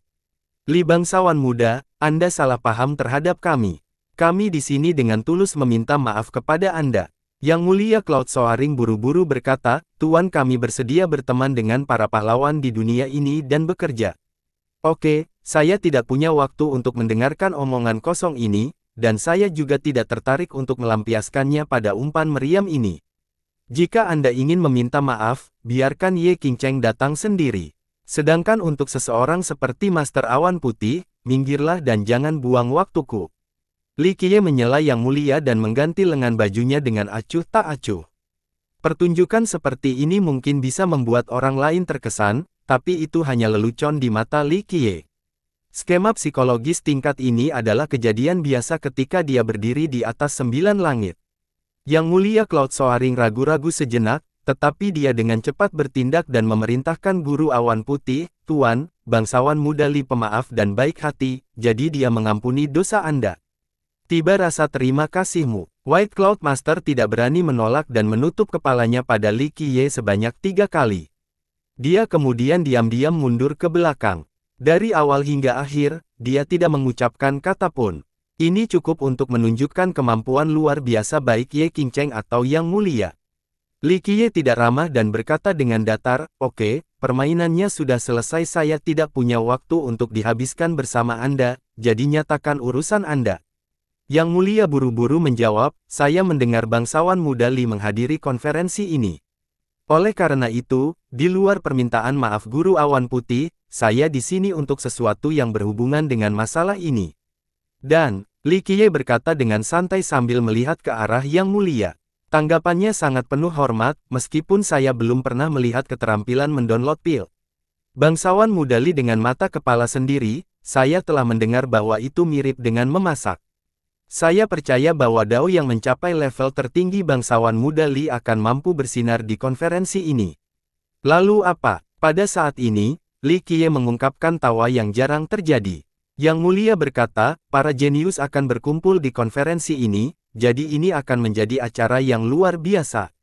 Speaker 1: Li bangsawan muda, Anda salah paham terhadap kami. Kami di sini dengan tulus meminta maaf kepada Anda. Yang Mulia Cloud Soaring buru-buru berkata, Tuan kami bersedia berteman dengan para pahlawan di dunia ini dan bekerja. Oke, saya tidak punya waktu untuk mendengarkan omongan kosong ini, dan saya juga tidak tertarik untuk melampiaskannya pada umpan meriam ini. Jika Anda ingin meminta maaf, biarkan Ye Qingcheng datang sendiri. Sedangkan untuk seseorang seperti Master Awan Putih, minggirlah dan jangan buang waktuku. Li Qiye menyela Yang Mulia dan mengganti lengan bajunya dengan acuh tak acuh. Pertunjukan seperti ini mungkin bisa membuat orang lain terkesan, tapi itu hanya lelucon di mata Li Qiye. Skema psikologis tingkat ini adalah kejadian biasa ketika dia berdiri di atas 9 langit. Yang Mulia Cloud Soaring ragu-ragu sejenak, tetapi dia dengan cepat bertindak dan memerintahkan Guru Awan Putih, Tuan, bangsawan muda Li pemaaf dan baik hati, jadi dia mengampuni dosa Anda. Tiba rasa terima kasihmu. White Cloud Master tidak berani menolak dan menutup kepalanya pada Li Qiye sebanyak 3 kali. Dia kemudian diam-diam mundur ke belakang. Dari awal hingga akhir, dia tidak mengucapkan kata pun. Ini cukup untuk menunjukkan kemampuan luar biasa baik Ye Qingcheng atau Yang Mulia. Li Qiye tidak ramah dan berkata dengan datar, oke, permainannya sudah selesai, saya tidak punya waktu untuk dihabiskan bersama Anda, jadi nyatakan urusan Anda. Yang Mulia buru-buru menjawab, saya mendengar bangsawan muda Li menghadiri konferensi ini. Oleh karena itu, di luar permintaan maaf Guru Awan Putih, saya di sini untuk sesuatu yang berhubungan dengan masalah ini. Dan, Li Qiye berkata dengan santai sambil melihat ke arah Yang Mulia. Tanggapannya sangat penuh hormat, meskipun saya belum pernah melihat keterampilan mendownload pil. Bangsawan muda Li dengan mata kepala sendiri, saya telah mendengar bahwa itu mirip dengan memasak. Saya percaya bahwa Dao yang mencapai level tertinggi bangsawan muda Li akan mampu bersinar di konferensi ini. Lalu apa? Pada saat ini, Li Qiye mengungkapkan tawa yang jarang terjadi. Yang Mulia berkata, para jenius akan berkumpul di konferensi ini, jadi ini akan menjadi acara yang luar biasa.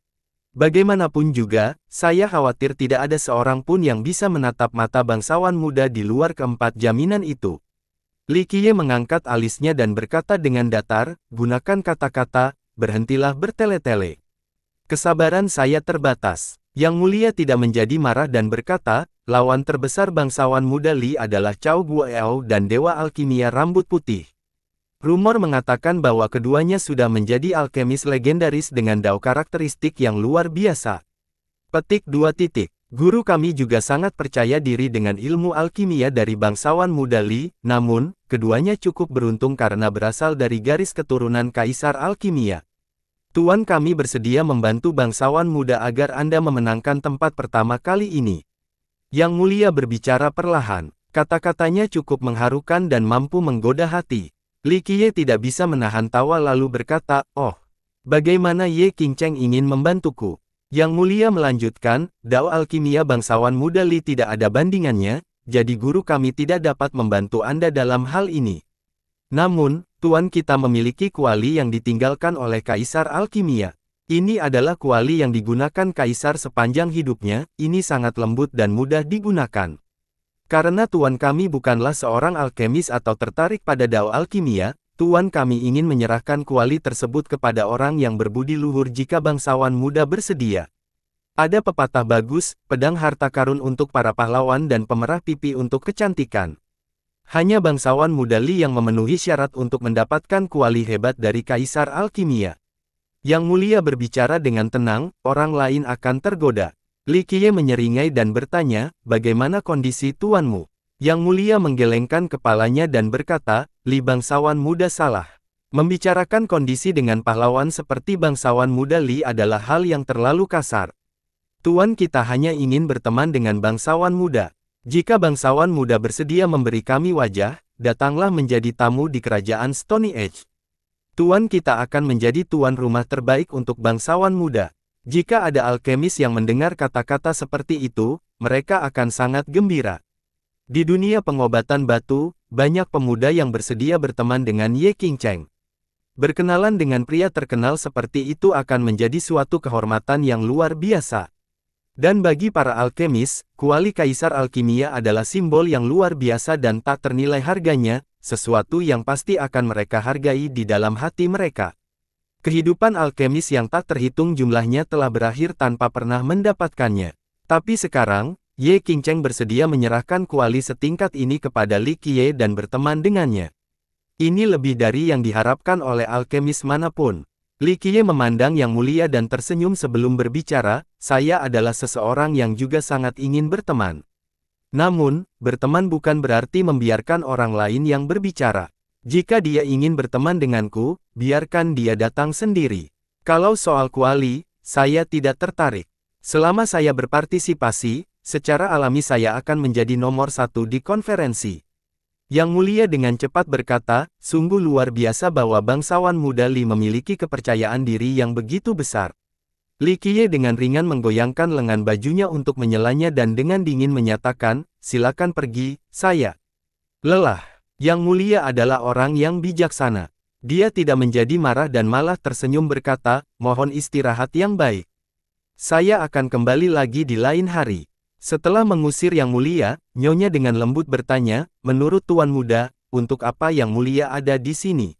Speaker 1: Bagaimanapun juga, saya khawatir tidak ada seorang pun yang bisa menatap mata bangsawan muda di luar keempat jaminan itu. Li Qiye mengangkat alisnya dan berkata dengan datar, gunakan kata-kata, berhentilah bertele-tele. Kesabaran saya terbatas. Yang Mulia tidak menjadi marah dan berkata, lawan terbesar bangsawan muda Li adalah Cao Guoyao dan Dewa Alkimia Rambut Putih. Rumor mengatakan bahwa keduanya sudah menjadi alkemis legendaris dengan dao karakteristik yang luar biasa. Petik 2. Guru kami juga sangat percaya diri dengan ilmu alkimia dari bangsawan muda Li, namun, keduanya cukup beruntung karena berasal dari garis keturunan Kaisar Alkimia. Tuan kami bersedia membantu bangsawan muda agar Anda memenangkan tempat pertama kali ini. Yang Mulia berbicara perlahan, kata-katanya cukup mengharukan dan mampu menggoda hati. Li Qiye tidak bisa menahan tawa lalu berkata, oh, bagaimana Ye Qingcheng ingin membantuku? Yang Mulia melanjutkan, Dao Alkimia bangsawan muda Li tidak ada bandingannya, jadi guru kami tidak dapat membantu Anda dalam hal ini. Namun, Tuan kita memiliki kuali yang ditinggalkan oleh Kaisar Alkimia. Ini adalah kuali yang digunakan Kaisar sepanjang hidupnya, ini sangat lembut dan mudah digunakan. Karena Tuan kami bukanlah seorang alkemis atau tertarik pada Dao Alkimia, Tuan kami ingin menyerahkan kuali tersebut kepada orang yang berbudi luhur jika bangsawan muda bersedia. Ada pepatah bagus, pedang harta karun untuk para pahlawan dan pemerah pipi untuk kecantikan. Hanya bangsawan muda Li yang memenuhi syarat untuk mendapatkan kuali hebat dari Kaisar Alkimia. Yang Mulia berbicara dengan tenang, orang lain akan tergoda. Li Qiye menyeringai dan bertanya, bagaimana kondisi tuanmu? Yang Mulia menggelengkan kepalanya dan berkata, Li bangsawan muda salah. Membicarakan kondisi dengan pahlawan seperti bangsawan muda Li adalah hal yang terlalu kasar. Tuan kita hanya ingin berteman dengan bangsawan muda. Jika bangsawan muda bersedia memberi kami wajah, datanglah menjadi tamu di kerajaan Stony Edge. Tuan kita akan menjadi tuan rumah terbaik untuk bangsawan muda. Jika ada alkemis yang mendengar kata-kata seperti itu, mereka akan sangat gembira. Di dunia pengobatan batu, banyak pemuda yang bersedia berteman dengan Ye Qingcheng. Berkenalan dengan pria terkenal seperti itu akan menjadi suatu kehormatan yang luar biasa. Dan bagi para alkemis, kuali Kaisar Alkimia adalah simbol yang luar biasa dan tak ternilai harganya, sesuatu yang pasti akan mereka hargai di dalam hati mereka. Kehidupan alkemis yang tak terhitung jumlahnya telah berakhir tanpa pernah mendapatkannya. Tapi sekarang, Ye Qingcheng bersedia menyerahkan kuali setingkat ini kepada Li Qiye dan berteman dengannya. Ini lebih dari yang diharapkan oleh alkemis manapun. Li Qiye memandang Yang Mulia dan tersenyum sebelum berbicara, saya adalah seseorang yang juga sangat ingin berteman. Namun, berteman bukan berarti membiarkan orang lain yang berbicara. Jika dia ingin berteman denganku, biarkan dia datang sendiri. Kalau soal kuali, saya tidak tertarik. Selama saya berpartisipasi, secara alami saya akan menjadi nomor 1 di konferensi. Yang Mulia dengan cepat berkata, sungguh luar biasa bahwa bangsawan muda Li memiliki kepercayaan diri yang begitu besar. Li Qiye dengan ringan menggoyangkan lengan bajunya untuk menyelanya dan dengan dingin menyatakan, silakan pergi, saya lelah. Yang Mulia adalah orang yang bijaksana. Dia tidak menjadi marah dan malah tersenyum berkata, mohon istirahat yang baik. Saya akan kembali lagi di lain hari. Setelah mengusir Yang Mulia, Nyonya dengan lembut bertanya, menurut Tuan Muda, untuk apa Yang Mulia ada di sini?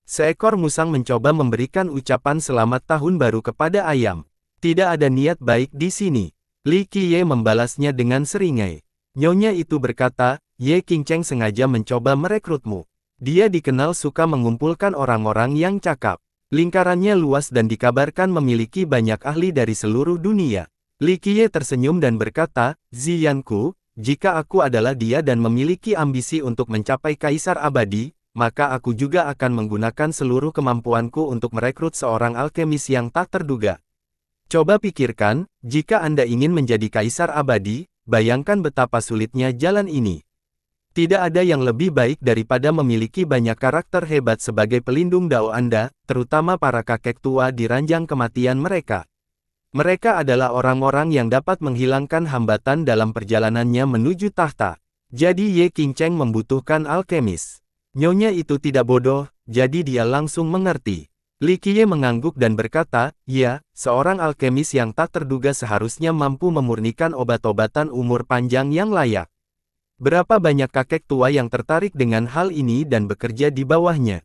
Speaker 1: Seekor musang mencoba memberikan ucapan selamat tahun baru kepada ayam. Tidak ada niat baik di sini. Li Qiye membalasnya dengan seringai. Nyonya itu berkata, Ye Qingcheng sengaja mencoba merekrutmu. Dia dikenal suka mengumpulkan orang-orang yang cakap. Lingkarannya luas dan dikabarkan memiliki banyak ahli dari seluruh dunia. Li Qiye tersenyum dan berkata, Ziyanku, jika aku adalah dia dan memiliki ambisi untuk mencapai Kaisar Abadi, maka aku juga akan menggunakan seluruh kemampuanku untuk merekrut seorang alkemis yang tak terduga. Coba pikirkan, jika Anda ingin menjadi Kaisar Abadi, bayangkan betapa sulitnya jalan ini. Tidak ada yang lebih baik daripada memiliki banyak karakter hebat sebagai pelindung Dao Anda, terutama para kakek tua di ranjang kematian mereka. Mereka adalah orang-orang yang dapat menghilangkan hambatan dalam perjalanannya menuju tahta. Jadi Ye Qingcheng membutuhkan alkemis. Nyonya itu tidak bodoh, jadi dia langsung mengerti. Li Qiye mengangguk dan berkata, ya, seorang alkemis yang tak terduga seharusnya mampu memurnikan obat-obatan umur panjang yang layak. Berapa banyak kakek tua yang tertarik dengan hal ini dan bekerja di bawahnya?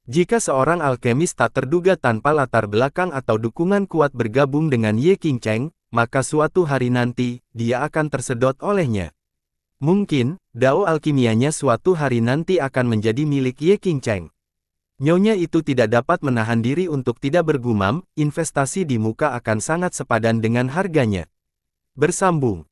Speaker 1: Jika seorang alkemis tak terduga tanpa latar belakang atau dukungan kuat bergabung dengan Ye Qingcheng, maka suatu hari nanti, dia akan tersedot olehnya. Mungkin, dao alkimianya suatu hari nanti akan menjadi milik Ye Qingcheng. Nyonya itu tidak dapat menahan diri untuk tidak bergumam, investasi di muka akan sangat sepadan dengan harganya. Bersambung.